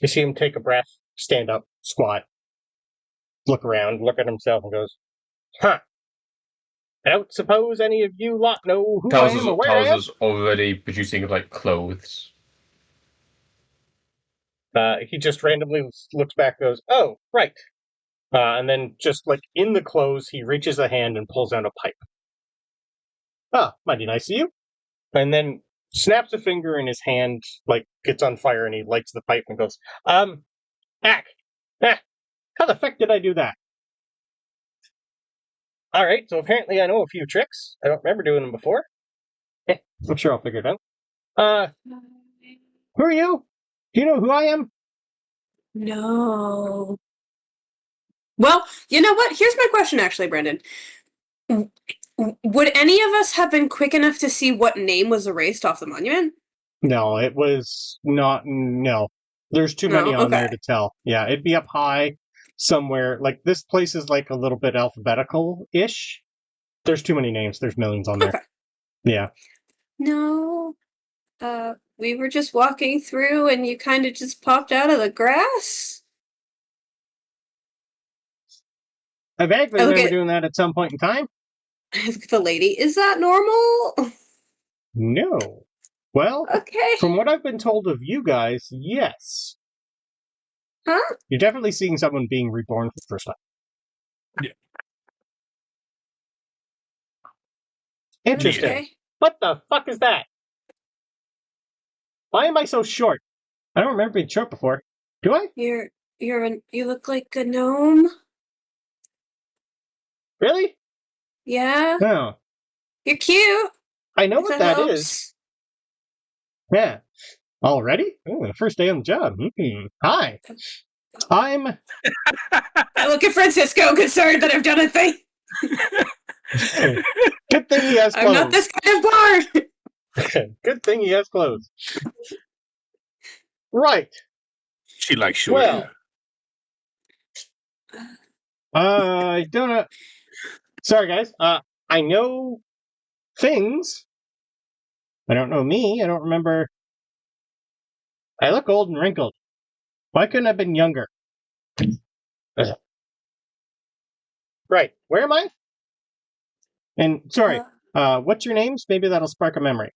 You see him take a breath, stand up, squat, look around, look at himself and goes, "Huh. I don't suppose any of you lot know who I am or where I am?" Talos is already producing, like, clothes. He just randomly looks back and goes, "Oh, right." And then just, like, in the clothes, he reaches a hand and pulls out a pipe. "Ah, mighty nice of you." And then snaps a finger in his hand, like, gets on fire, and he lights the pipe and goes, "Hack! How the fuck did I do that?" Alright, so apparently I know a few tricks. I don't remember doing them before. I'm sure I'll figure it out. Who are you? Do you know who I am? No. Well, you know what? Here's my question, actually, Brandon. Would any of us have been quick enough to see what name was erased off the monument? No, it was not. No. There's too many on there to tell. Yeah, it'd be up high somewhere. Like, this place is like a little bit alphabetical-ish. There's too many names. There's millions on there. Okay. Yeah. No. We were just walking through and you kind of just popped out of the grass? I vaguely remember doing that at some point in time. Look at the lady. Is that normal? No. Well, Okay. from what I've been told of you guys, yes. Huh? You're definitely seeing someone being reborn for the first time. Yeah. Interesting. Okay. What the fuck is that? Why am I so short? I don't remember being short before. Do I? You look like a gnome. Really? Yeah. No. You're cute. I know If what that that helps. is. Yeah. Already? Oh, the first day on the job. Hi. I'm... I look at Francisco, concerned that I've done a thing. Good thing he has clothes. I'm not this kind of bard. Good thing he has clothes. Right. She likes short. Well, I don't know. Sorry, guys. I know things. I don't know me. I don't remember. I look old and wrinkled. Why couldn't I have been younger? Right. Where am I? And sorry, what's your names? Maybe that'll spark a memory.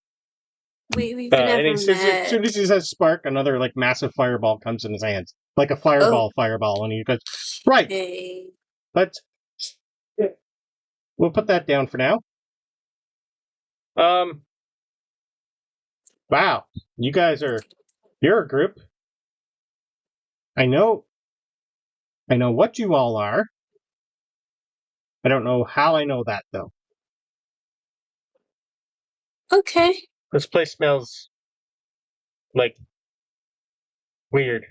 We've And never he says, as soon met. as he says spark, another like massive fireball comes in his hands, like a fireball, and he goes, "Right, Hey. let's. We'll put that down for now." Wow, you're a group. I know what you all are. I don't know how I know that though. Okay. This place smells like weird.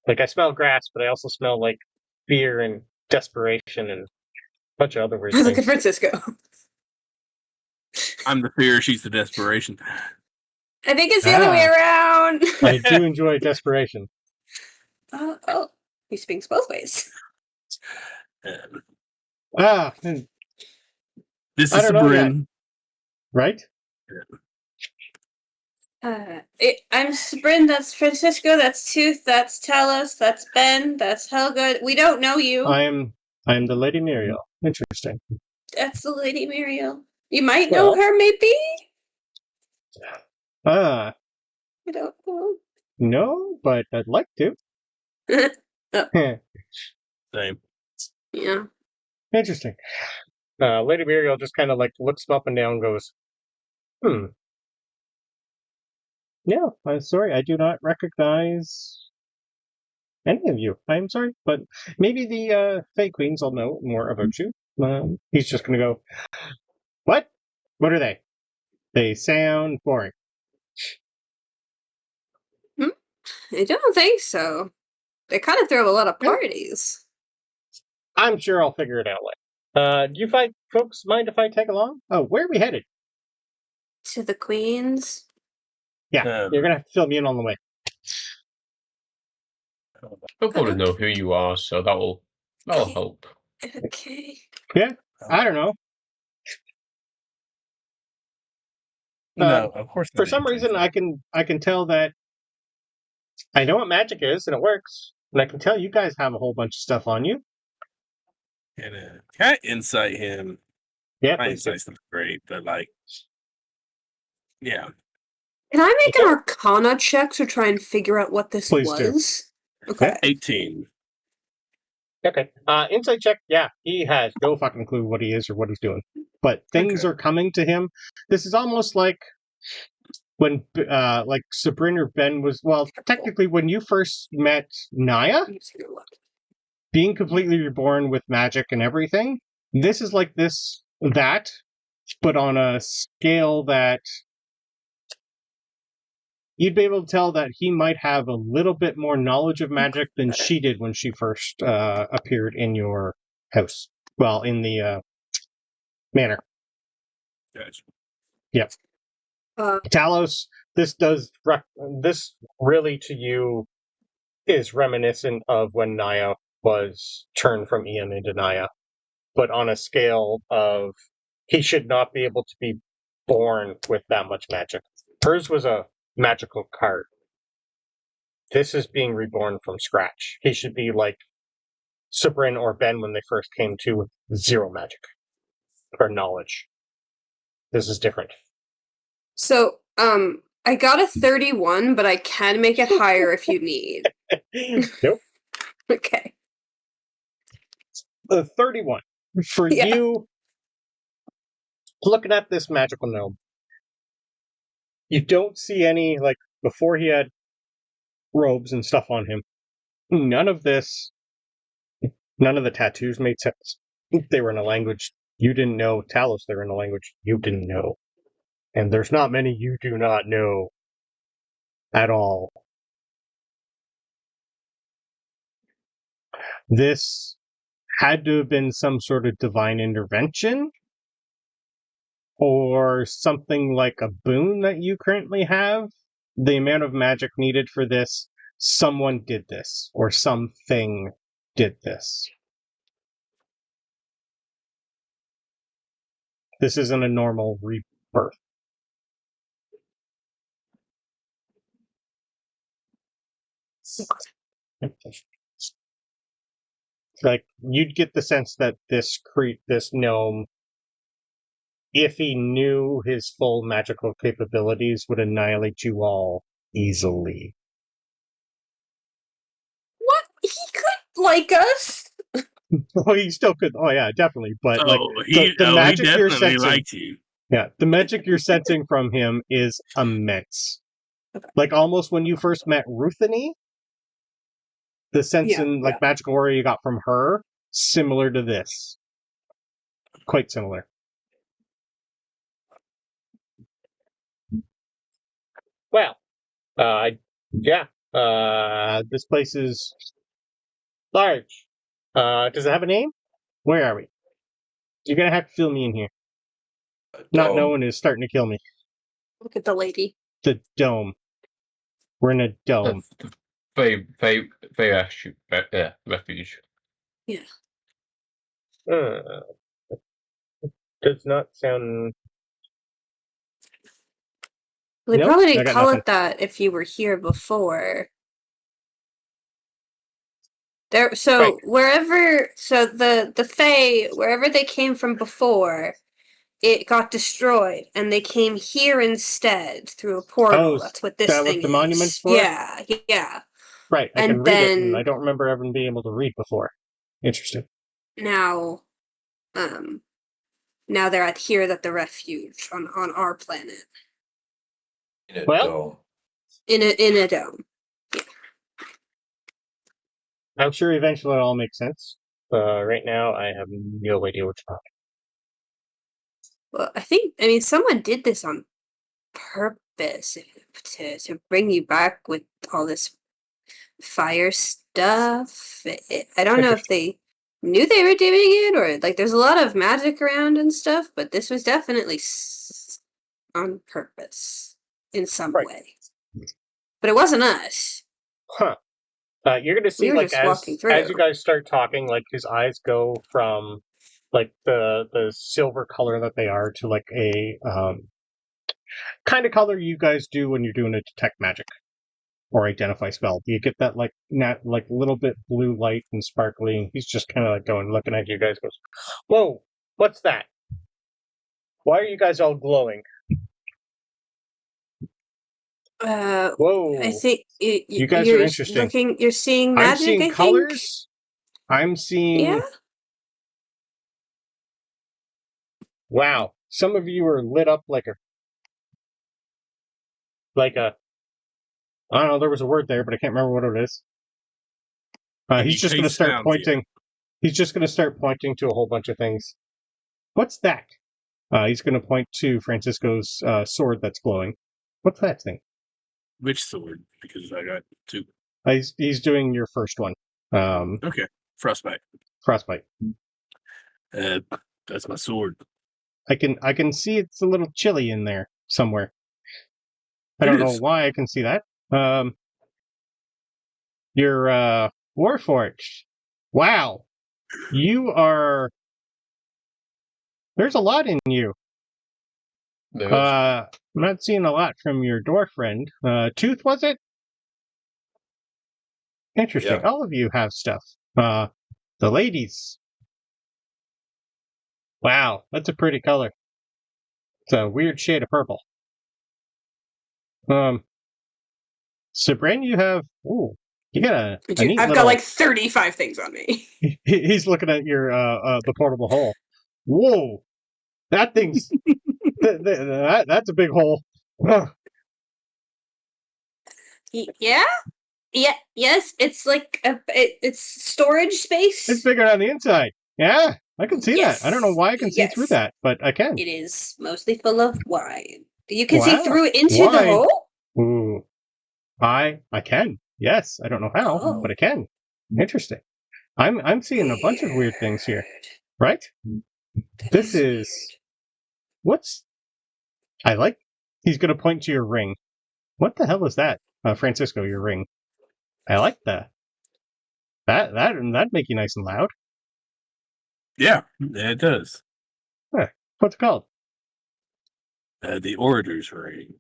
Like, I smell grass, but I also smell like fear and desperation and a bunch of other weird I look at things. Francisco. I'm the fear, she's the desperation. I think it's the other way around. I do enjoy desperation. He speaks both ways. And This I is don't know yet. Sabryn. Right? I'm Sabryn, that's Francisco, that's Tooth, that's Talos, that's Ben, that's Helga. We don't know you. I am the Lady Muriel. Interesting. That's the Lady Muriel. You might know her, maybe? I don't know. No, but I'd like to. Same. Yeah. Interesting. Lady Muriel just kind of like looks up and down and goes, No, I'm sorry. I do not recognize any of you. I'm sorry, but maybe the Fey Queens will know more about you. He's just going to go, what? What are they? They sound boring. I don't think so. They kind of throw a lot of parties. I'm sure I'll figure it out later. Do you folks mind if I tag along? Oh, where are we headed? To the queens. Yeah, you're going to have to fill me in on the way. They'll probably know who you are, so that'll help. Okay. Yeah, I don't know. No, of course not. For some reason, I can tell that I know what magic is, and it works. And I can tell you guys have a whole bunch of stuff on you. Can I insight him? Yeah, My please do. insight's not great, but like, yeah. Can I make an Arcana check to try and figure out what this Please do. was? Okay. 18. Okay. Insight check. Yeah, he has no fucking clue what he is or what he's doing. But things are coming to him. This is almost like when, like Sabryn or Ben was. Well, technically, when you first met Naya, being completely reborn with magic and everything. This is like that, but on a scale that you'd be able to tell that he might have a little bit more knowledge of magic than she did when she first appeared in your house. Well, in the manor. Gotcha. Yep. Talos, this really to you is reminiscent of when Naya was turned from Ian into Naya, but on a scale of he should not be able to be born with that much magic. Hers was a magical card. This is being reborn from scratch. He should be like Sabryn or Ben when they first came to with zero magic or knowledge. This is different. So, I got a 31, but I can make it higher if you need. Nope. Okay. 31. For you, looking at this magical gnome, you don't see any, like, before he had robes and stuff on him. None of the tattoos made sense. They were in a language you didn't know. Talos, they were in a language you didn't know. And there's not many you do not know at all. This had to have been some sort of divine intervention or something like a boon that you currently have. The amount of magic needed for this, someone did this or something did this. This isn't a normal rebirth. Like, you'd get the sense that this gnome, if he knew his full magical capabilities, would annihilate you all easily. What? He could like us? Well, he still could. Oh, yeah, definitely. But he magic you're definitely sensing, liked you. Yeah, the magic you're sensing from him is immense. Like almost when you first met Ruthany, the sense magical aura you got from her, similar to this. Quite similar. Well, this place is large. Does it have a name? Where are we? You're gonna have to fill me in here. Not knowing is starting to kill me. Look at the lady. The dome. We're in a dome. Refuge. Yeah. Does not sound. They Nope, probably I didn't got call nothing. it that if you were here before. So wherever, the Fae, wherever they came from before, it got destroyed, and they came here instead through a portal. That's what this thing is. the monument's for? Yeah. Right, I And can read it, and then- I don't remember ever being able to read before. Interesting. Now they're at the refuge on our planet. Well, In a dome. I'm sure eventually it'll all make sense. Right now, I have no idea what's happening. Well, I mean, someone did this on purpose to bring you back with all this fire stuff. I don't know if they knew they were doing it or like there's a lot of magic around and stuff, but this was definitely on purpose in some way. But it wasn't us. Huh. You're gonna see, We were like, just walking as you through. guys start talking, like, his eyes go from, like, the silver color that they are to, like, a kind of color you guys do when you're doing a detect magic or identify spell. You get that, like, little bit blue light and sparkly, and he's just kind of, like, looking at you guys, goes, whoa, what's that? Why are you guys all glowing? Whoa! I think you guys are interesting. You're seeing magic. I'm seeing colors. I'm seeing. Yeah. Wow! Some of you are lit up like a. I don't know. There was a word there, but I can't remember what it is. He's just going to start pointing. He's just going to start pointing to a whole bunch of things. What's that? He's going to point to Francisco's sword that's glowing. What's that thing? Which sword? Because I got two. He's doing your first one. Okay. Frostbite. That's my sword. I can see it's a little chilly in there somewhere. I don't know why I can see that. You're Warforged. Wow. You are. There's a lot in you. I'm not seeing a lot from your dwarf friend. Tooth, was it? Interesting. Yeah. All of you have stuff. The ladies. Wow, that's a pretty color. It's a weird shade of purple. Sabryn, you have. Ooh, you got a neat I've little... got like 35 things on me. He's looking at your the portable hole. Whoa, that thing's that's a big hole. Yeah. Yes. It's like it's storage space. It's bigger on the inside. Yeah, I can see that. I don't know why I can see through that, but I can. It is mostly full of wine. You can see through into the hole? Ooh. I can. Yes. I don't know how, but I can. Interesting. I'm seeing a bunch of weird things here. Right? This is what's he's gonna point to your ring. What the hell is that? Francisco, your ring. I like that. That'd make you nice and loud. Yeah, it does. Huh. What's it called? The Orator's Ring.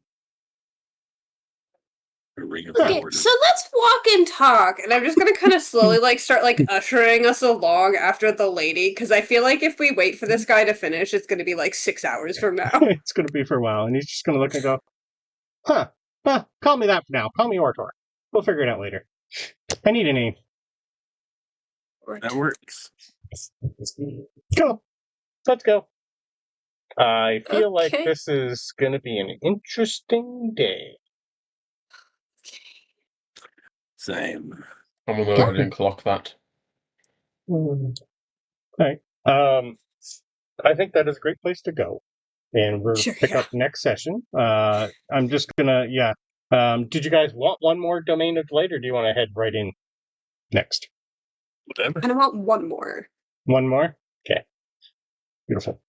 A ring of Okay, orders. so let's walk and talk, and I'm just gonna kind of slowly start ushering us along after the lady, because I feel like if we wait for this guy to finish, it's gonna be 6 hours from now. It's gonna be for a while, and he's just gonna look and go, huh, call me that for now. Call me Orator. We'll figure it out later. I need a name. That works. Go. Let's go. I feel like this is going to be an interesting day. Same. I'm going to go ahead and clock that. All right. I think that is a great place to go. And we'll pick up next session. I'm just going to, did you guys want one more Domain of Delight, or do you want to head right in next? Whatever. I want one more. One more? Okay. Beautiful.